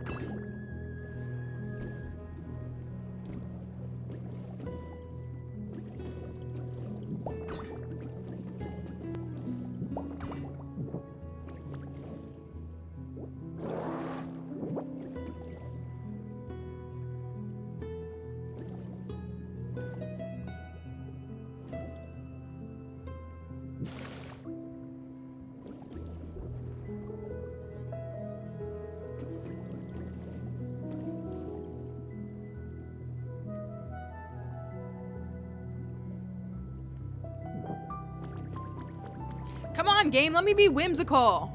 Come on, game, let me be whimsical.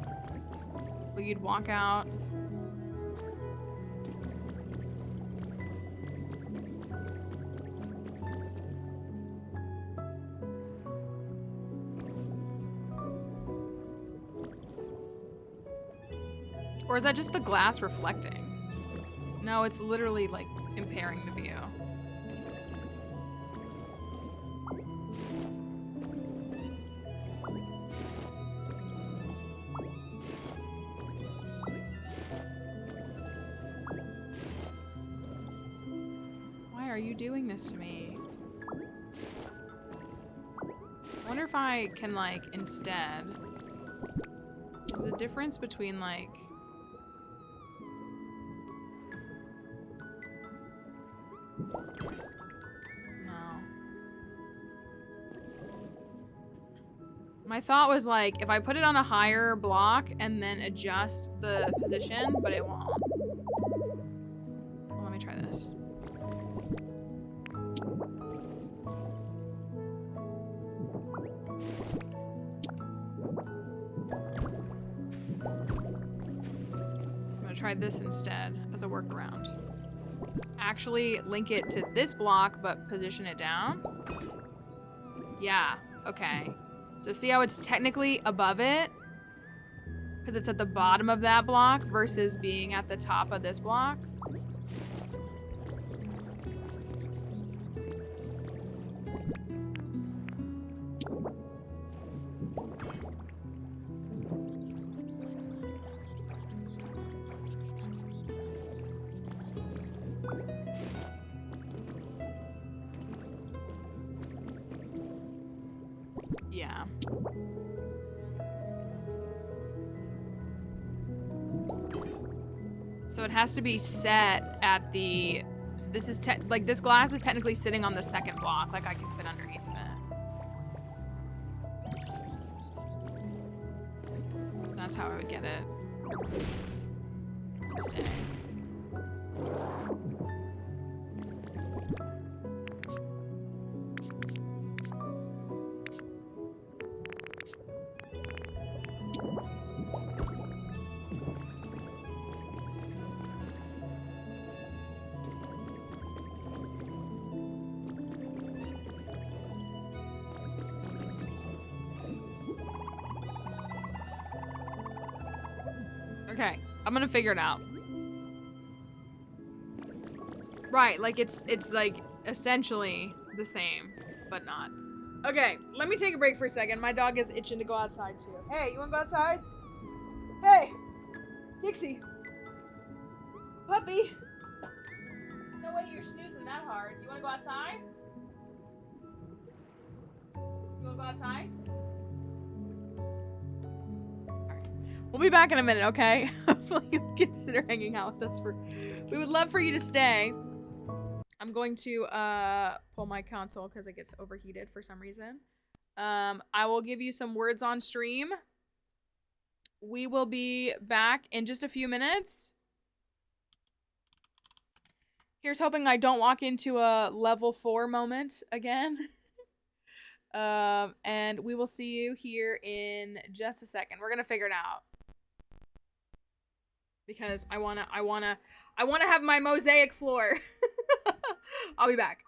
Well, you'd walk out. Or is that just the glass reflecting? No, it's literally like impairing the view. Why are you doing this to me? I wonder if I can like instead. Is the difference between like my thought was like, if I put it on a higher block and then adjust the position, but it won't. Well, let me try this. I'm gonna try this instead as a workaround. Actually link it to this block, but position it down. Yeah, okay. So see how it's technically above it? Because it's at the bottom of that block versus being at the top of this block. Yeah. So it has to be set at the, so this is like this glass is technically sitting on the second block, like I can fit underneath of it. So that's how I would get it to stay. Okay, I'm gonna figure it out. Right, like it's like essentially the same, but not. Okay, let me take a break for a second. My dog is itching to go outside too. Hey, you wanna go outside? Hey, Dixie. Puppy. No way you're snoozing that hard. You wanna go outside? You wanna go outside? We'll be back in a minute, okay? Hopefully you'll consider hanging out with us we would love for you to stay. I'm going to pull my console because it gets overheated for some reason. I will give you some words on stream. We will be back in just a few minutes. Here's hoping I don't walk into a level 4 moment again. And we will see you here in just a second. We're gonna figure it out. Because I wanna have my mosaic floor. I'll be back.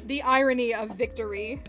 The irony of victory.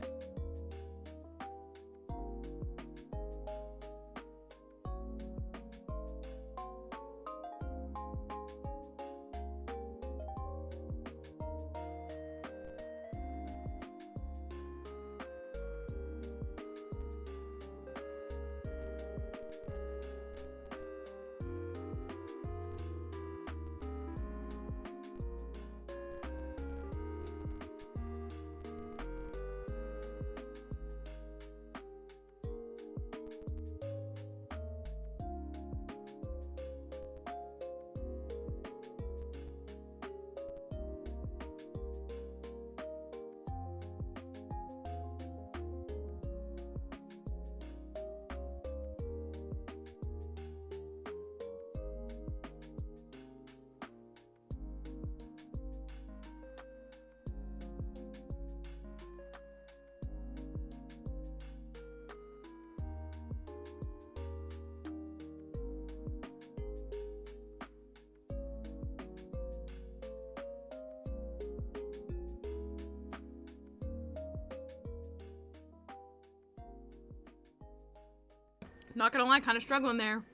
Not gonna lie, kind of struggling there.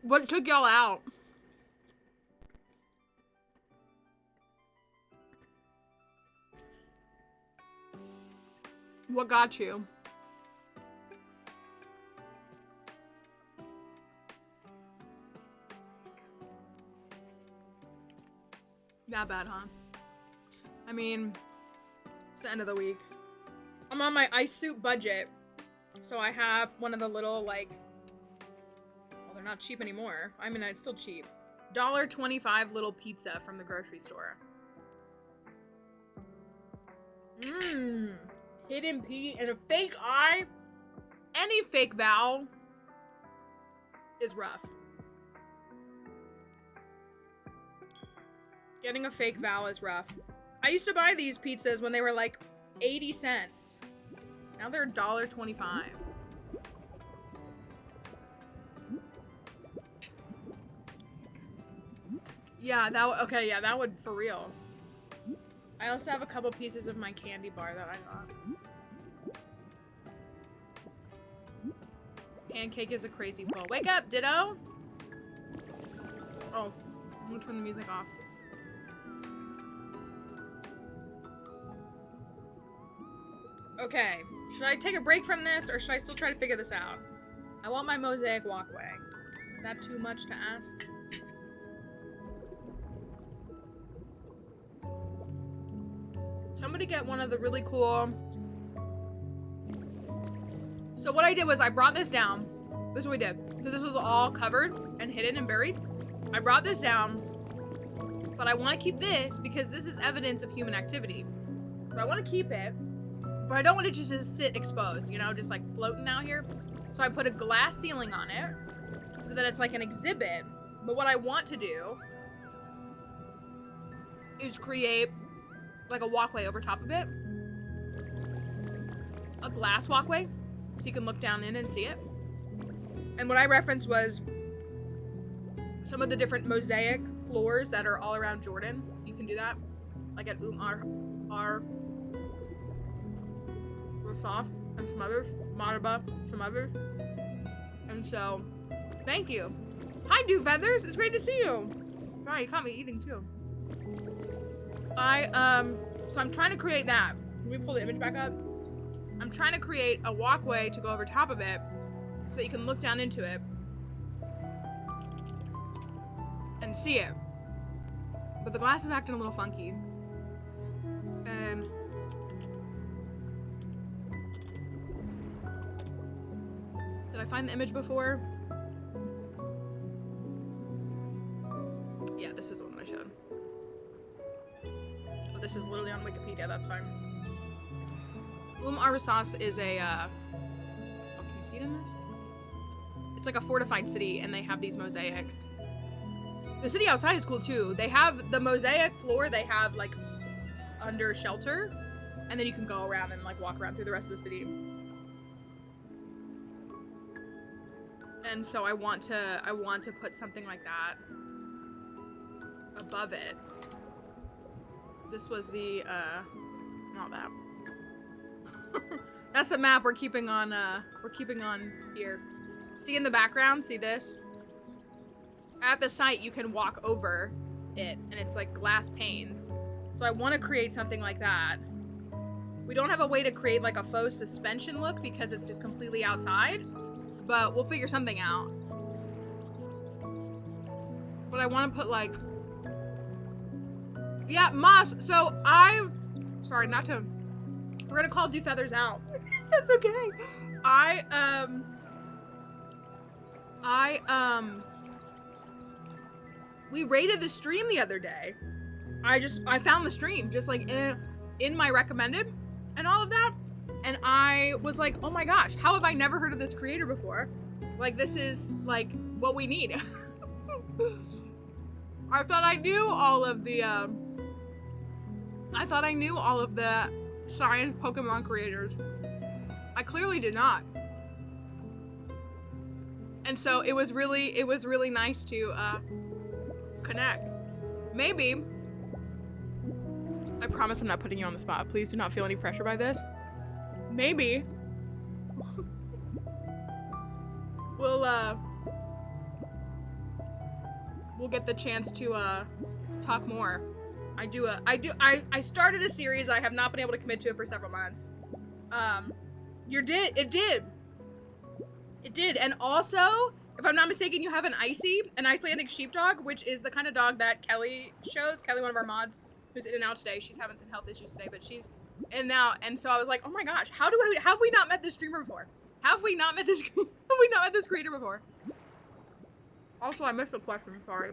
What took y'all out? What got you? That bad, huh? I mean, it's the end of the week. I'm on my ice soup budget. So I have one of the little, like, well, they're not cheap anymore. I mean, it's still cheap. $1.25 little pizza from the grocery store. Hidden pea and a fake eye. Any fake vowel is rough. Getting a fake vowel is rough. I used to buy these pizzas when they were like 80 cents. Now they're $1.25. Yeah, that would for real. I also have a couple pieces of my candy bar that I got. Pancake is a crazy pull. Wake up, Ditto! Oh, I'm gonna turn the music off. Okay, should I take a break from this or should I still try to figure this out? I want my mosaic walkway. Is that too much to ask? Somebody get one of the really cool... So what I did was I brought this down. This is what we did. Because this was all covered and hidden and buried. I brought this down. But I want to keep this because this is evidence of human activity. So I want to keep it. But I don't want it just to sit exposed, you know, just like floating out here. So I put a glass ceiling on it so that it's like an exhibit. But what I want to do is create like a walkway over top of it. A glass walkway so you can look down in and see it. And what I referenced was some of the different mosaic floors that are all around Jordan. You can do that. Like at Rasaf and some others, Maraba, some others. And so, thank you. Hi, Dew Feathers. It's great to see you. Sorry, you caught me eating too. So I'm trying to create that. Let me pull the image back up. I'm trying to create a walkway to go over top of it so you can look down into it and see it. But the glass is acting a little funky. And did I find the image before? Yeah, this is the one that I showed. Oh, this is literally on Wikipedia, that's fine. Arasas is a, oh, can you see it in this? It's like a fortified city, and they have these mosaics. The city outside is cool, too. They have the mosaic floor, they have, like, under shelter, and then you can go around and, like, walk around through the rest of the city. And so I want to put something like that above it. This was the, not that. That's the map we're keeping on here. See in the background, see this? At the site, you can walk over it, and it's like glass panes. So I want to create something like that. We don't have a way to create like a faux suspension look because it's just completely outside, but we'll figure something out. But I want to put like, yeah, moss. So sorry, not to, we're gonna call Do Feathers out. That's okay. We rated the stream the other day. I found the stream just like in my recommended and all of that. And I was like, oh my gosh, how have I never heard of this creator before? Like, this is like what we need. I thought I knew all of the science Pokemon creators. I clearly did not. And so it was really nice to connect. Maybe, I promise I'm not putting you on the spot. Please do not feel any pressure by this. Maybe we'll get the chance to talk more. I started a series. I have not been able to commit to it for several months. It did. And also, if I'm not mistaken, you have an Icelandic sheepdog, which is the kind of dog that Kelly shows. Kelly, one of our mods, who's in and out today. She's having some health issues today, but she's in and out. And so I was like, oh my gosh, have we not met this streamer before? Have we not met this creator before? Also, I missed the question, sorry.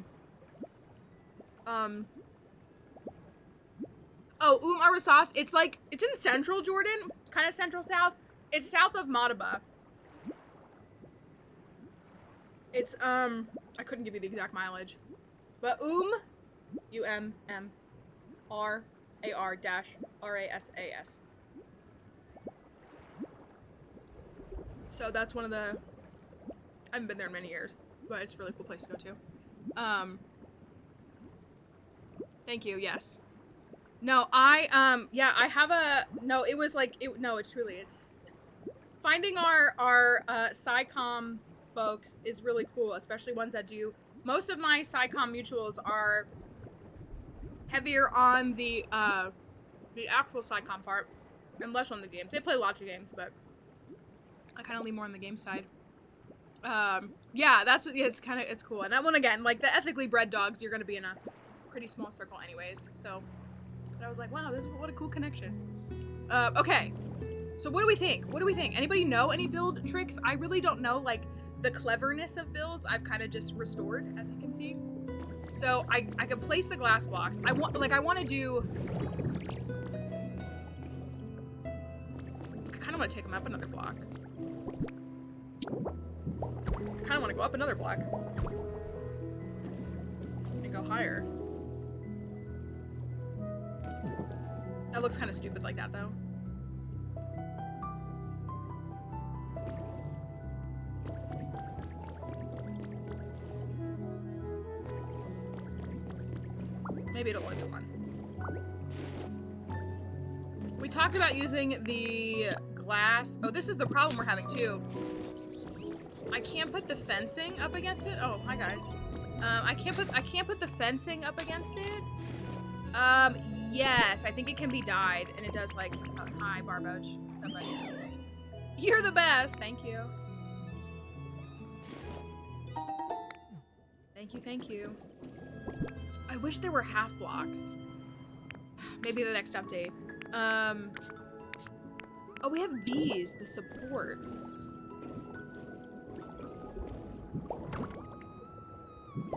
Oh, Arasas, it's in central Jordan, kind of central south. It's south of Madaba. It's, I couldn't give you the exact mileage. But UMMRAR-RASAS. So that's one of the, I haven't been there in many years, but it's a really cool place to go to. Thank you, yes. No, I have a, no, it was like, it's finding our SciComm folks is really cool, especially ones that do, most of my SciComm mutuals are heavier on the actual SciComm part, and less on the games. They play lots of games, but I kind of lean more on the game side. Yeah, it's cool. And that one, again, like the ethically bred dogs, you're gonna be in a pretty small circle anyways, so. But I was like, wow, what a cool connection. Okay, so what do we think? Anybody know any build tricks? I really don't know, like, the cleverness of builds. I've kind of just restored, as you can see. So I can place the glass blocks. I want to do, I kind of want to take them up another block. I kind of want to go up another block and go higher. That looks kind of stupid like that, though. Maybe it'll only do one. We talked about using the glass. Oh, this is the problem we're having, too. I can't put the fencing up against it. Oh, hi, guys. I can't put the fencing up against it. Yes, I think it can be dyed, and it does like some, hi, Barboach. Somebody. You're the best. Thank you. Thank you. I wish there were half blocks. Maybe the next update. Oh, we have these, the supports.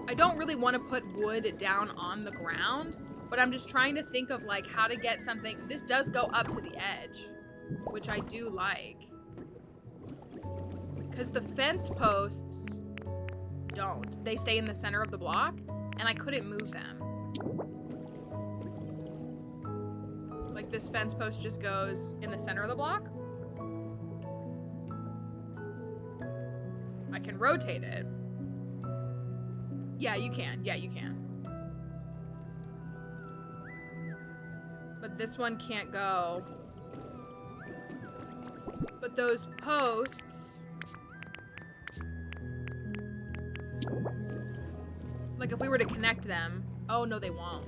I don't really want to put wood down on the ground, but I'm just trying to think of like how to get something. This does go up to the edge, which I do like. Because the fence posts don't. They stay in the center of the block, and I couldn't move them. Like this fence post just goes in the center of the block. I can rotate it. Yeah, you can. Yeah, you can. But this one can't go. But those posts... Like, if we were to connect them... Oh, no, they won't.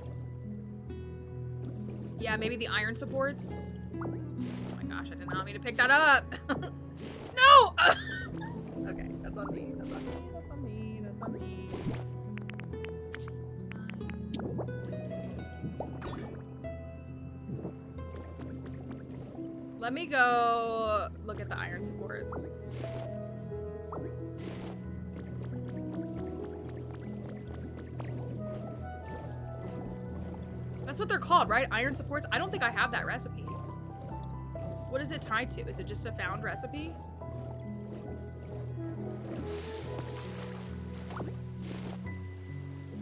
Yeah, maybe the iron supports? Oh my gosh, I did not mean to pick that up! No! Okay, that's on me. That's on me. That's on me. That's on me. Let me go look at the iron supports. That's what they're called, right? Iron supports? I don't think I have that recipe. What is it tied to? Is it just a found recipe?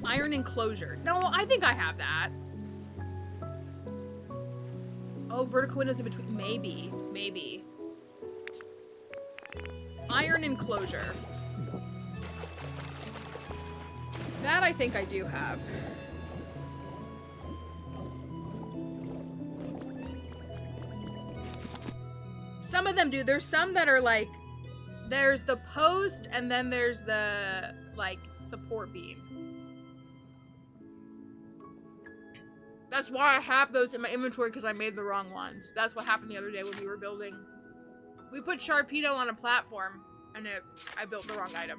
Iron enclosure. No, I think I have that. Oh, vertical windows in between. Maybe. Maybe. Iron enclosure. That I think I do have. Some of them do. There's some that are like, there's the post and then there's the like support beam. That's why I have those in my inventory, because I made the wrong ones. That's what happened the other day when we were building. We put Sharpedo on a platform and I built the wrong item.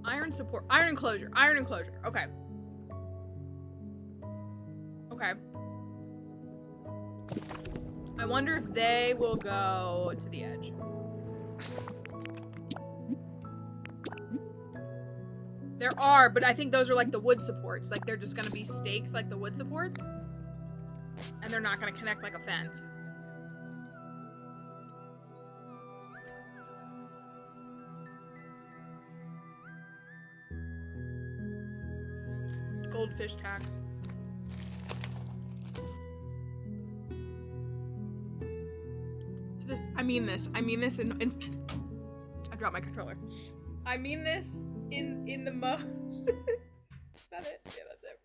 Iron support, iron enclosure, iron enclosure. Okay. Okay. I wonder if they will go to the edge. There are, but I think those are like the wood supports. Like they're just gonna be stakes like the wood supports. And they're not gonna connect like a fence. Goldfish tax. I mean this in I dropped my controller. I mean this in the most. Is that it? Yeah, that's it.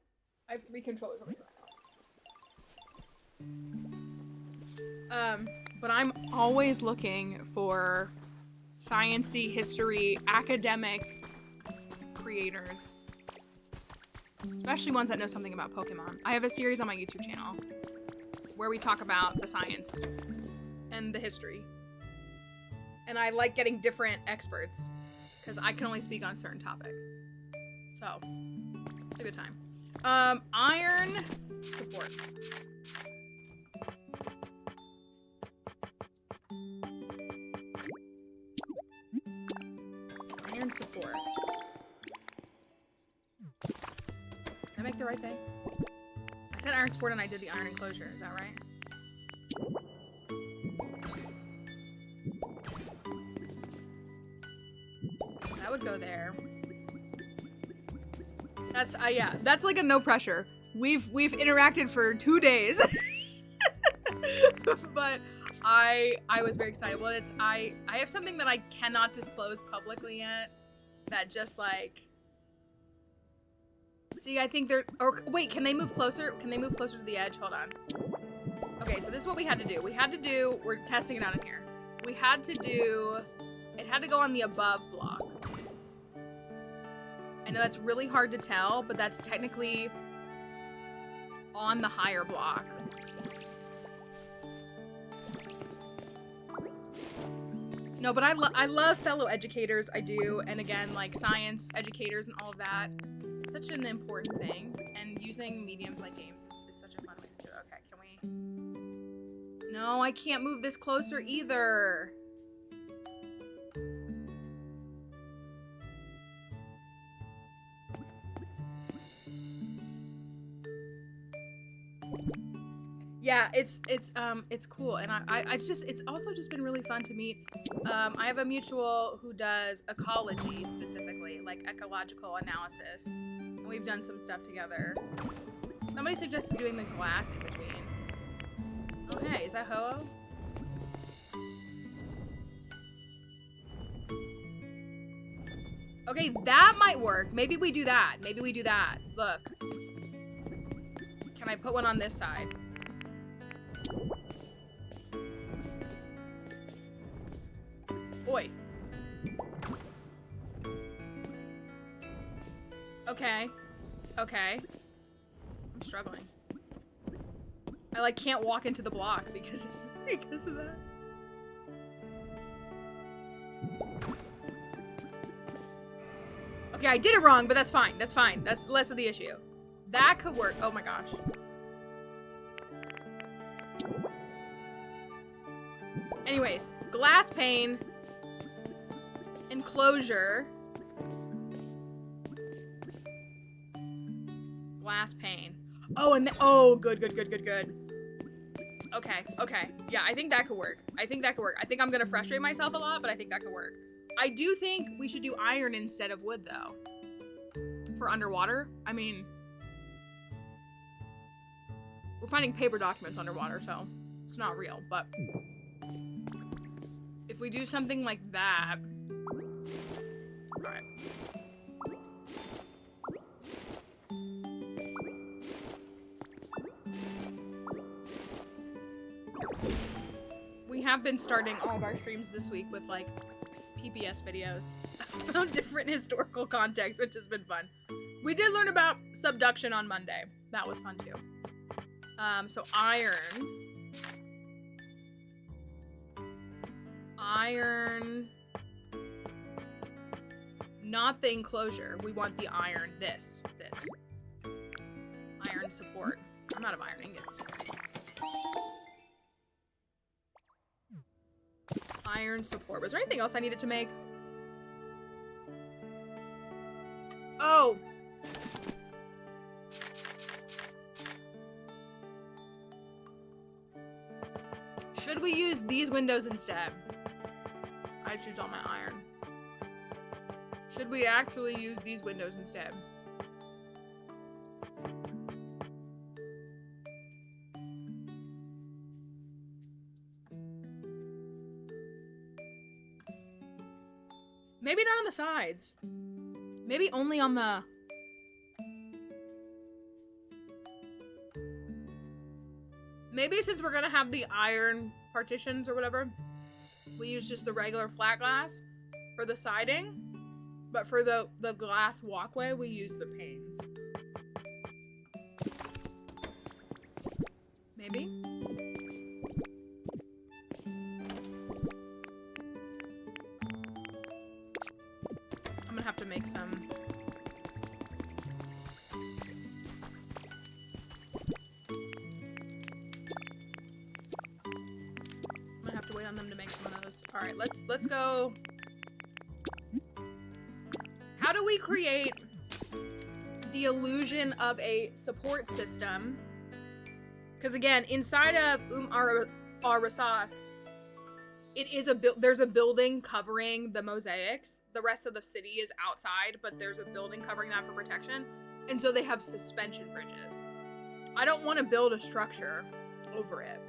I have 3 controllers on me right now. But I'm always looking for science-y, history, academic creators. Especially ones that know something about Pokemon. I have a series on my YouTube channel where we talk about the science and the history. And I like getting different experts because I can only speak on certain topics. So, it's a good time. Iron support. Iron support. Did I make the right thing? I said iron support and I did the iron enclosure. Is that right? That would go there. That's yeah, that's like a no pressure. We've interacted for 2 days. But I was very excited. Well, it's I have something that I cannot disclose publicly yet that just like see, I think they're or wait, can they move closer? Can they move closer to the edge? Hold on. Okay, so this is what we had to do. We're testing it out in here. We had to do it had to go on the above block. I know that's really hard to tell, but that's technically on the higher block. No, but I love fellow educators, I do, and again, like science educators and all of that. It's such an important thing, and using mediums like games is such a fun way to do it. Okay, can we? No, I can't move this closer either. Yeah, it's cool, and it's also just been really fun to meet. I have a mutual who does ecology specifically, like ecological analysis, and we've done some stuff together. Somebody suggested doing the glass in between. Oh hey, is that Ho-Oh? Okay, that might work. Maybe we do that. Maybe we do that. Look. Can I put one on this side? Oi. Okay. Okay. I'm struggling. I like can't walk into the block because of that. Okay, I did it wrong, but that's fine. That's fine. That's less of the issue. That could work. Oh my gosh. Anyways, glass pane, enclosure, glass pane. Oh, and oh, good. Okay, okay. Yeah, I think that could work. I think I'm gonna frustrate myself a lot, but I think that could work. I do think we should do iron instead of wood, though. For underwater. I mean, we're finding paper documents underwater, so it's not real, but if we do something like that. Alright. We have been starting all of our streams this week with, like, PBS videos of different historical contexts, which has been fun. We did learn about subduction on Monday. That was fun, too. So iron. Iron. Not the enclosure. We want the iron. This. Iron support. I'm out of iron ingots. Iron support. Was there anything else I needed to make? Oh! Should we use these windows instead? I choose all my iron. Should we actually use these windows instead? Maybe not on the sides. Maybe only on the... Maybe since we're gonna have the iron partitions or whatever, we use just the regular flat glass for the siding, but for the glass walkway, we use the panes. Maybe? I'm gonna have to make some. I'm gonna have to wait on them to make some of those. All right, let's go. How do we create the illusion of a support system? Because again, inside of Rasas, it is there's a building covering the mosaics. The rest of the city is outside, but there's a building covering that for protection. And so they have suspension bridges. I don't want to build a structure over it.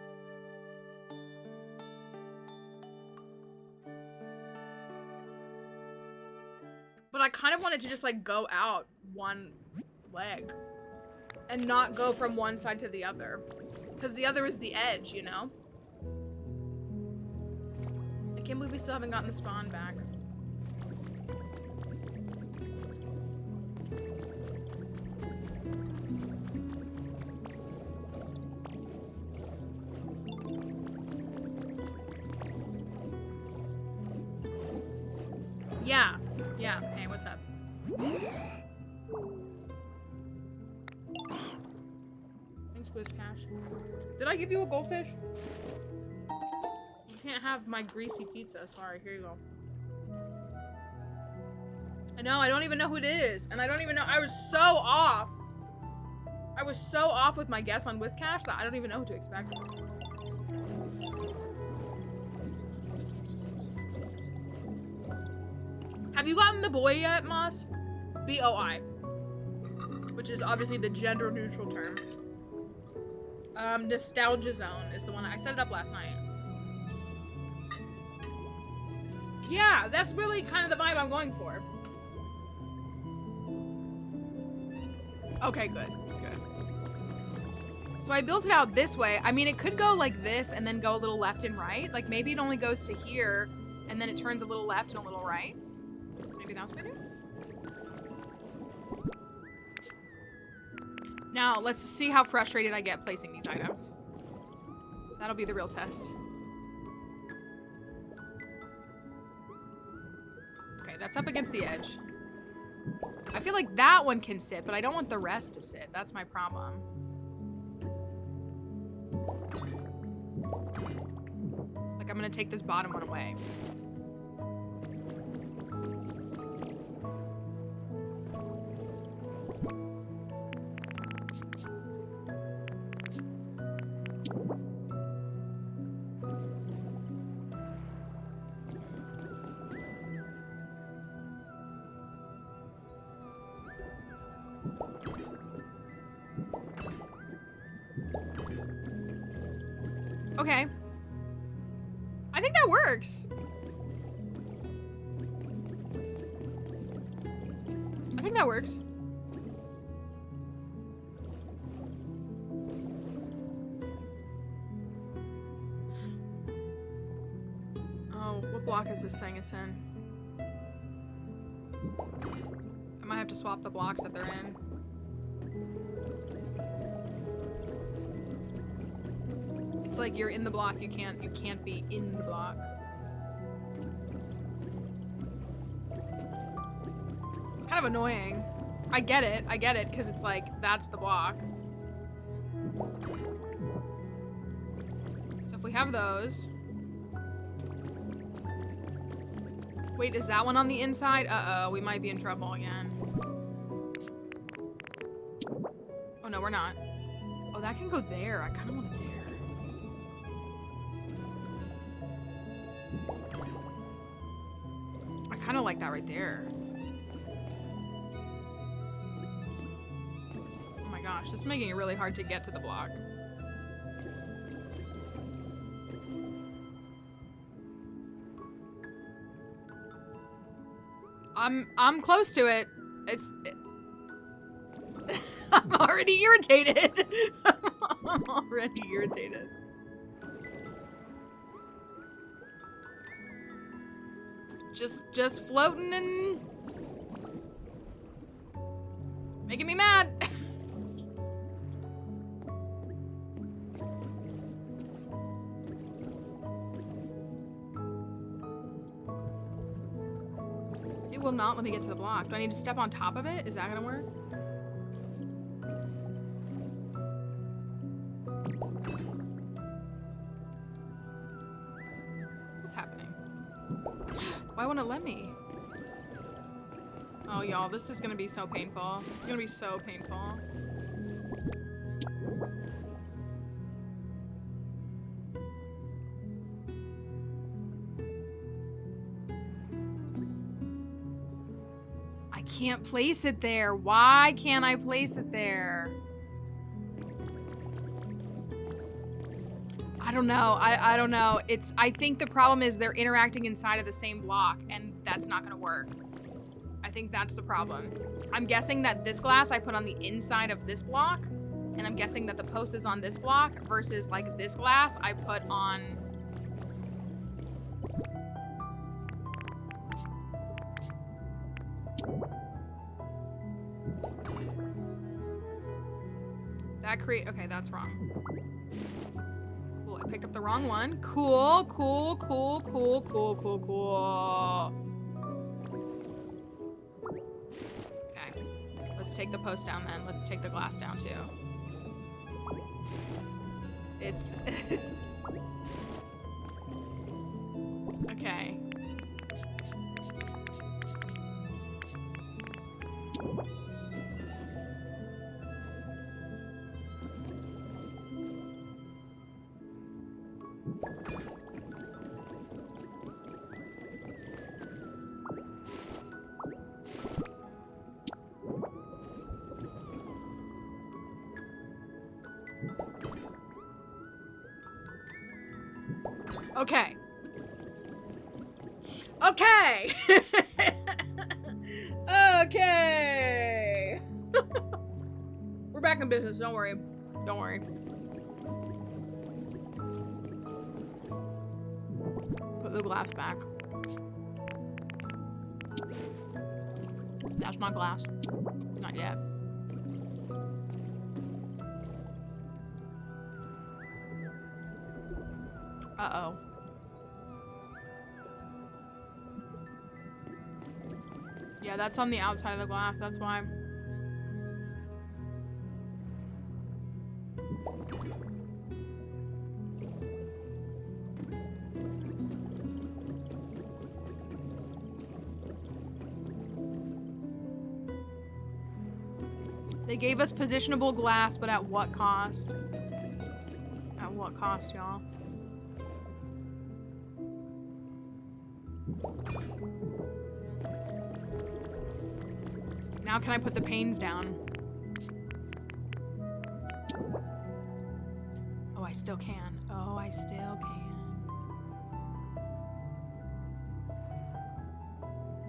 But I kind of wanted to just like go out one leg and not go from one side to the other. Because the other is the edge, you know? I can't believe we still haven't gotten the spawn back. Yeah. Yeah. Hey, what's up? Thanks, WizCash. Did I give you a goldfish? You can't have my greasy pizza. Sorry, here you go. I know, I don't even know who it is. And I don't even know. I was so off. I was so off with my guess on WizCash that I don't even know who to expect. Have you gotten the boy yet, Moss? B-O-I. Which is obviously the gender neutral term. Nostalgia Zone is the one. I set it up last night. Yeah, that's really kind of the vibe I'm going for. Okay, good. Good. So I built it out this way. I mean, it could go like this and then go a little left and right. Like, maybe it only goes to here, and then it turns a little left and a little right. Maybe that's what I do. Now, let's see how frustrated I get placing these items. That'll be the real test. Okay, that's up against the edge. I feel like that one can sit, but I don't want the rest to sit. That's my problem. Like, I'm gonna take this bottom one away. Okay. I think that works. I think that works. Oh, what block is this saying it's in? I might have to swap the blocks that they're in. It's like you're in the block, you can't be in the block. It's kind of annoying. I get it, because it's like, that's the block. So if we have those. Wait, is that one on the inside? Uh-oh, we might be in trouble again. Oh no, we're not. Oh, that can go there. I kind of want it there. I kind of like that right there. Oh my gosh, this is making it really hard to get to the block. I'm close to it. I'm already irritated. I'm already irritated. Just floating and making me mad. It will not let me get to the block. Do I need to step on top of it? Is that gonna work? What's happening? Why won't it let me? Oh, y'all, this is gonna be so painful. This is gonna be so painful. I can't place it there. Why can't I place it there? I don't know. I don't know. I think the problem is they're interacting inside of the same block, and that's not gonna work. I think that's the problem. I'm guessing that this glass I put on the inside of this block, and I'm guessing that the post is on this block versus like this glass I put on. Okay, that's wrong. Cool, I picked up the wrong one. Cool. Okay, let's take the post down then. Let's take the glass down too. It's... Okay. Okay. Okay. Okay. in business. Don't worry. Don't worry. Put the glass back. That's not glass. Not yet. Uh-oh. Yeah, that's on the outside of the glass. That's why. They gave us positionable glass, but at what cost? At what cost, y'all? Now can I put the panes down? Oh, I still can. Oh, I still can.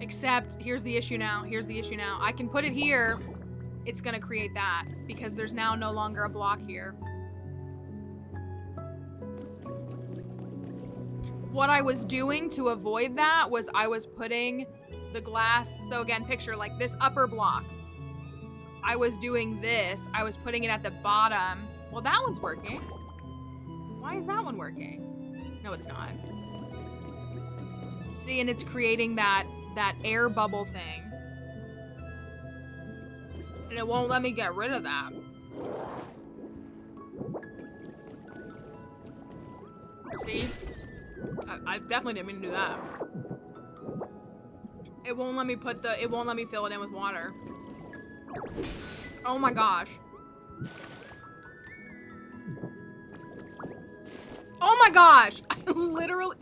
Except, here's the issue now. Here's the issue now. I can put it here. It's gonna create that because there's now no longer a block here. What I was doing to avoid that was I was putting the glass, so again, picture like this upper block. I was doing this, I was putting it at the bottom. Well, that one's working. Why is that one working? No, it's not. See, and it's creating that air bubble thing. And it won't let me get rid of that. See? I definitely didn't mean to do that. It won't let me it won't let me fill it in with water. Oh my gosh. Oh my gosh! I literally...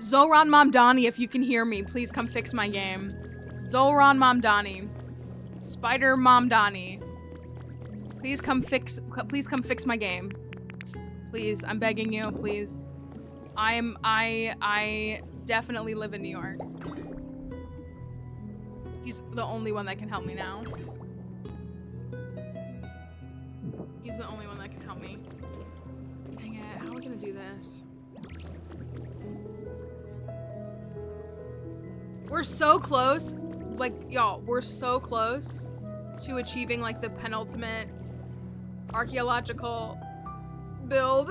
Zoran Mamdani, if you can hear me, please come fix my game. Zoran Mamdani. Spider Mamdani. Please come fix my game. Please, I'm begging you, please. I definitely live in New York. He's the only one that can help me now. He's the only one that can help me. Dang it, how are we gonna do this? We're so close, like, y'all, we're so close to achieving, like, the penultimate archaeological build.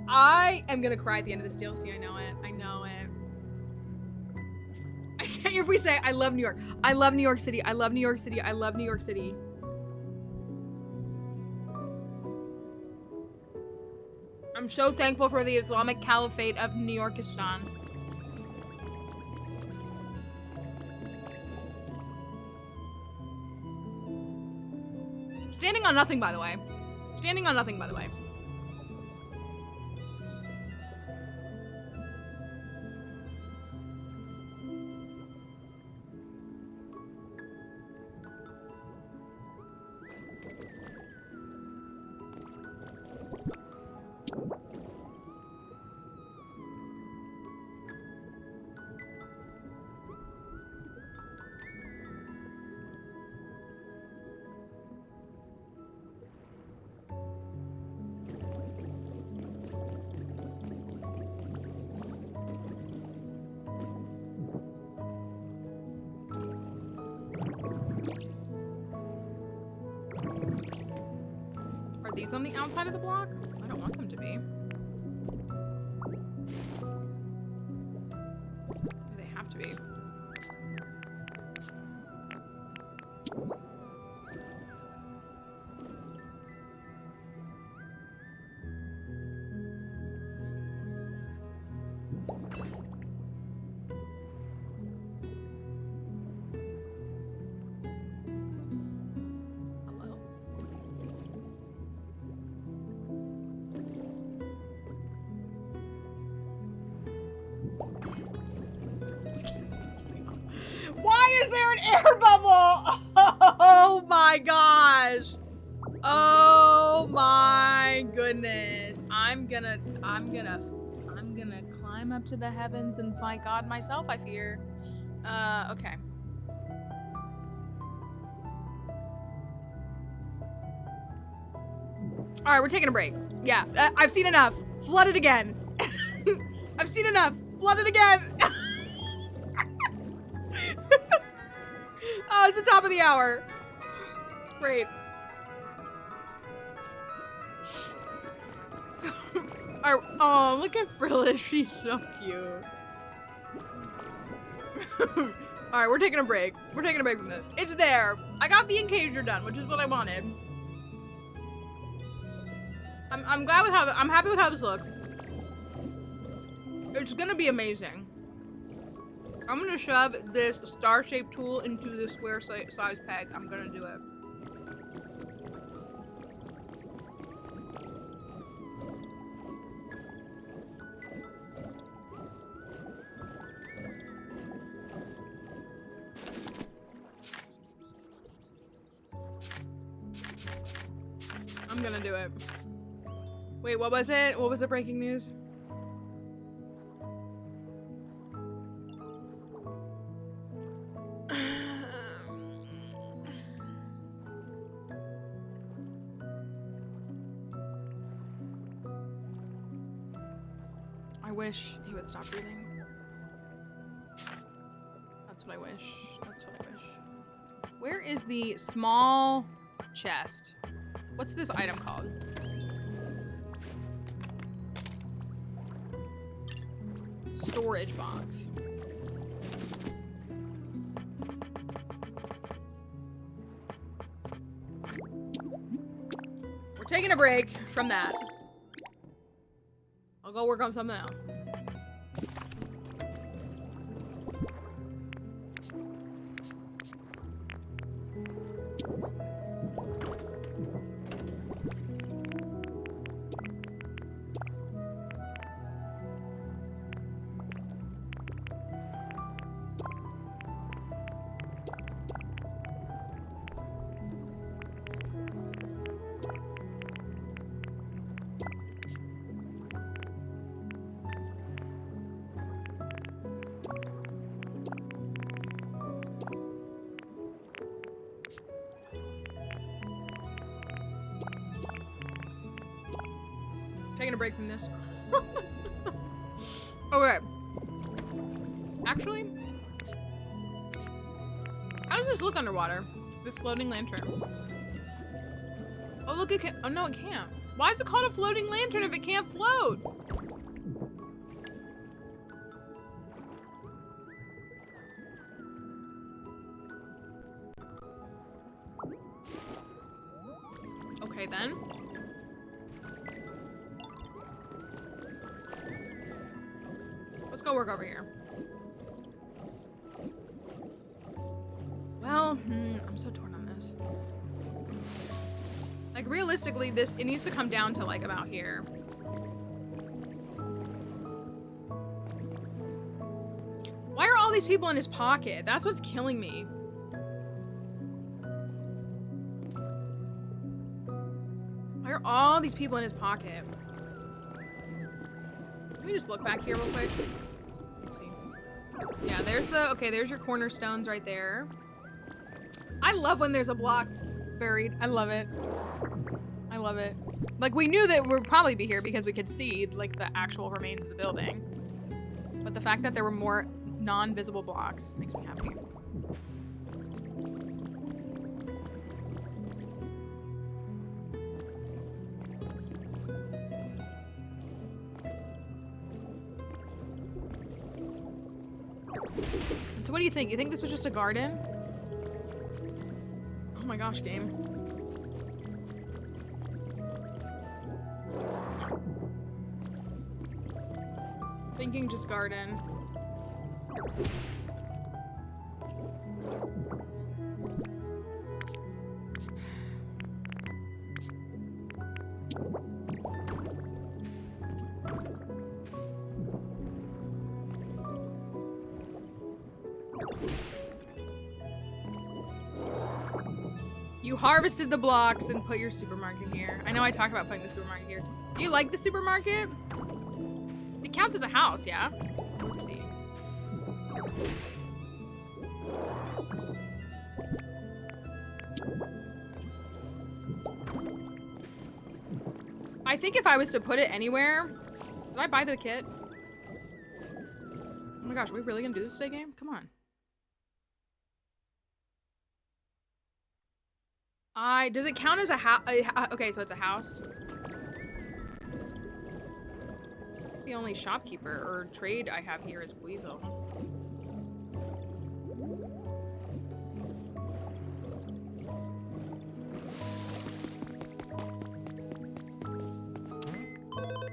I am gonna cry at the end of this DLC, I know it, I know it. If we say, I love New York, I love New York City, I love New York City, I love New York City. I'm so thankful for the Islamic Caliphate of New Yorkistan. Standing on nothing, by the way. Standing on nothing, by the way. Are these on the outside of the block? I don't want them to be. Do they have to be? is there an air bubble? Oh my gosh. Oh my goodness. I'm gonna climb up to the heavens and fight God myself, I fear. Okay. All right, we're taking a break. Yeah, I've seen enough. Flood it again. I've seen enough. Flood it again. Oh, it's the top of the hour. Great. Oh, look at Frillis. She's so cute. All right, we're taking a break. We're taking a break from this. It's there. I got the encager done, which is what I wanted. I'm glad with how I'm happy with how this looks. It's gonna be amazing. I'm gonna shove this star-shaped tool into the square size peg. I'm gonna do it. I'm gonna do it. Wait, what was it? What was the breaking news? I wish he would stop breathing. That's what I wish. That's what I wish. Where is the small chest? What's this item called? Storage box. We're taking a break from that. I'll go work on something else. Taking a break from this. Okay. Actually, how does this look underwater? This floating lantern. Oh, look, it can. Oh, no, it can't. Why is it called a floating lantern if it can't float? Okay, then. Let's go work over here. Well, I'm so torn on this. Like, realistically, it needs to come down to, like, about here. Why are all these people in his pocket? That's what's killing me. Why are all these people in his pocket? Let me just look back here real quick. Let's see. Yeah, there's your cornerstones right there. I love when there's a block buried. I love it. I love it. Like, we knew that we'd probably be here because we could see, like, the actual remains of the building. But the fact that there were more non-visible blocks makes me happy. So what do you think? You think this was just a garden? Oh my gosh, game. Thinking just garden. You harvested the blocks and put your supermarket here. I know I talked about putting the supermarket here. Do you like the supermarket? It counts as a house, yeah? Oopsie. I think if I was to put it anywhere... Did I buy the kit? Oh my gosh, are we really gonna do this today, game? Come on. Does it count as a house? Okay, so it's a house. The only shopkeeper or trade I have here is Weasel.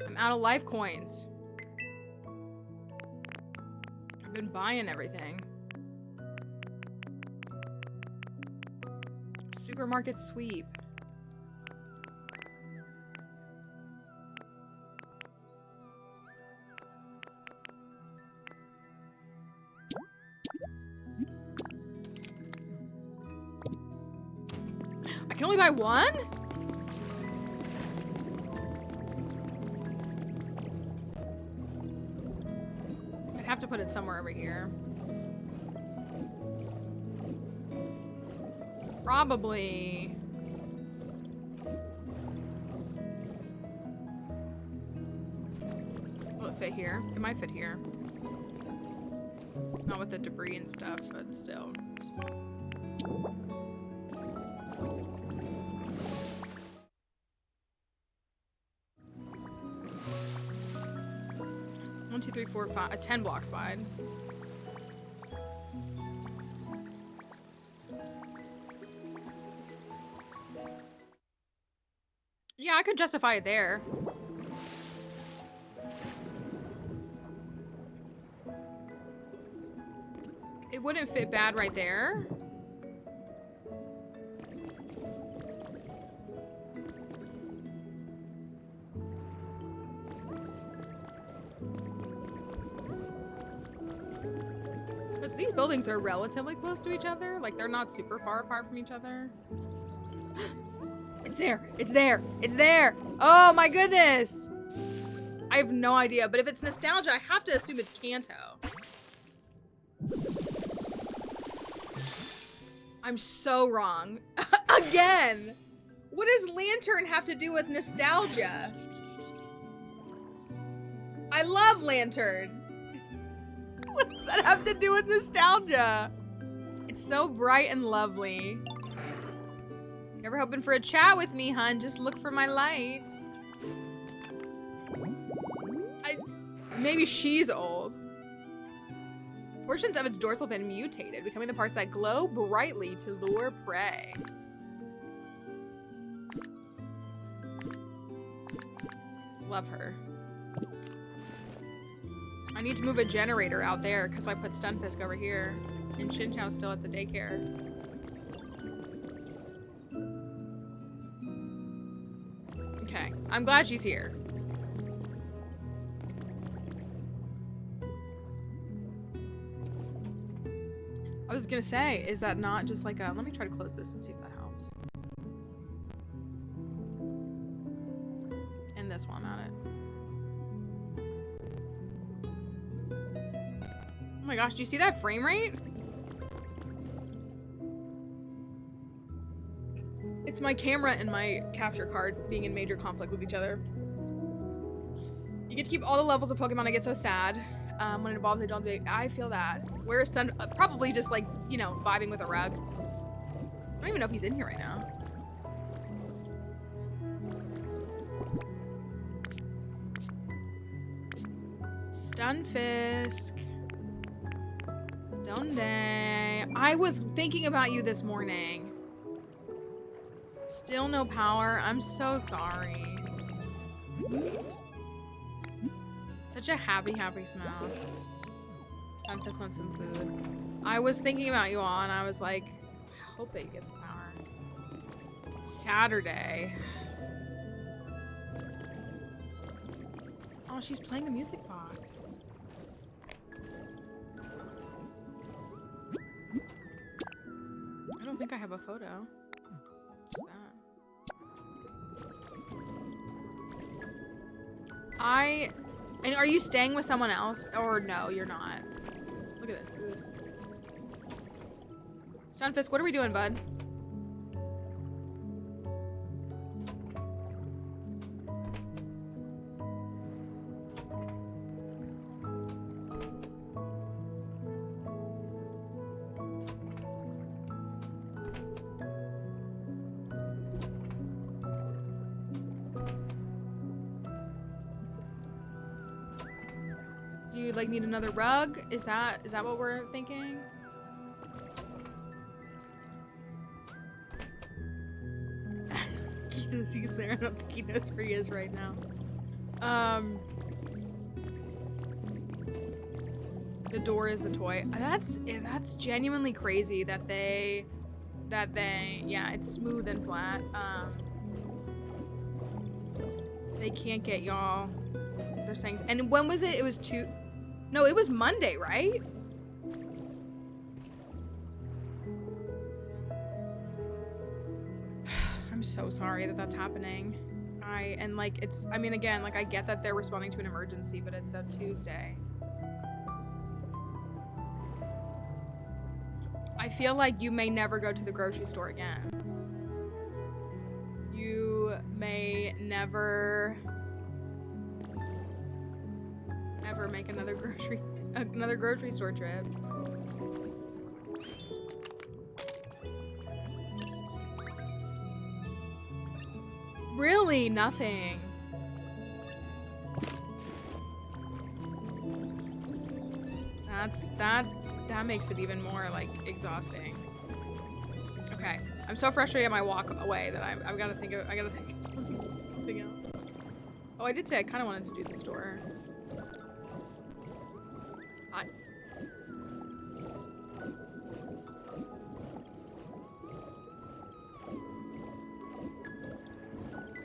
I'm out of life coins. I've been buying everything. Supermarket sweep. I can only buy one? I'd have to put it somewhere over here. Probably. Will it fit here? It might fit here. Not with the debris and stuff, but still. One, two, three, four, five. 10 blocks wide. Yeah, I could justify it there. It wouldn't fit bad right there. Because these buildings are relatively close to each other. Like, they're not super far apart from each other. It's there! It's there! It's there! Oh my goodness! I have no idea, but if it's nostalgia, I have to assume it's Kanto. I'm so wrong. Again! What does Lantern have to do with nostalgia? I love Lantern! What does that have to do with nostalgia? It's so bright and lovely. Ever hoping for a chat with me, hun? Just look for my light. Maybe she's old. Portions of its dorsal fin mutated, becoming the parts that glow brightly to lure prey. Love her. I need to move a generator out there because I put Stunfisk over here. And Shinchow's still at the daycare. Okay, I'm glad she's here. I was gonna say, is that not just like a... Let me try to close this and see if that helps. And this one on it. Oh my gosh, do you see that frame rate? It's my camera and my capture card being in major conflict with each other. You get to keep all the levels of Pokemon. I get so sad. When it evolves, they don't be. I feel that. Where is Stun? Probably just like, you know, vibing with a rug. I don't even know if he's in here right now. Stunfisk. Donde. I was thinking about you this morning. Still no power. I'm so sorry. Such a happy, happy smell. Stunfisk wants some food. I was thinking about you all and I was like, I hope they get some power. Saturday. Oh, she's playing the music box. I don't think I have a photo. And are you staying with someone else? Or no, you're not. Look at this. Look at this. Stunfisk, what are we doing, bud? Do you like need another rug? Is that what we're thinking? He's there. I don't think he knows where he is right now. The door is the toy. That's genuinely crazy that they yeah, it's smooth and flat. They can't get y'all. They're saying, and when was it? It was no, it was Monday, right? I'm so sorry that that's happening. And like, I mean, again, like I get that they're responding to an emergency, but it's a Tuesday. I feel like you may never go to the grocery store again. You may never ever make another grocery store trip. Really, nothing. That makes it even more like exhausting. Okay, I'm so frustrated at my walk away that I gotta think of something else. Oh, I did say I kind of wanted to do the store.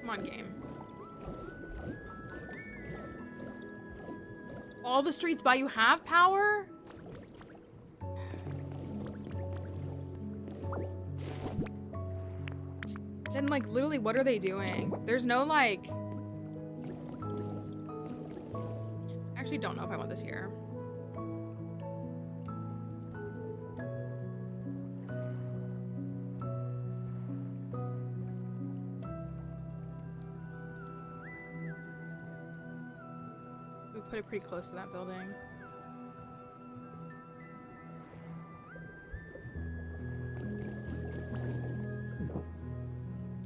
Come on, game. All the streets by you have power? Then, like, literally, what are they doing? There's no, like... I actually don't know if I want this here. We put it pretty close to that building.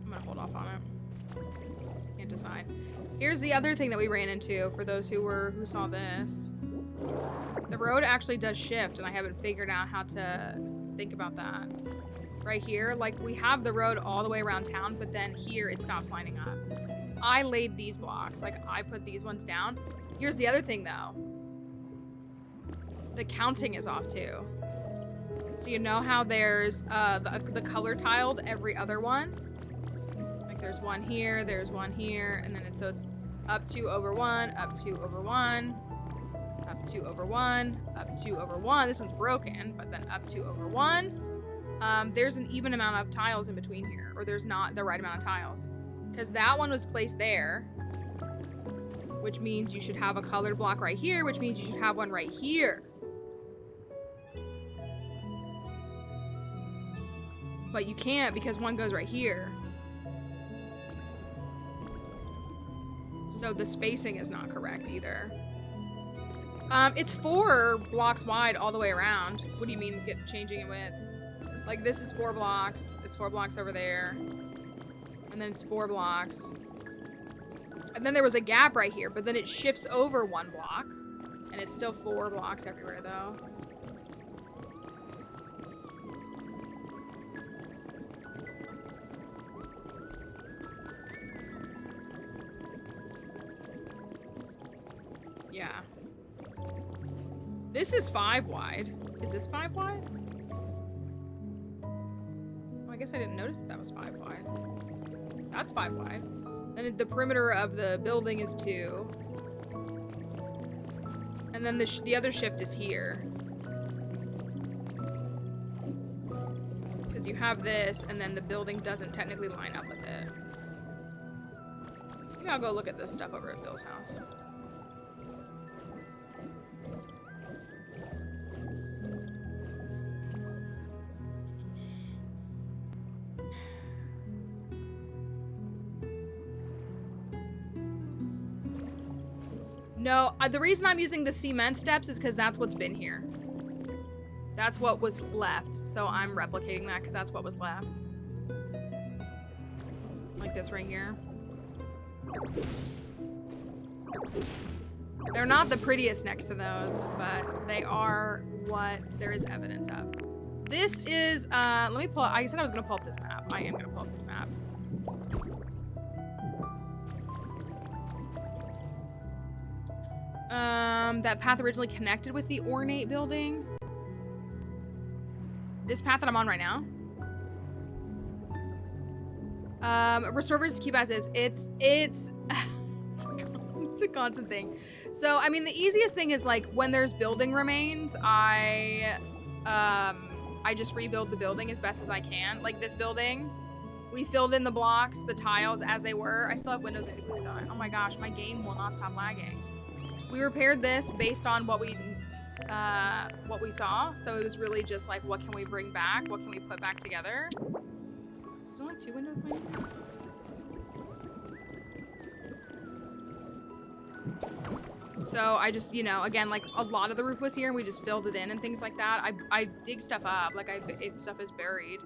I'm gonna hold off on it. Can't decide. Here's the other thing that we ran into for those who saw this. The road actually does shift, and I haven't figured out how to think about that. Right here, like we have the road all the way around town, but then here it stops lining up. I laid these blocks, like I put these ones down. Here's the other thing though. The counting is off too. So you know how there's the color tiled every other one? Like there's one here, and then it's up 2 over 1, up 2 over 1, up 2 over 1, up 2 over 1. This one's broken, but then up 2 over 1. There's an even amount of tiles in between here, or there's not the right amount of tiles. Because that one was placed there, which means you should have a colored block right here, which means you should have one right here. But you can't because one goes right here. So the spacing is not correct either. It's 4 blocks wide all the way around. What do you mean changing it width? Like this is 4 blocks. It's 4 blocks over there. And then it's 4 blocks. And then there was a gap right here, but then it shifts over 1 block. And it's still 4 blocks everywhere though. Yeah. This is 5 wide. Is this 5 wide? Oh, I guess I didn't notice that was 5 wide. That's 5 wide. Then the perimeter of the building is 2. And then the other shift is here. Because you have this, and then the building doesn't technically line up with it. Maybe I'll go look at this stuff over at Bill's house. No, the reason I'm using the cement steps is because that's what's been here. That's what was left. So I'm replicating that because that's what was left. Like this right here. They're not the prettiest next to those, but they are what there is evidence of. This is, let me pull, I said I was gonna pull up this map. I am gonna pull up this map. That path originally connected with the ornate building. This path that I'm on right now. Restore versus keep as is. It's a constant thing. So, I mean, the easiest thing is like when there's building remains, I just rebuild the building as best as I can. Like this building, we filled in the blocks, the tiles as they were. I still have windows independent on it. Oh my gosh, my game will not stop lagging. We repaired this based on what we saw. So it was really just like, what can we bring back? What can we put back together? There's only 2 windows maybe? So I just, you know, again, like a lot of the roof was here and we just filled it in and things like that. I dig stuff up, like if stuff is buried.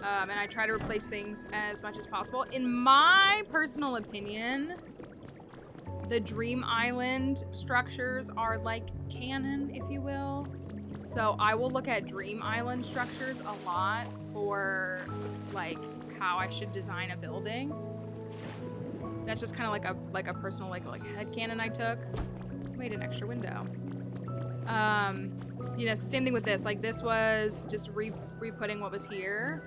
And I try to replace things as much as possible. In my personal opinion, the Dream Island structures are like canon, if you will. So I will look at Dream Island structures a lot for like how I should design a building. That's just kind of like a personal like headcanon I took. Made an extra window. You know, so same thing with this. Like this was just re-putting what was here.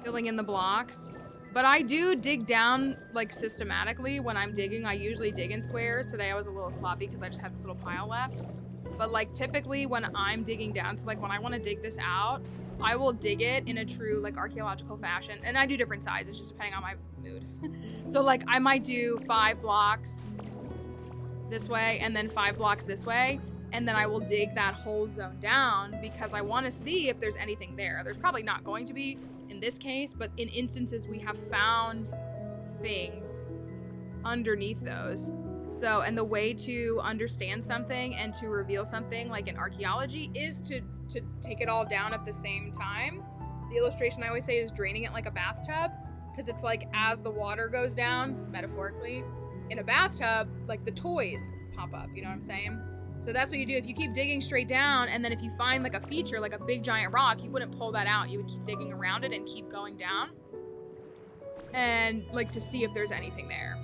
Filling in the blocks. But I do dig down like systematically when I'm digging. I usually dig in squares. Today I was a little sloppy because I just had this little pile left. But like typically when I'm digging down, so like when I want to dig this out, I will dig it in a true like archaeological fashion. And I do different sizes just depending on my mood. So like I might do 5 blocks this way and then 5 blocks this way. And then I will dig that whole zone down because I want to see if there's anything there. There's probably not going to be in this case, but in instances we have found things underneath those. So, and the way to understand something and to reveal something like in archaeology is to take it all down at the same time. The illustration I always say is draining it like a bathtub, because it's like as the water goes down, metaphorically, in a bathtub, like the toys pop up, you know what I'm saying? So that's what you do. If you keep digging straight down, and then if you find like a feature, like a big giant rock, you wouldn't pull that out. You would keep digging around it and keep going down. And like to see if there's anything there.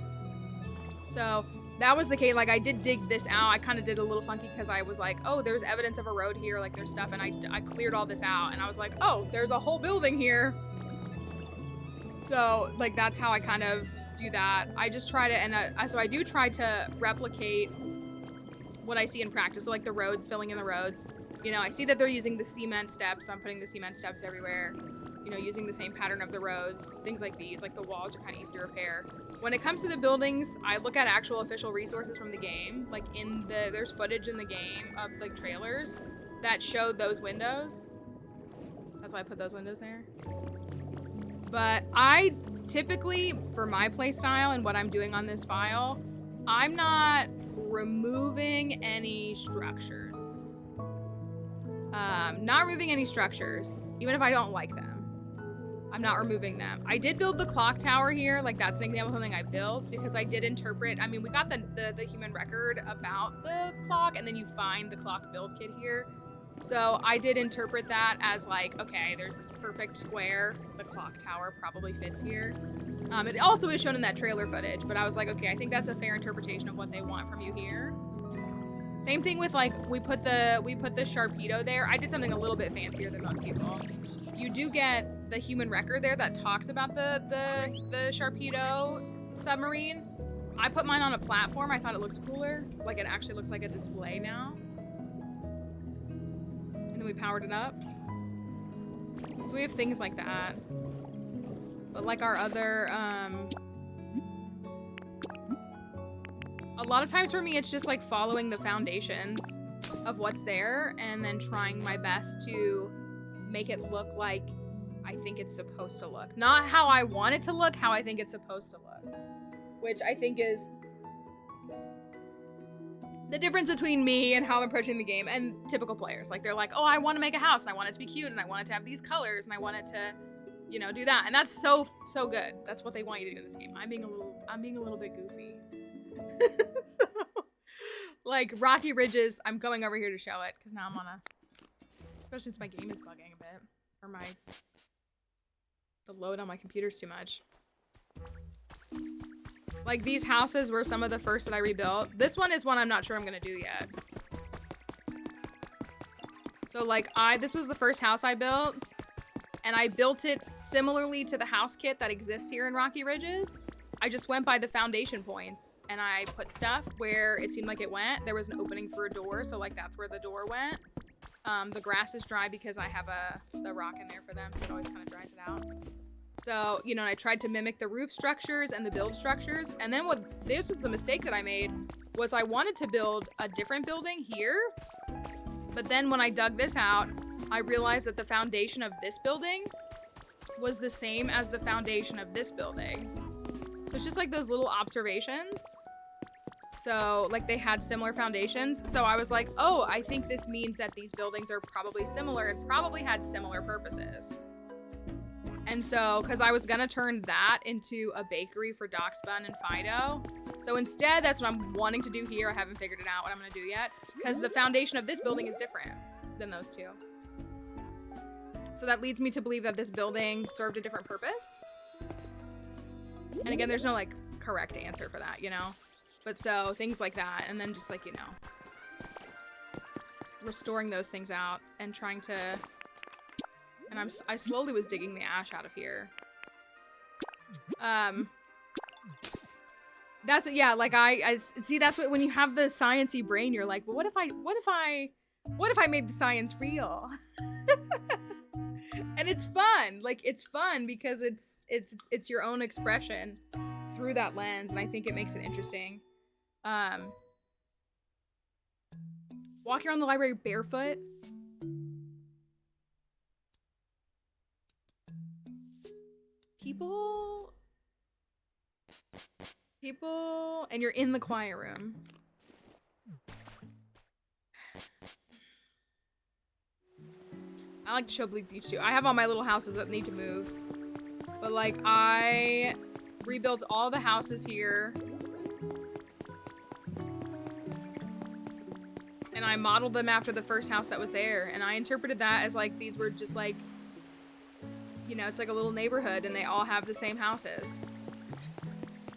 So that was the case. Like I did dig this out. I kind of did a little funky because I was like, oh, there's evidence of a road here. Like there's stuff. And I cleared all this out. And I was like, oh, there's a whole building here. So like that's how I kind of do that. I just try to, and so I do try to replicate what I see in practice. So like the roads, filling in the roads. You know, I see that they're using the cement steps. So I'm putting the cement steps everywhere. You know, using the same pattern of the roads. Things like these, like the walls are kind of easy to repair. When it comes to the buildings, I look at actual official resources from the game. Like there's footage in the game of like trailers that showed those windows. That's why I put those windows there. But I typically, for my playstyle and what I'm doing on this file, I'm not removing any structures. Not removing any structures, even if I don't like them. I'm not removing them. I did build the clock tower here. Like that's an example of something I built because I did interpret. I mean, we got the human record about the clock, and then you find the clock build kit here. So I did interpret that as like, okay, there's this perfect square. The clock tower probably fits here. It also is shown in that trailer footage, but I was like, okay, I think that's a fair interpretation of what they want from you here. Same thing with like, we put the Sharpedo there. I did something a little bit fancier than most people. You do get the human record there that talks about the Sharpedo submarine. I put mine on a platform. I thought it looked cooler. Like it actually looks like a display now. And then we powered it up. So we have things like that. But like our other, a lot of times for me, it's just like following the foundations of what's there and then trying my best to make it look like I think it's supposed to look. Not how I want it to look, how I think it's supposed to look. Which I think is the difference between me and how I'm approaching the game and typical players. Like, they're like, oh, I want to make a house and I want it to be cute and I want it to have these colors and I want it to, you know, do that. And that's so good. That's what they want you to do in this game. I'm being a little bit goofy. So, like, Rocky Ridges, I'm going over here to show it because now I'm on a, especially since my game is bugging a bit, or the load on my computer's too much. Like, these houses were some of the first that I rebuilt. This one is one I'm not sure I'm gonna do yet. So like, this was the first house I built, and I built it similarly to the house kit that exists here in Rocky Ridges. I just went by the foundation points and I put stuff where it seemed like it went. There was an opening for a door, so like that's where the door went. The grass is dry because I have the rock in there for them, so it always kind of dries it out. So, you know, I tried to mimic the roof structures and the build structures. And then this was the mistake that I made, was I wanted to build a different building here. But then when I dug this out, I realized that the foundation of this building was the same as the foundation of this building. So it's just like those little observations. So like they had similar foundations. So I was like, oh, I think this means that these buildings are probably similar and probably had similar purposes. And so, because I was gonna turn that into a bakery for Doc's Bun and Fido. So instead, that's what I'm wanting to do here. I haven't figured it out what I'm gonna do yet. Because the foundation of this building is different than those two. So that leads me to believe that this building served a different purpose. And again, there's no like correct answer for that, you know? But so, things like that. And then just like, you know, restoring those things out and trying to... And I slowly was digging the ash out of here. That's what, yeah, like I see, that's what, when you have the sciencey brain, you're like, well, what if I made the science real? And it's fun. Like, it's fun because it's your own expression through that lens, and I think it makes it interesting. Walking around the library barefoot. People, and you're in the quiet room. I like to show Bleak Beach too. I have all my little houses that need to move. But like, I rebuilt all the houses here. And I modeled them after the first house that was there. And I interpreted that as like, these were just like, you know, it's like a little neighborhood and they all have the same houses.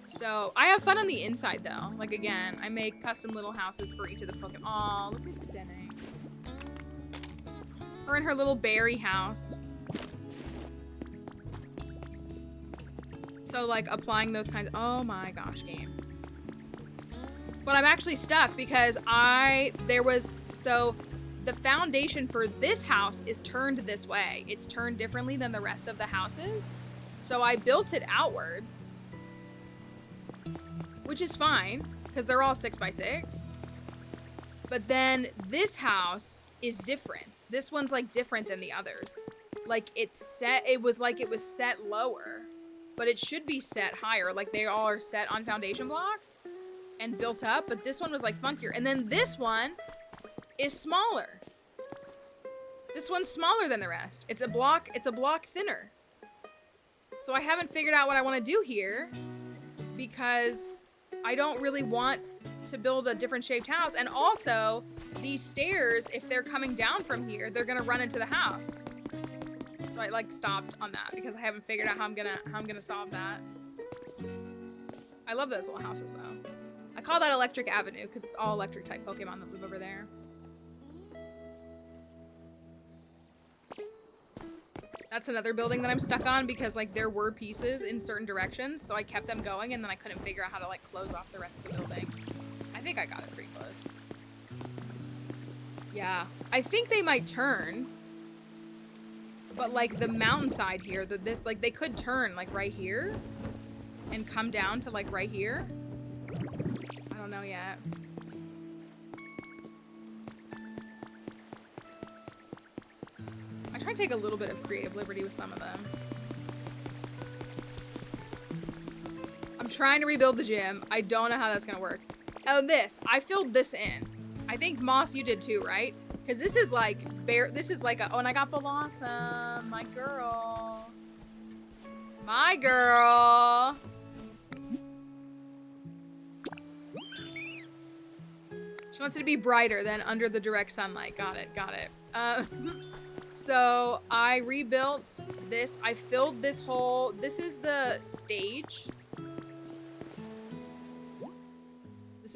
So I have fun on the inside though. Like, again, I make custom little houses for each of the Pokemon. Aw, look at Dene. Her and her little berry house. So like applying those kinds, oh my gosh, game. But I'm actually stuck because so the foundation for this house is turned this way. It's turned differently than the rest of the houses. So I built it outwards, which is fine because they're all 6x6. But then this house is different. This one's like different than the others. Like it was set lower, but it should be set higher. Like they all are set on foundation blocks and built up, but this one was like funkier. And then this one is smaller. This one's smaller than the rest. It's a block thinner. So I haven't figured out what I want to do here because I don't really want to build a different shaped house. And also these stairs, if they're coming down from here, they're gonna run into the house. So I like stopped on that because I haven't figured out how I'm gonna solve that. I love those little houses though. I call that Electric Avenue because it's all electric type Pokemon that live over there. That's another building that I'm stuck on because like there were pieces in certain directions, so I kept them going and then I couldn't figure out how to like close off the rest of the building. I think I got it pretty close. Yeah, I think they might turn. But like the mountainside here, this like they could turn like right here and come down to like right here. I don't know yet. I try to take a little bit of creative liberty with some of them. I'm trying to rebuild the gym. I don't know how that's gonna work. Oh, I filled this in. I think Moss, you did too, right? Because this is like this is like oh, and I got Blossom, my girl. My girl. She wants it to be brighter than under the direct sunlight. Got it, got it. So I rebuilt this. I filled this whole, this is the stage.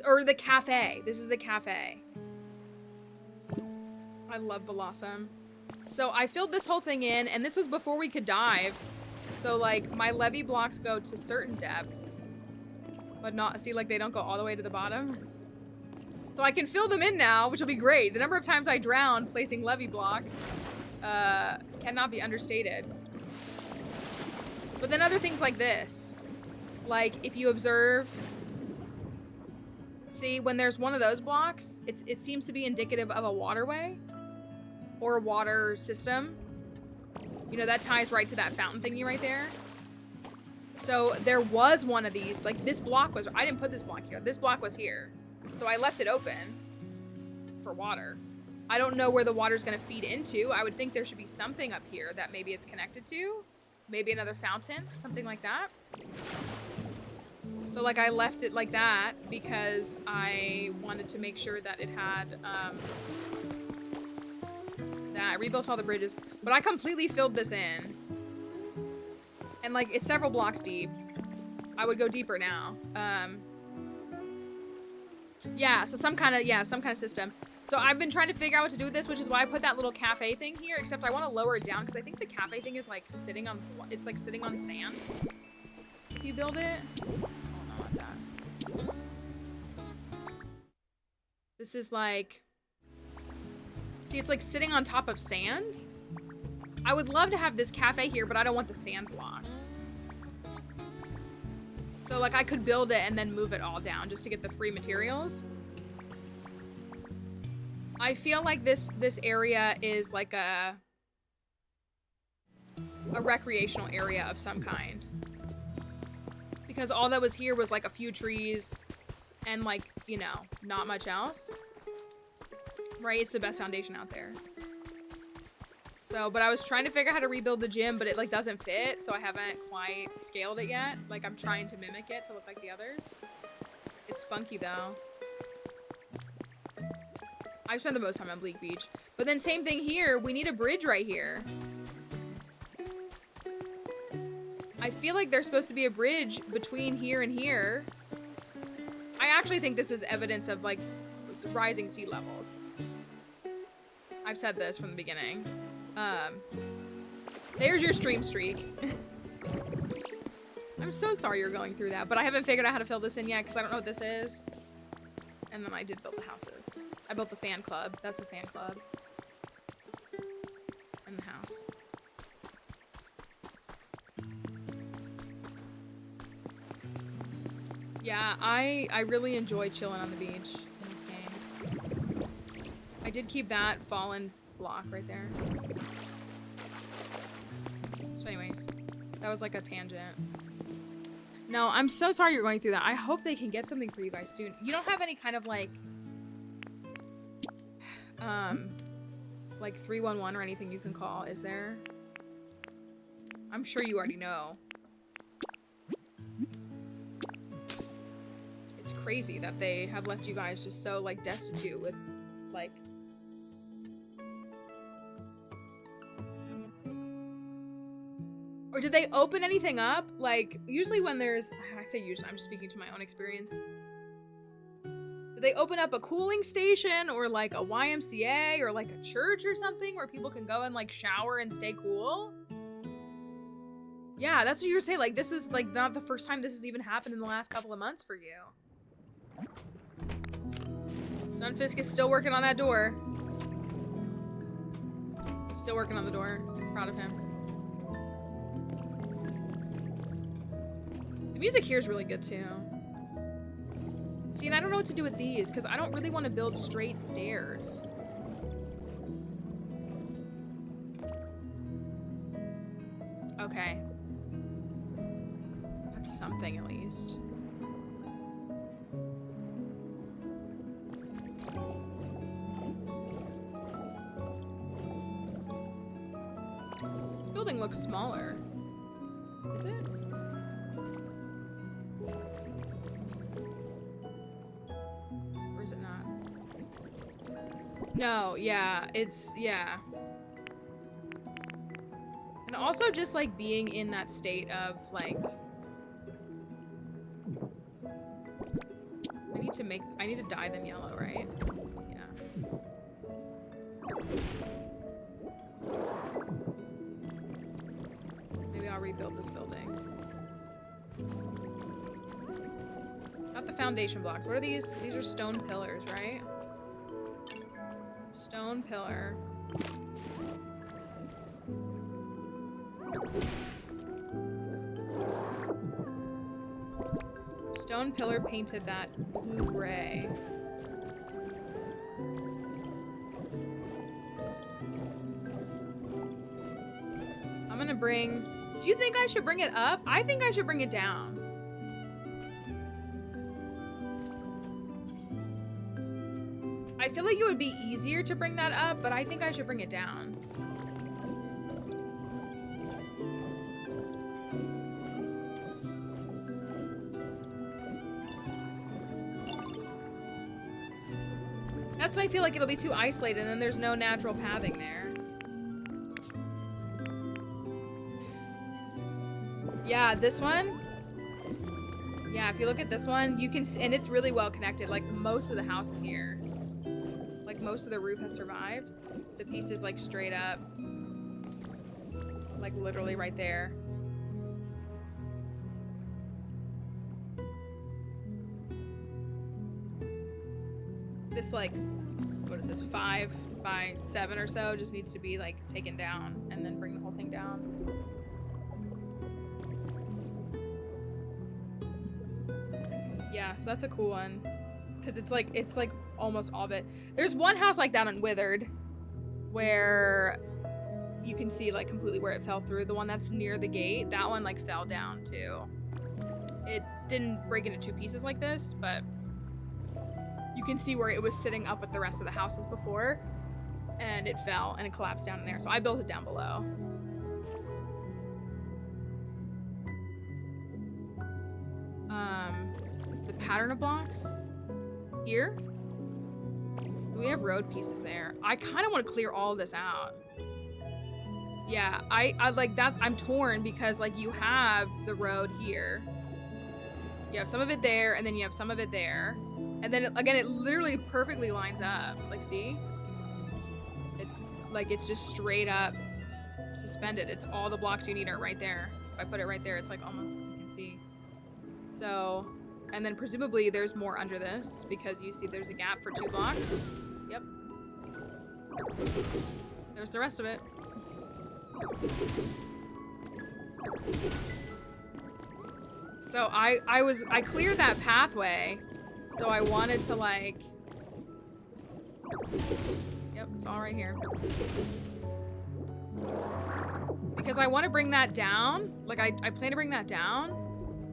Or the cafe. This is the cafe. I love Blossom. So I filled this whole thing in, and this was before we could dive. So like my levee blocks go to certain depths, but not, see, like they don't go all the way to the bottom. So I can fill them in now, which will be great. The number of times I drown placing levee blocks cannot be understated. But then other things like this, like if you observe, see, when there's one of those blocks, it seems to be indicative of a waterway or a water system. You know, that ties right to that fountain thingy right there. So there was one of these, like this block was, I didn't put this block here. This block was here. So I left it open for water. I don't know where the water's gonna feed into. I would think there should be something up here that maybe it's connected to. Maybe another fountain, something like that. So like I left it like that because I wanted to make sure that it had that. I rebuilt all the bridges, but I completely filled this in. And like it's several blocks deep. I would go deeper now. Yeah, so some kind of system. So I've been trying to figure out what to do with this, which is why I put that little cafe thing here, except I want to lower it down because I think the cafe thing is like sitting on, it's like sitting on sand. If you build it. I don't know about that. This is like, see, it's like sitting on top of sand. I would love to have this cafe here, but I don't want the sand blocks. So like I could build it and then move it all down just to get the free materials. I feel like this area is like a recreational area of some kind. Because all that was here was like a few trees and like, you know, not much else. Right? It's the best foundation out there. So, but I was trying to figure out how to rebuild the gym, but it like doesn't fit, so I haven't quite scaled it yet. Like I'm trying to mimic it to look like the others. It's funky though. I've spent the most time on Bleak Beach. But then same thing here, we need a bridge right here. I feel like there's supposed to be a bridge between here and here. I actually think this is evidence of like rising sea levels. I've said this from the beginning. There's your stream streak. I'm so sorry you're going through that, but I haven't figured out how to fill this in yet because I don't know what this is. And then I did build the houses. I built the fan club. That's the fan club. And the house. Yeah, I really enjoy chilling on the beach in this game. I did keep that fallen block right there. So anyways, that was like a tangent. No, I'm so sorry you're going through that. I hope they can get something for you guys soon. You don't have any kind of like 311 or anything you can call, is there? I'm sure you already know. It's crazy that they have left you guys just so like destitute with like or did they open anything up? Like, usually when there's, I say usually, I'm just speaking to my own experience. Did they open up a cooling station or like a YMCA or like a church or something where people can go and like shower and stay cool? Yeah, that's what you were saying. Like, this was like not the first time this has even happened in the last couple of months for you. Sunfisk is still working on that door. He's still working on the door. Proud of him. The music here is really good too. See, and I don't know what to do with these because I don't really want to build straight stairs. Okay. That's something at least. This building looks smaller. Is it? Or is it not? No, yeah, it's, yeah. And also just like being in that state of like, I need to dye them yellow, right? Yeah. Maybe I'll rebuild this building. Not the foundation blocks. What are these? These are stone pillars, right? Stone pillar. Stone pillar painted that blue-gray. I'm gonna bring... Do you think I should bring it up? I think I should bring it down. I feel like it would be easier to bring that up, but I think I should bring it down. That's why I feel like it'll be too isolated and then there's no natural pathing there. Yeah, this one. Yeah, if you look at this one, you can, and it's really well connected. Like most of the house is here. Like most of the roof has survived. The piece is like straight up. Like literally right there. This like, what is this, 5 by 7 or so just needs to be like taken down and then bring the whole thing down. Yeah, so that's a cool one. Cause it's like almost all of it. There's one house like that on Withered where you can see like completely where it fell through. The one that's near the gate, that one like fell down too. It didn't break into 2 pieces like this, but you can see where it was sitting up with the rest of the houses before, and it fell and it collapsed down in there. So I built it down below. The pattern of blocks here. We have road pieces there. I kind of want to clear all of this out. Yeah, I like that. I'm torn because like you have the road here. You have some of it there, and then you have some of it there. And then, again, it literally perfectly lines up. Like, see? It's, like, it's just straight up suspended. It's all the blocks you need are right there. If I put it right there, it's, like, almost, you can see. So, and then presumably there's more under this because you see there's a gap for 2 blocks. Yep. There's the rest of it. So I cleared that pathway. So I wanted to like, yep, it's all right here. Because I want to bring that down. Like I plan to bring that down.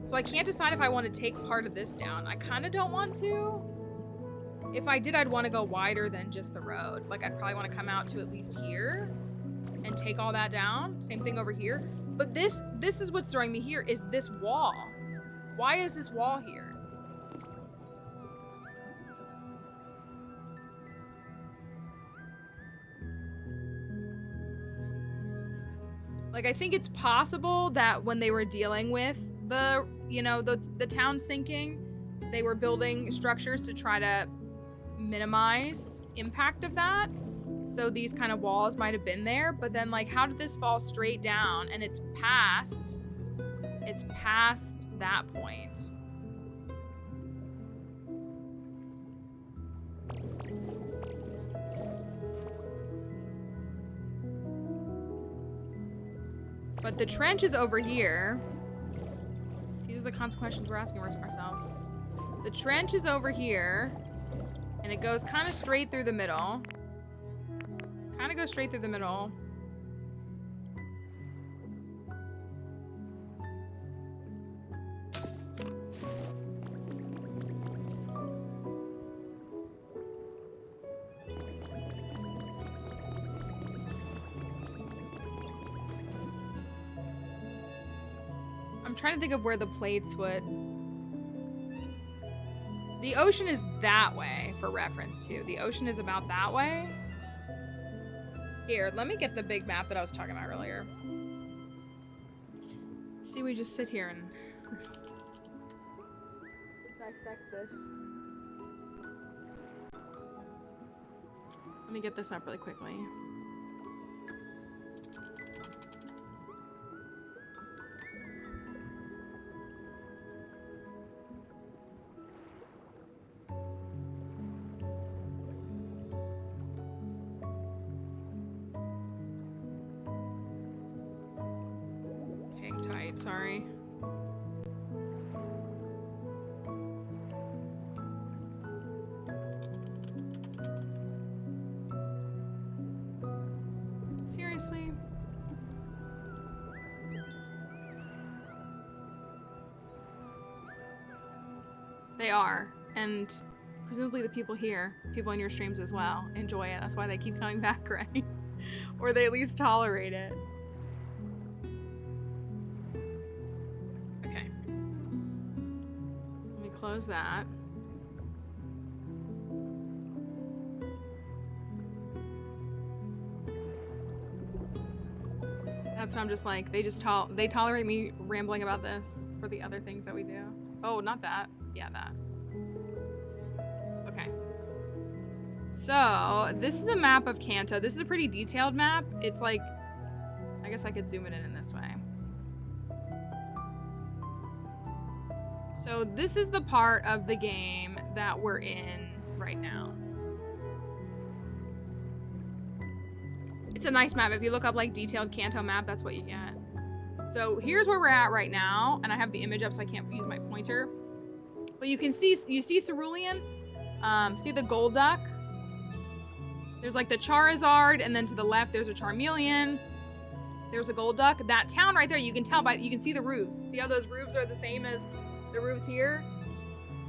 So I can't decide if I want to take part of this down. I kind of don't want to. If I did, I'd want to go wider than just the road. Like I'd probably want to come out to at least here and take all that down. Same thing over here. But this is what's throwing me here is this wall. Why is this wall here? Like, I think it's possible that when they were dealing with the, you know, the town sinking, they were building structures to try to minimize impact of that. So these kind of walls might have been there, but then like, how did this fall straight down? And it's past that point. But the trench is over here. These are the consequences we're asking ourselves. The trench is over here. And it goes kind of straight through the middle. Kind of goes straight through the middle. I'm trying to think of where the plates would... The ocean is that way, for reference, too. The ocean is about that way. Here, let me get the big map that I was talking about earlier. See, we just sit here and... dissect this. Let me get this up really quickly. Sorry. Seriously? They are, and presumably the people here, people in your streams as well, enjoy it. That's why they keep coming back, right? Or they at least tolerate it. Close that. That's what I'm just like, they tolerate me rambling about this for the other things that we do. Oh, not that. Yeah, that. Okay. So, this is a map of Kanto. This is a pretty detailed map. It's like, I guess I could zoom it in this way. So this is the part of the game that we're in right now. It's a nice map. If you look up like detailed Kanto map, that's what you get. So here's where we're at right now, and I have the image up so I can't use my pointer. But you can see, you see Cerulean? See the gold duck? There's like the Charizard, and then to the left there's a Charmeleon. There's a gold duck. That town right there, you can tell by, you can see the roofs. See how those roofs are the same as the roofs here?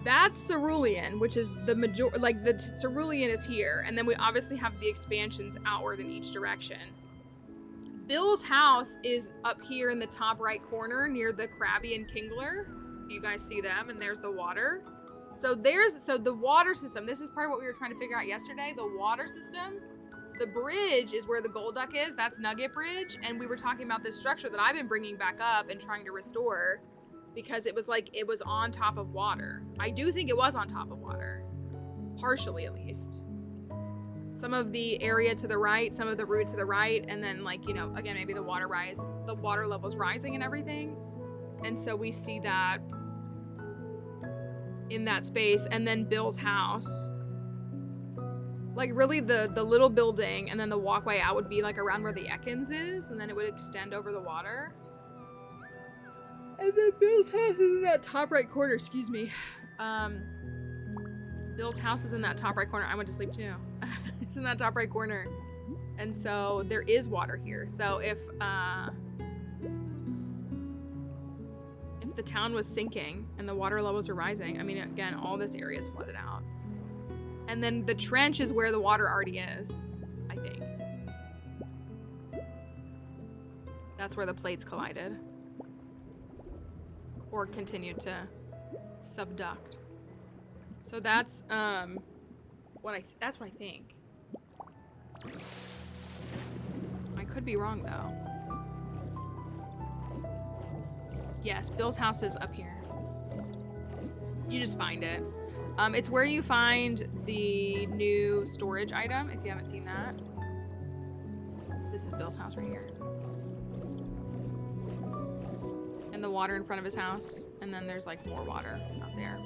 That's Cerulean, which is the Cerulean is here, and then we obviously have the expansions outward in each direction. Bill's house is up here in the top right corner near the Krabby and Kingler. You guys see them, and there's the water. So the water system, this is part of what we were trying to figure out yesterday, the water system. The bridge is where the gold duck is, that's Nugget Bridge, and we were talking about this structure that I've been bringing back up and trying to restore, because it was like, it was on top of water. I do think it was on top of water. Partially, at least. Some of the area to the right, some of the route to the right, and then like, you know, again, maybe the water level's rising and everything. And so we see that in that space. And then Bill's house. Like really the little building and then the walkway out would be like around where the Ekans is, and then it would extend over the water. And then Bill's house is in that top right corner, excuse me. Bill's house is in that top right corner. I went to sleep too. It's in that top right corner. And so there is water here. So if the town was sinking and the water levels are rising, I mean, again, all this area is flooded out. And then the trench is where the water already is, I think. That's where the plates collided. Or continued to subduct. So that's what I think. I could be wrong though. Yes, Bill's house is up here. You just find it. It's where you find the new storage item, if you haven't seen that. This is Bill's house right here. And the water in front of his house, and then there's like more water out there.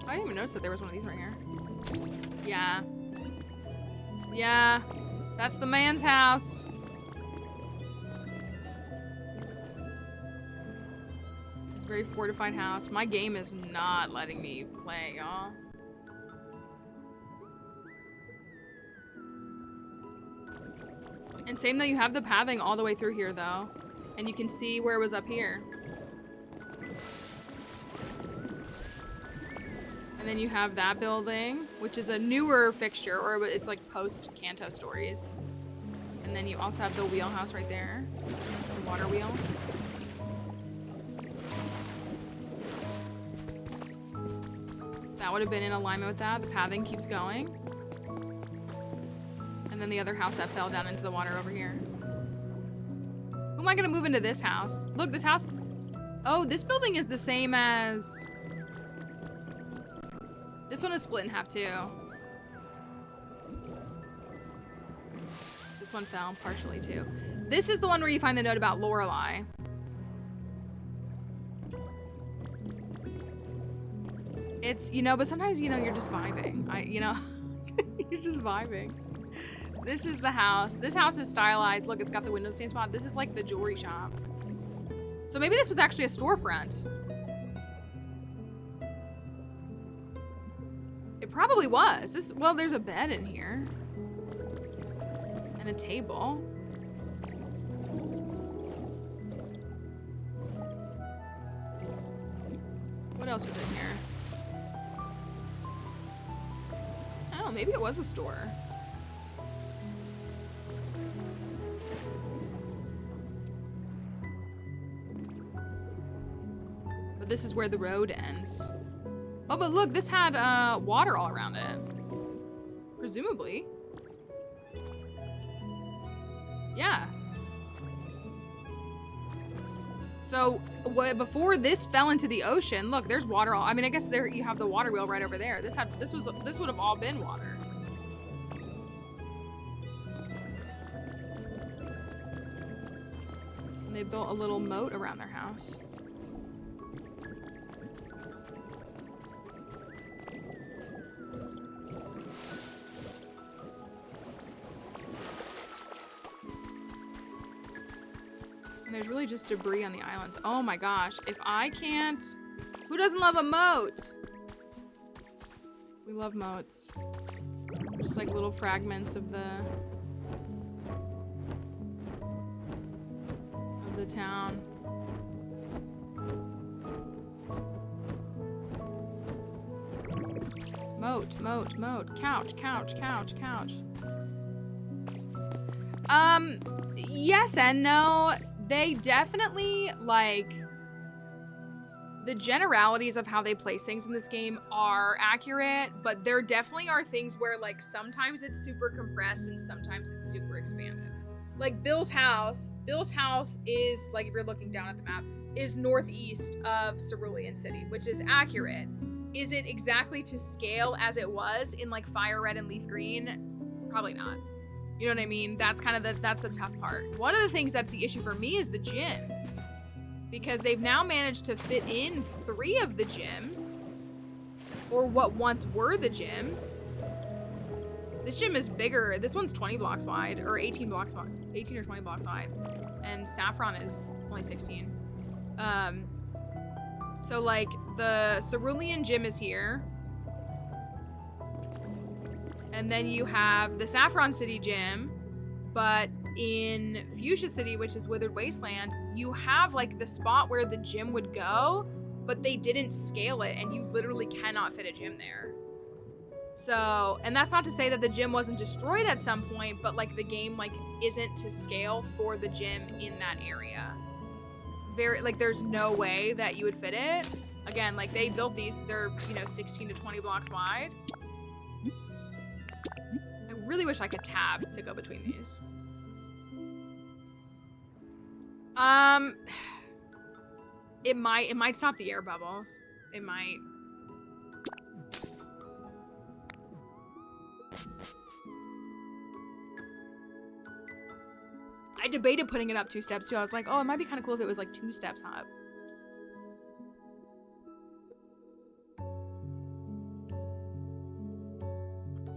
I didn't even notice that there was one of these right here. Yeah. Yeah, that's the man's house. It's a very fortified house. My game is not letting me play, y'all. And same though, you have the pathing all the way through here though. And you can see where it was up here. And then you have that building, which is a newer fixture, or it's like post-Kanto stories. And then you also have the wheelhouse right there, the water wheel. So that would have been in alignment with that. The pathing keeps going. And then the other house that fell down into the water over here. Who am I gonna move into this house? Look, this house. Oh, this building is the same as... This one is split in half too. This one fell partially too. This is the one where you find the note about Lorelei. It's, you know, but sometimes, you know, you're just vibing. You're just vibing. This is the house. This house is stylized. Look, it's got the window stain spot. This is like the jewelry shop. So maybe this was actually a storefront. It probably was. Well, there's a bed in here. And a table. What else was in here? Oh, maybe it was a store. But this is where the road ends. Oh, but look, this had water all around it. Presumably. Yeah. So, before this fell into the ocean, look, there's water all, I mean, I guess there you have the water wheel right over there. This would have all been water. And they built a little moat around their house. And there's really just debris on the islands. Oh my gosh. If I can't... Who doesn't love a moat? We love moats. Just like little fragments of the town. Moat, moat, moat. Couch, couch, couch, couch. Yes and no. They definitely, like, the generalities of how they place things in this game are accurate, but there definitely are things where, like, sometimes it's super compressed and sometimes it's super expanded. Like, Bill's house is, like, if you're looking down at the map, is northeast of Cerulean City, which is accurate. Is it exactly to scale as it was in, like, Fire Red and Leaf Green? Probably not. You know what I mean? That's kind of that's the tough part. One of the things that's the issue for me is the gyms. Because they've now managed to fit in 3 of the gyms. Or what once were the gyms. This gym is bigger. This one's 20 blocks wide. Or 18 blocks wide. 18 or 20 blocks wide. And Saffron is only 16. So like the Cerulean gym is here. And then you have the Saffron City gym, but in Fuchsia City, which is Withered Wasteland, you have like the spot where the gym would go, but they didn't scale it and you literally cannot fit a gym there. So, and that's not to say that the gym wasn't destroyed at some point, but like the game like isn't to scale for the gym in that area. Like there's no way that you would fit it. Again, like they built these, they're, 16 to 20 blocks wide. I really wish I could tab to go between these. It might stop the air bubbles. It might. I debated putting it up 2 steps too. I was like, oh, it might be kind of cool if it was like 2 steps up.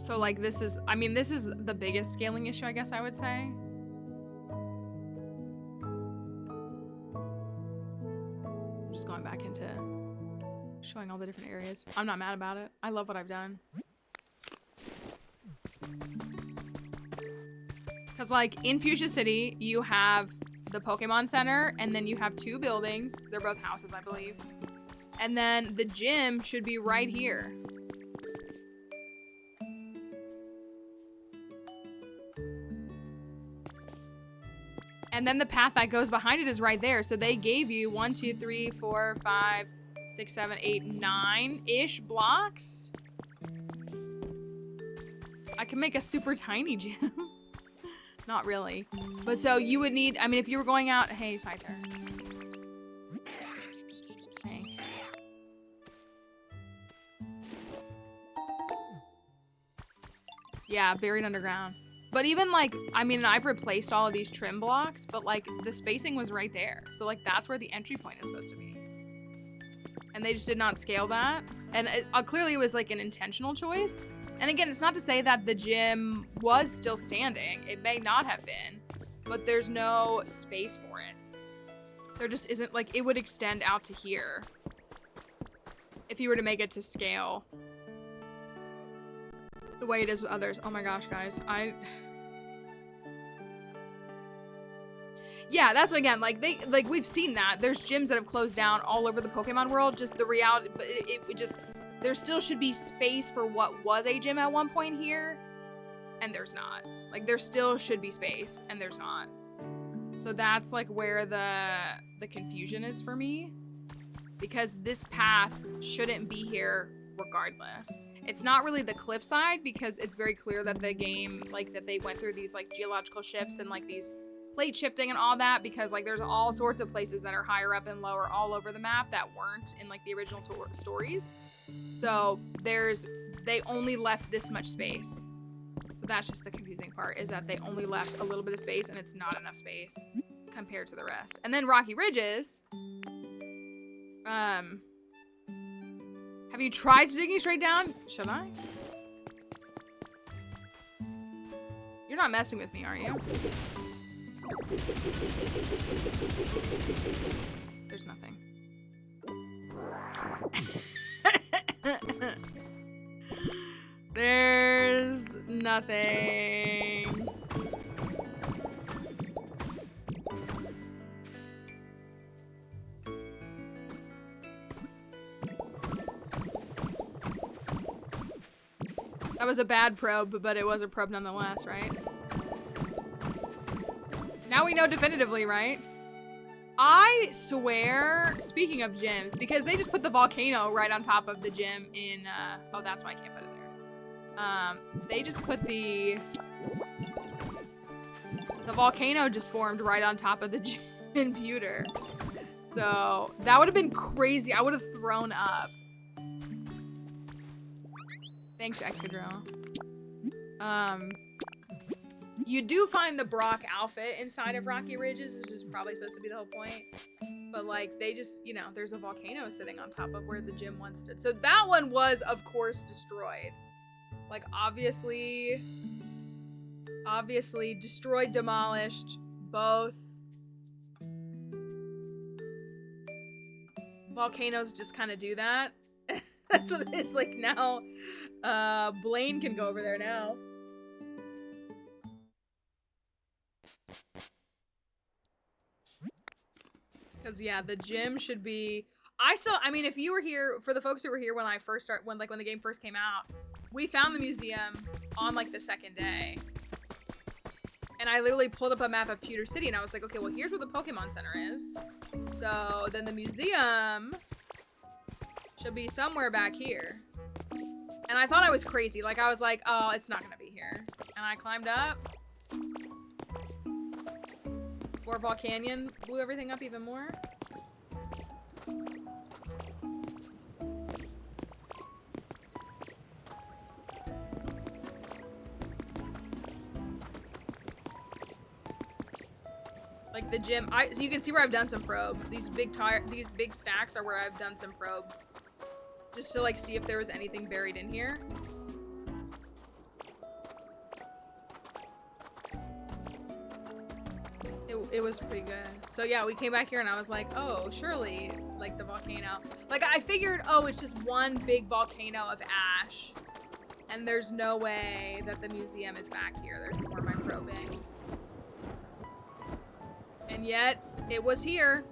So like this is, I mean, this is the biggest scaling issue, I guess I would say. I'm just going back into showing all the different areas. I'm not mad about it. I love what I've done. Because like in Fuchsia City, you have the Pokemon Center, and then you have 2 buildings. They're both houses, I believe. And then the gym should be right here. And then the path that goes behind it is right there. So they gave you 1, 2, 3, 4, 5, 6, 7, 8, 9-ish blocks. I can make a super tiny gym. Not really. But so you would need, I mean, if you were going out, hey, Scyther. Thanks. Yeah, buried underground. But even like, I mean, I've replaced all of these trim blocks, but like the spacing was right there. So like that's where the entry point is supposed to be. And they just did not scale that. And clearly it was like an intentional choice. And again, it's not to say that the gym was still standing. It may not have been, but there's no space for it. There just isn't, like, it would extend out to here if you were to make it to scale the way it is with others. Oh my gosh, guys. Yeah, that's what, again, like, we've seen that. There's gyms that have closed down all over the Pokemon world. Just the reality, but it just... There still should be space for what was a gym at one point here, and there's not. Like, there still should be space, and there's not. So that's, like, where the confusion is for me. Because this path shouldn't be here regardless. It's not really the cliffside, because it's very clear that the game, like, that they went through these, like, geological shifts and, like, these plate shifting and all that, because, like, there's all sorts of places that are higher up and lower all over the map that weren't in, like, the original stories. So they only left this much space. So that's just the confusing part, is that they only left a little bit of space, and it's not enough space compared to the rest. And then Rocky Ridges, have you tried digging straight down? Should I? You're not messing with me, are you? There's nothing. There's nothing. That was a bad probe, but it was a probe nonetheless, right? Now we know definitively, right? I swear, speaking of gyms, because they just put the volcano right on top of the gym in, oh, that's why I can't put it there. They just put the volcano just formed right on top of the gym in Pewter. So that would have been crazy. I would have thrown up. Thanks, Excadrill. You do find the Brock outfit inside of Rocky Ridges, which is probably supposed to be the whole point. But, like, they just, you know, there's a volcano sitting on top of where the gym once stood. So that one was, of course, destroyed. Like, obviously destroyed, demolished, both. Volcanoes just kind of do that. That's what it is. Like, now, Blaine can go over there now. Because, yeah, the gym should be... I mean, if you were here, for the folks who were here when when the game first came out, we found the museum on, like, the second day. And I literally pulled up a map of Pewter City, and I was like, okay, well, here's where the Pokemon Center is. So, then the museum should be somewhere back here. And I thought I was crazy. Like, I was like, oh, it's not gonna be here. And I climbed up. Before Volcanion blew everything up even more. Like the gym, so you can see where I've done some probes. These big stacks are where I've done some probes. Just to like see if there was anything buried in here. It was pretty good. So yeah, we came back here and I was like, oh, surely, like the volcano. Like I figured, oh, it's just one big volcano of ash. And there's no way that the museum is back here. There's more of my probing. And yet, it was here.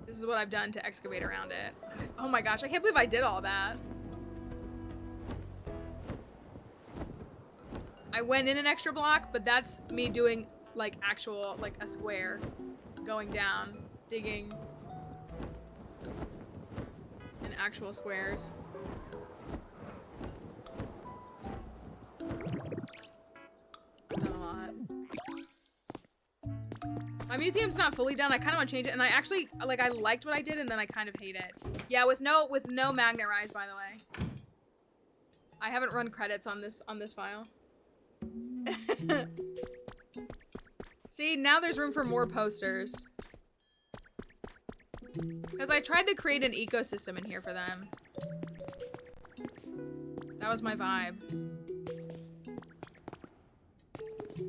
This is what I've done to excavate around it. Oh my gosh, I can't believe I did all that. I went in an extra block, but that's me doing like actual, like a square. Going down, digging in actual squares. Done a lot. My museum's not fully done. I kind of want to change it, and I actually like. I liked what I did, and then I kind of hate it. Yeah, with no magnet rise, by the way. I haven't run credits on this file. See, now there's room for more posters. Because I tried to create an ecosystem in here for them. That was my vibe.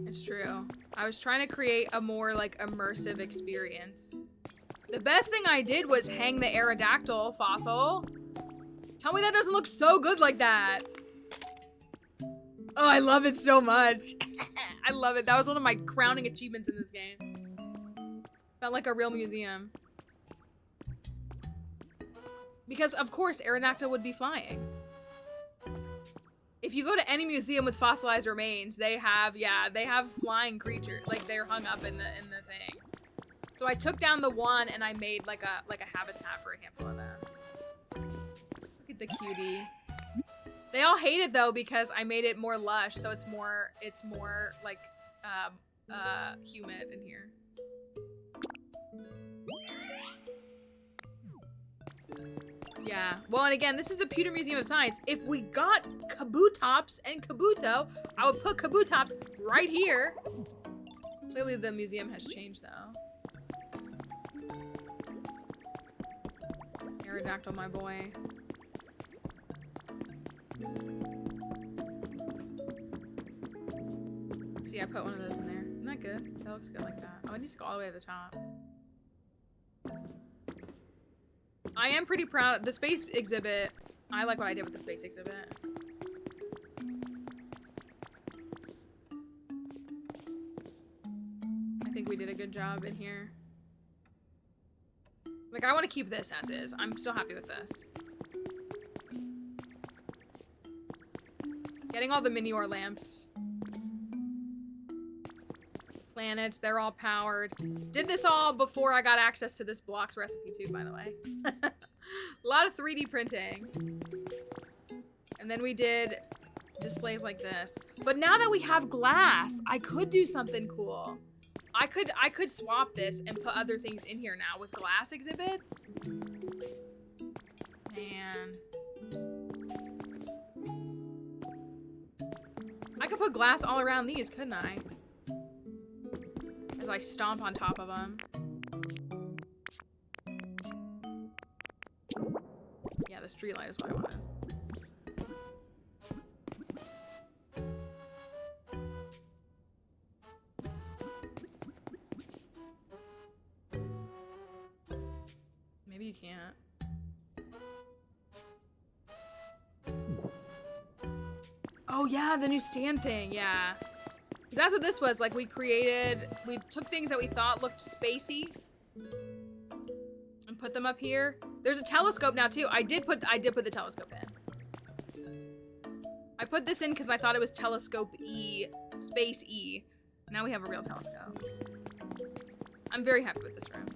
It's true. I was trying to create a more like immersive experience. The best thing I did was hang the Aerodactyl fossil. Tell me that doesn't look so good like that. Oh, I love it so much. I love it. That was one of my crowning achievements in this game. Felt like a real museum. Because of course Aerodactyl would be flying. If you go to any museum with fossilized remains, they have flying creatures. Like they're hung up in the thing. So I took down the one and I made like a habitat for a handful of them. Look at the cutie. They all hate it though because I made it more lush, so it's more like humid in here. Yeah. Well, and again, this is the Pewter Museum of Science. If we got Kabutops and Kabuto, I would put Kabutops right here. Clearly the museum has changed though. Aerodactyl, my boy. See, I put one of those in there. Isn't that good? That looks good like that. Oh, it needs to go all the way to the top. I am pretty proud of the space exhibit. I like what I did with the space exhibit. I think we did a good job in here. Like, I want to keep this as is. I'm still happy with this. Getting all the Minior lamps. Planets, they're all powered. Did this all before I got access to this blocks recipe too, by the way. A lot of 3D printing. And then we did displays like this. But now that we have glass, I could do something cool. I could swap this and put other things in here now with glass exhibits. Man. I could put glass all around these, couldn't I? As I stomp on top of them. Yeah, the street light is what I wanted. Maybe you can't. Oh yeah, the new stand thing, yeah. That's what this was. Like we took things that we thought looked spacey and put them up here. There's a telescope now too. I did put the telescope in. I put this in because I thought it was telescope E, space E. Now we have a real telescope. I'm very happy with this room.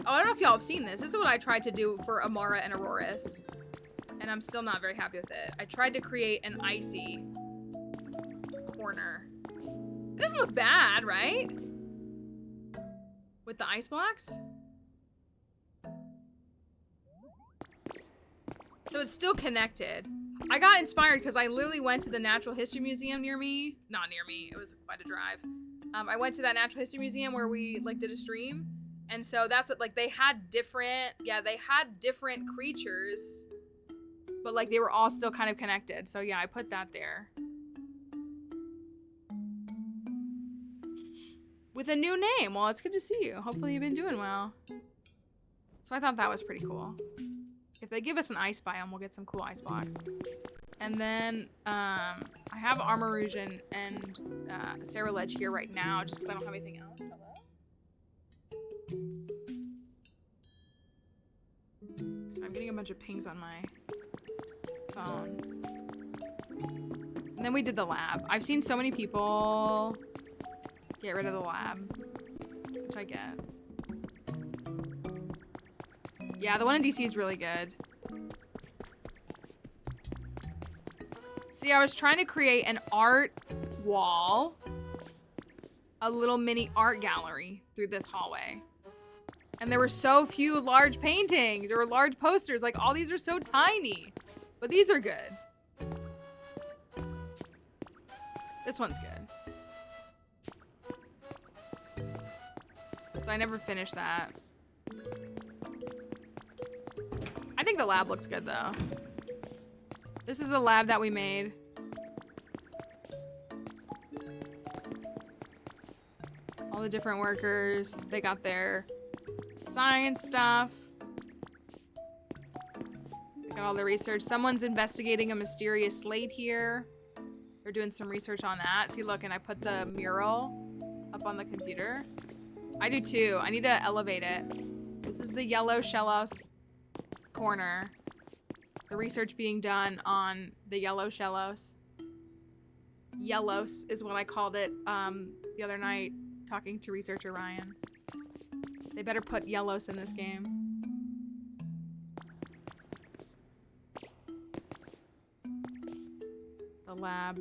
Oh, I don't know if y'all have seen this. This is what I tried to do for Amara and Auroras. And I'm still not very happy with it. I tried to create an icy corner. It doesn't look bad, right? With the ice blocks? So it's still connected. I got inspired because I literally went to the Natural History Museum near me. Not near me, it was quite a drive. I went to that Natural History Museum where we like did a stream. And so that's what, like they had different creatures. But like they were all still kind of connected. So yeah, I put that there. with a new name. Well, it's good to see you. Hopefully you've been doing well. So I thought that was pretty cool. If they give us an ice biome, we'll get some cool ice blocks. And then I have Armor Rouge and Sarah Ledge here right now just because I don't have anything else. Hello? So I'm getting a bunch of pings on my phone. And then we did the lab. I've seen so many people get rid of the lab, which I get. Yeah, the one in DC is really good. See, I was trying to create an art wall, a little mini art gallery through this hallway. And there were so few large paintings or large posters. Like, all these are so tiny. But these are good. This one's good. So I never finished that. I think the lab looks good, though. This is the lab that we made. All the different workers, they got their science stuff. They got all the research. Someone's investigating a mysterious slate here. They're doing some research on that. See, look, and I put the mural up on the computer. I do too. I need to elevate it. This is the yellow Shellos corner. The research being done on the yellow Shellos. Yellows is what I called it the other night, talking to researcher Ryan. They better put yellows in this game. The lab.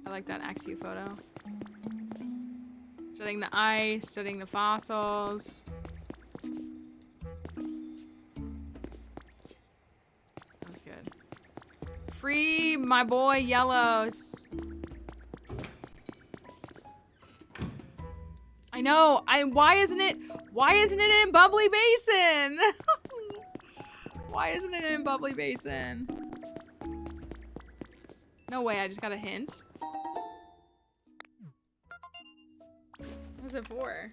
I like that Axio photo. Studying the ice, studying the fossils. That's good. Free my boy Yellows. I know. Why isn't it in Bubbly Basin? Why isn't it in Bubbly Basin? No way, I just got a hint. What's it for?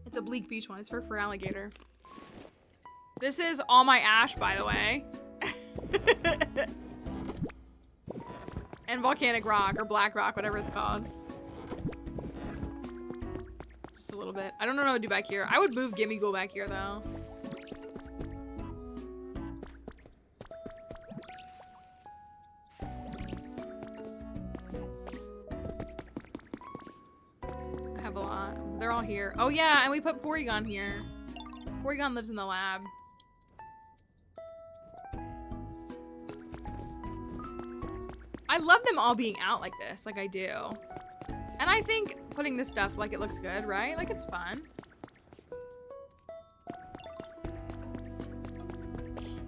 It's a Bleak Beach one. It's for alligator. This is all my ash, by the way. And volcanic rock, or black rock, whatever it's called. Just a little bit. I don't know what to do back here. I would move Gimme Ghoul back here, though. I have a lot. They're all here. Oh, yeah, and we put Porygon here. Porygon lives in the lab. I love them all being out like this, like I do. And I think putting this stuff, like, it looks good, right? Like, it's fun.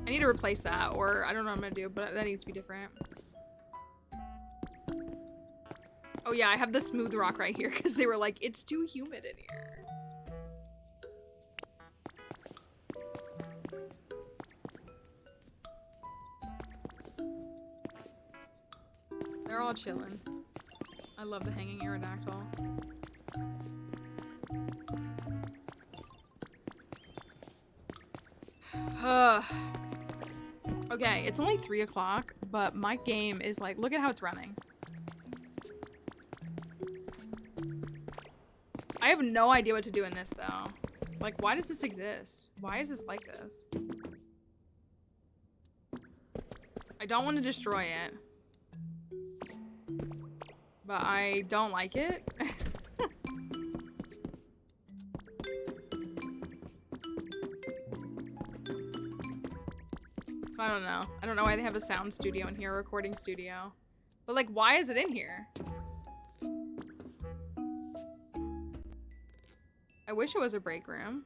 I need to replace that, or I don't know what I'm gonna do, but that needs to be different. Oh yeah, I have the smooth rock right here, because they were like, it's too humid in here. They're all chilling. I love the hanging Aerodactyl. Okay, it's only 3 o'clock, but my game is like, look at how it's running. I have no idea what to do in this though. Like, why does this exist? Why is this like this? I don't want to destroy it. But I don't like it. So I don't know. I don't know why they have a sound studio in here, a recording studio. But like, why is it in here? I wish it was a break room.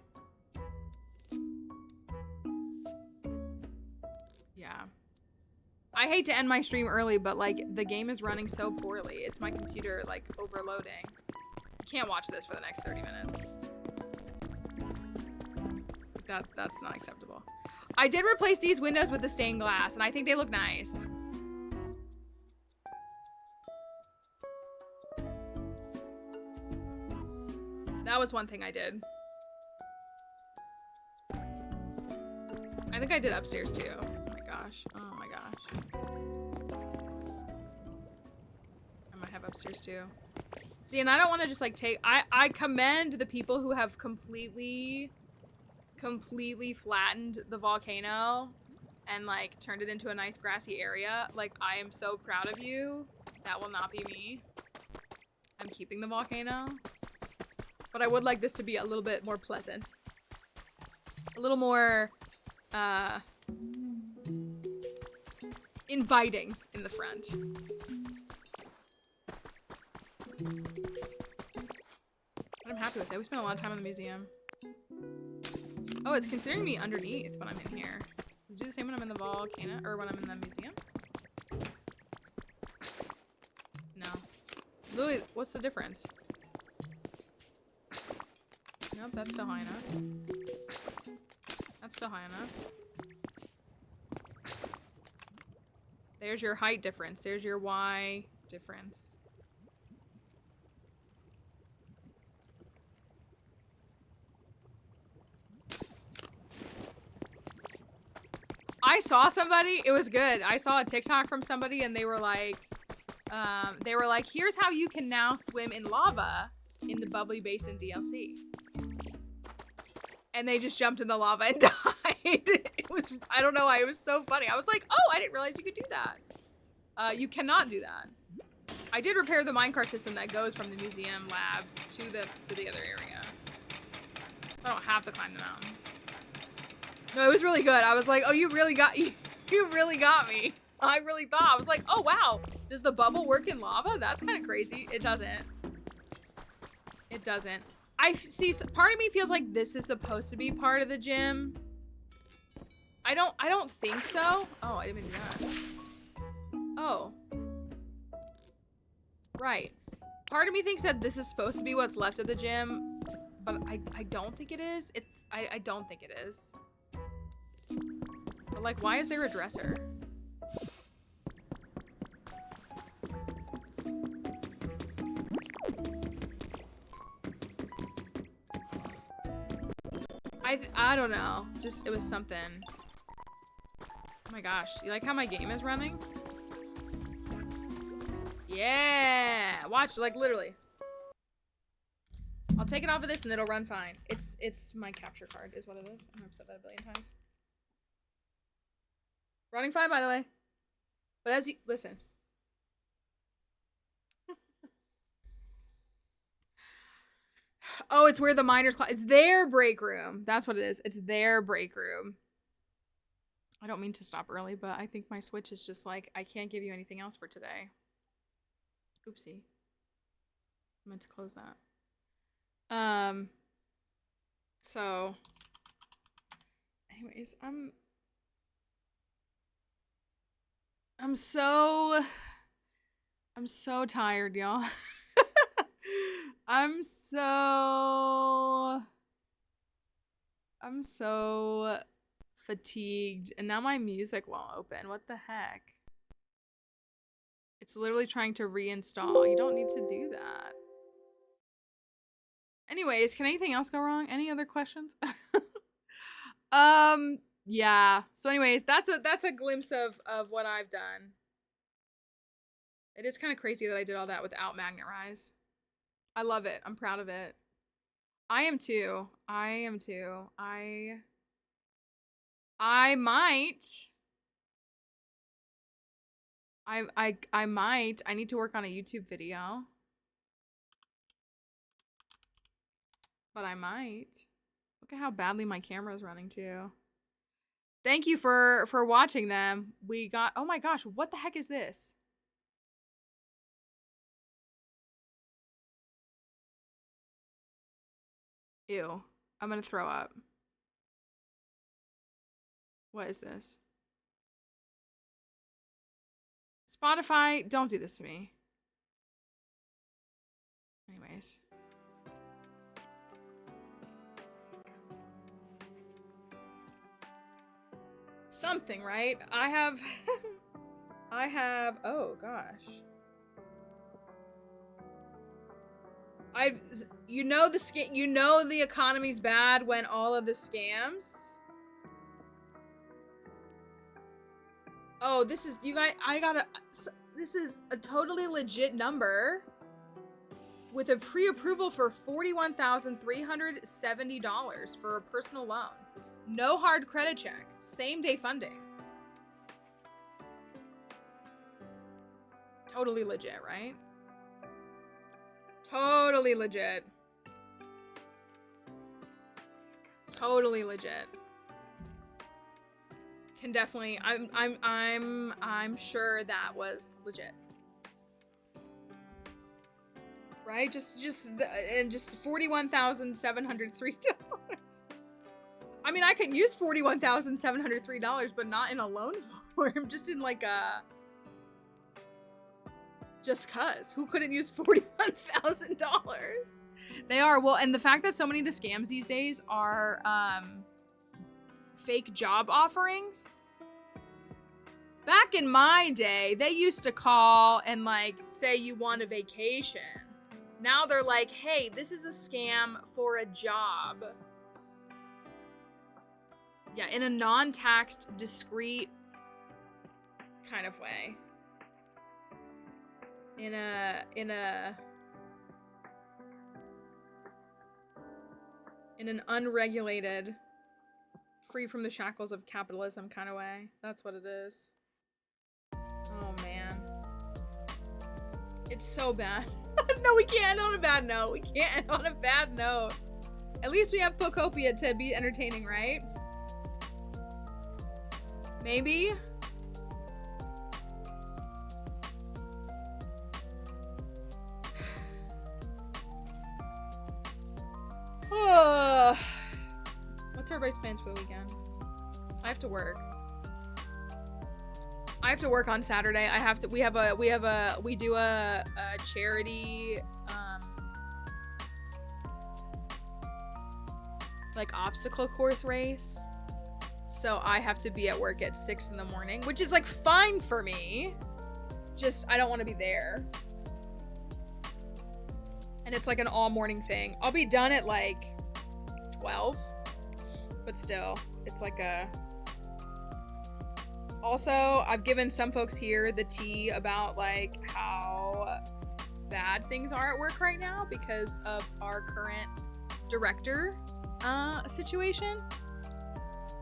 Yeah. I hate to end my stream early, but like the game is running so poorly. It's my computer like overloading. I can't watch this for the next 30 minutes. That's not acceptable. I did replace these windows with the stained glass and I think they look nice. That was one thing I did. I think I did upstairs too. Oh my gosh. Oh my gosh. I might have upstairs too. See, and I don't want to just like take, I commend the people who have completely flattened the volcano and like turned it into a nice grassy area. Like, I am so proud of you. That will not be me. I'm keeping the volcano. But I would like this to be a little bit more pleasant. A little more, inviting in the front. But I'm happy with it. We spent a lot of time in the museum. Oh, it's considering me underneath when I'm in here. Does it do the same when I'm in the volcano or when I'm in the museum? No. Louis, what's the difference? Nope, that's still high enough. That's still high enough. There's your height difference. There's your Y difference. I saw somebody, it was good. I saw a TikTok from somebody and they were like, here's how you can now swim in lava in the Bubbly Basin DLC. And they just jumped in the lava and died. It was, I don't know why, it was so funny. I was like, oh, I didn't realize you could do that. You cannot do that. I did repair the minecart system that goes from the museum lab to the other area. I don't have to climb the mountain. No, it was really good. I was like, oh, you really got me. I really thought. I was like, oh, wow. Does the bubble work in lava? That's kind of crazy. It doesn't. It doesn't. I see, part of me feels like this is supposed to be part of the gym. I don't think so. Oh, I didn't mean to do that. Oh. Right. Part of me thinks that this is supposed to be what's left of the gym, but I don't think it is. I don't think it is. But like, why is there a dresser? I don't know. Just, it was something. Oh my gosh. You like how my game is running? Yeah! Watch, like literally. I'll take it off of this and it'll run fine. It's my capture card is what it is. I've said that a billion times. Running fine, by the way. But as you, listen. Oh, it's where the miners, it's their break room. That's what it is. It's their break room. I don't mean to stop early, but I think my Switch is just like, I can't give you anything else for today. Oopsie. I meant to close that. So anyways, I'm so tired, y'all. I'm so fatigued, and now my music won't open. What the heck? It's literally trying to reinstall. You don't need to do that. Anyways, can anything else go wrong? Any other questions? Yeah. So anyways, that's a glimpse of what I've done. It is kind of crazy that I did all that without Magnet Rise. I love it. I'm proud of it. I am too. I might. I need to work on a YouTube video. But I might. Look at how badly my camera is running too. Thank you for watching them. We got, oh my gosh, what the heck is this? Ew. I'm gonna throw up. What is this? Spotify, don't do this to me. Anyways. Something, right? I have, oh gosh. You know the economy's bad when all of the scams. Oh, this is, you guys, this is a totally legit number with a pre-approval for $41,370 for a personal loan. No hard credit check, same day funding. Totally legit, right? Totally legit. Totally legit. Can definitely, I'm sure that was legit. Right? Just $41,703. I mean, I could use $41,703, but not in a loan form, just in like a, just cuz. Who couldn't use $41,000? They are, well, and the fact that so many of the scams these days are, fake job offerings. Back in my day, they used to call and like say you want a vacation. Now they're like, hey, this is a scam for a job. Yeah, in a non-taxed, discreet kind of way. In an unregulated, free from the shackles of capitalism kind of way. That's what it is. Oh man. It's so bad. No, we can't end on a bad note. We can't end on a bad note. At least we have Pokopia to be entertaining, right? Maybe? What's everybody's plans for the weekend? I have to work. I have to work on Saturday. We do a charity like obstacle course race. So I have to be at work at 6 in the morning, which is like fine for me. Just I don't want to be there. And it's like an all morning thing. I'll be done at like 12, but still, it's like a. Also, I've given some folks here the tea about like how bad things are at work right now because of our current director situation.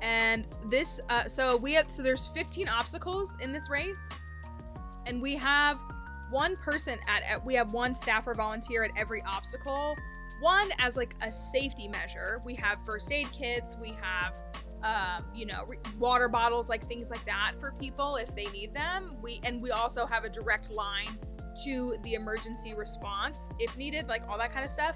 And this, so there's 15 obstacles in this race, and we have one person we have one staff or volunteer at every obstacle. One as like a safety measure. We have first aid kits. We have, water bottles, like things like that for people if they need them. We also have a direct line to the emergency response if needed, like all that kind of stuff.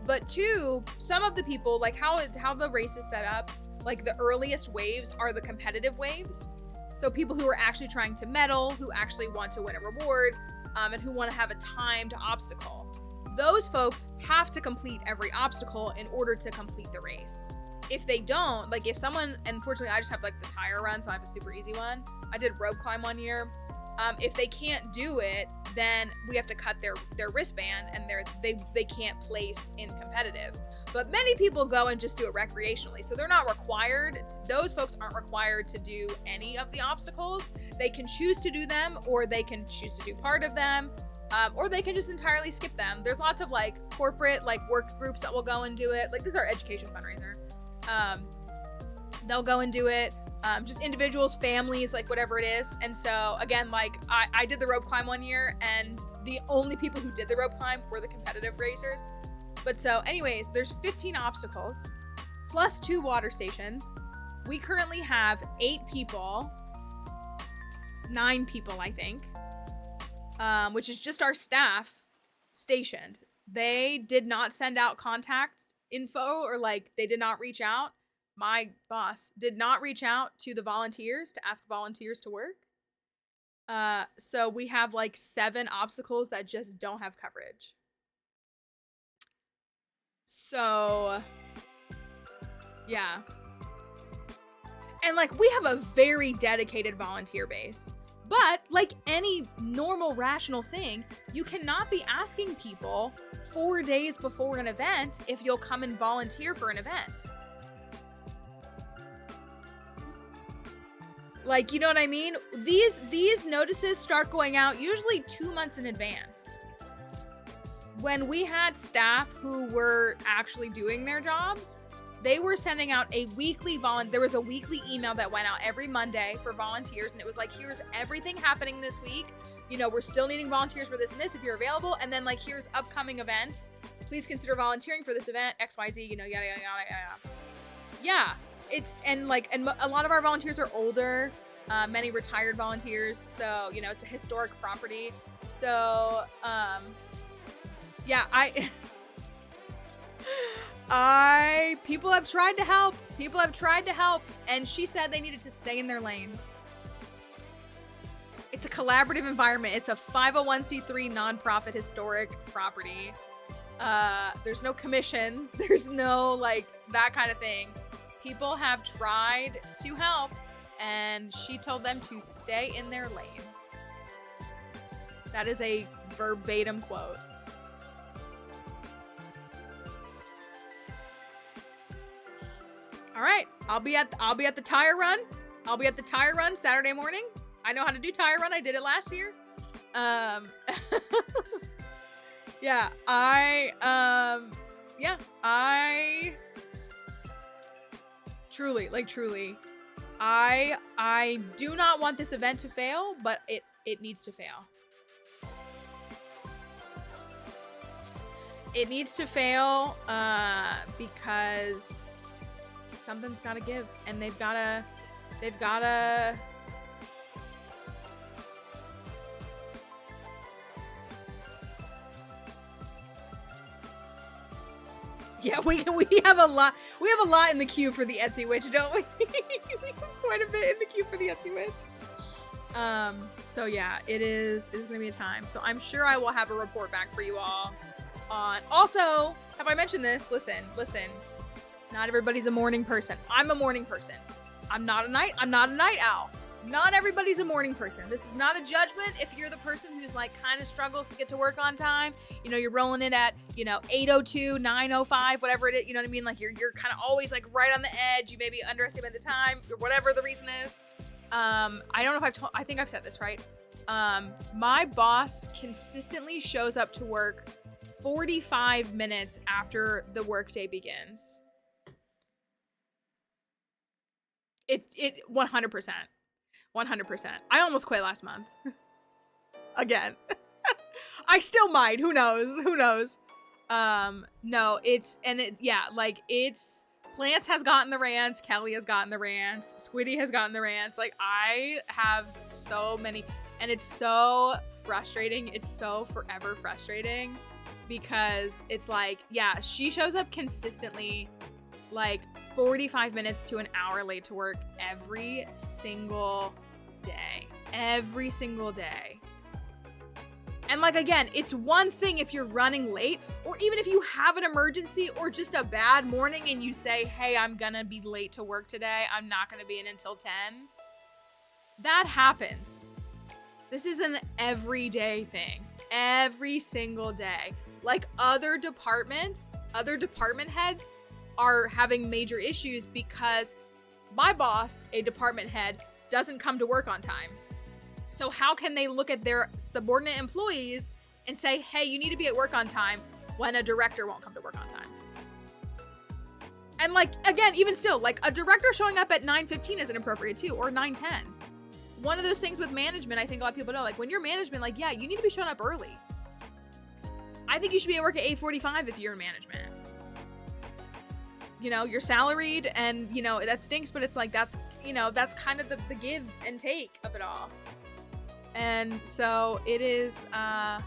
But two, some of the people, like how the race is set up, like the earliest waves are the competitive waves. So people who are actually trying to medal, who actually want to win a reward, and who want to have a timed obstacle. Those folks have to complete every obstacle in order to complete the race. If they don't, like if someone, unfortunately I just have like the tire run, so I have a super easy one. I did rope climb one year. If they can't do it, then we have to cut their wristband and they can't place in competitive. But many people go and just do it recreationally. So they're not required, those folks aren't required to do any of the obstacles. They can choose to do them, or they can choose to do part of them, or they can just entirely skip them. There's lots of like corporate like work groups that will go and do it. Like this is our education fundraiser. They'll go and do it. Just individuals, families, like whatever it is. And so again, like I did the rope climb one year, and the only people who did the rope climb were the competitive racers. But so anyways, there's 15 obstacles plus 2 water stations. We currently have 9 people, I think, which is just our staff stationed. They did not send out contact info, or like they did not reach out. My boss did not reach out to the volunteers to ask volunteers to work. So we have like 7 obstacles that just don't have coverage. So, yeah. And like we have a very dedicated volunteer base. But like any normal rational thing, you cannot be asking people 4 days before an event if you'll come and volunteer for an event. Like, you know what I mean? These notices start going out usually 2 months in advance. When we had staff who were actually doing their jobs, they were sending out a weekly there was a weekly email that went out every Monday for volunteers, and it was like, here's everything happening this week. You know, we're still needing volunteers for this and this if you're available, and then like, here's upcoming events. Please consider volunteering for this event, XYZ, you know, yada, yada, yada, yada. Yeah. And a lot of our volunteers are older, many retired volunteers. So, you know, it's a historic property. So, yeah, people have tried to help. And she said they needed to stay in their lanes. It's a collaborative environment. It's a 501c3 nonprofit historic property. There's no commissions. There's no like that kind of thing. People have tried to help, and she told them to stay in their lanes. That is a verbatim quote. All right, I'll be at the tire run. I'll be at the tire run Saturday morning. I know how to do tire run. I did it last year. Yeah, truly, I do not want this event to fail, but it needs to fail. It needs to fail because something's got to give, and they've got to yeah, we have a lot in the queue for the Etsy witch, don't we? We have quite a bit in the queue for the Etsy witch. So yeah, it's gonna be a time. So I'm sure I will have a report back for you all on. Also, have I mentioned this? Listen. Not everybody's a morning person. I'm a morning person. I'm not a night owl. Not everybody's a morning person. This is not a judgment if you're the person who's like kind of struggles to get to work on time. You know, you're rolling in at, 8:02, 9:05, whatever it is, you know what I mean? Like you're kind of always like right on the edge. You maybe underestimate the time or whatever the reason is. I don't know if I think I've said this right. My boss consistently shows up to work 45 minutes after the workday begins. It 100%. 100%. I almost quit last month. Again. I still might. Who knows? No, Plants has gotten the rants. Kelly has gotten the rants. Squiddy has gotten the rants. Like, I have so many. And it's so frustrating. It's so forever frustrating. Because it's like, yeah, she shows up consistently like 45 minutes to an hour late to work every single day. And like, again, it's one thing if you're running late, or even if you have an emergency or just a bad morning and you say, hey, I'm gonna be late to work today. I'm not gonna be in until 10. That happens. This is an everyday thing. Every single day. Like other department heads are having major issues because my boss, a department head, doesn't come to work on time. So how can they look at their subordinate employees and say, hey, you need to be at work on time when a director won't come to work on time? And like, again, even still, like a director showing up at 9:15 isn't appropriate too, or 9:10. One of those things with management, I think a lot of people know, like when you're management, like, yeah, you need to be showing up early. I think you should be at work at 8:45 if you're in management. You know, you're salaried and, that stinks, but it's like, that's kind of the give and take of it all. And so it is, yeah.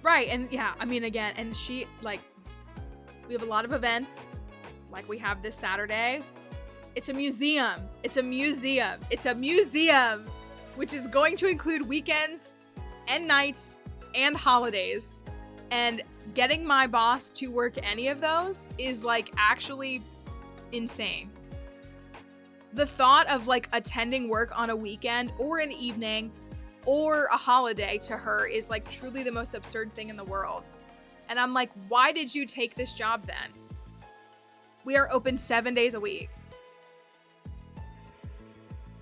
Right. And yeah, I mean, again, and she, like, we have a lot of events, like we have this Saturday. It's a museum, which is going to include weekends and nights and holidays. And getting my boss to work any of those is like actually insane. The thought of like attending work on a weekend or an evening or a holiday to her is like truly the most absurd thing in the world. And I'm like, why did you take this job then? We are open 7 days a week.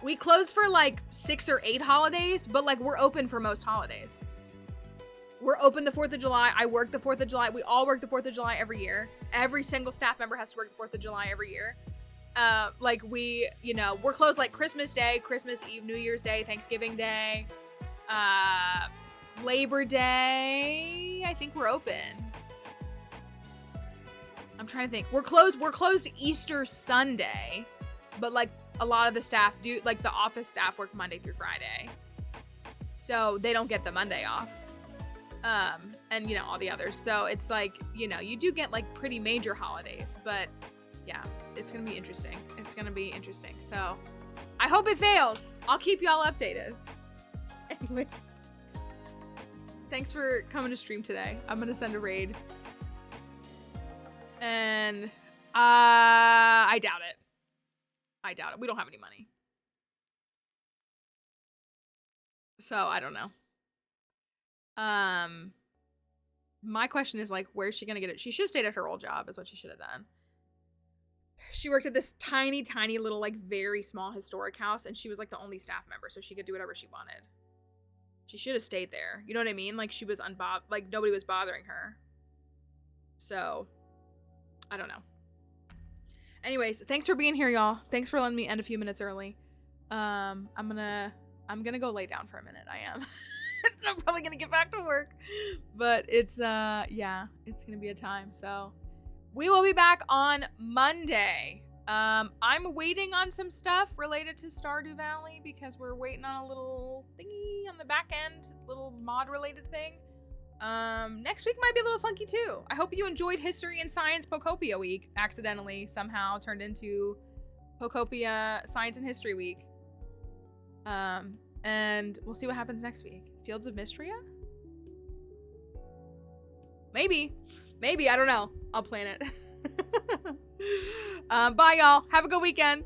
We close for like 6 or 8 holidays, but like we're open for most holidays. We're open the 4th of July. I work the 4th of July. We all work the 4th of July every year. Every single staff member has to work the 4th of July every year. Like we, you know, we're closed like Christmas Day, Christmas Eve, New Year's Day, Thanksgiving Day, Labor Day. I think we're open. I'm trying to think. We're closed Easter Sunday, but like a lot of the staff do, like the office staff work Monday through Friday. So they don't get the Monday off. And you know, all the others. So it's like, you know, you do get like pretty major holidays, but yeah, it's gonna be interesting. It's gonna be interesting. So I hope it fails. I'll keep y'all updated. Anyways, thanks for coming to stream today. I'm gonna send a raid. And I doubt it. I doubt it. We don't have any money. So I don't know. My question is like, where's she gonna get it? She should have stayed at her old job is what she should have done. She worked at this tiny, tiny little, like very small historic house, and she was like the only staff member, so she could do whatever she wanted. She should have stayed there. You know what I mean? Like she was like nobody was bothering her. So I don't know. Anyways, thanks for being here, y'all. Thanks for letting me end a few minutes early. I'm gonna go lay down for a minute. I am. I'm probably gonna get back to work, but it's yeah, it's gonna be a time. So we will be back on Monday. I'm waiting on some stuff related to Stardew Valley because we're waiting on a little thingy on the back end, little mod related thing. Next week might be a little funky too. I hope you enjoyed History and Science Pokopia Week. Accidentally somehow turned into Pokopia Science and History Week. And we'll see what happens next week. Fields of Mystria? Maybe, I don't know. I'll plan it. Bye y'all. Have a good weekend.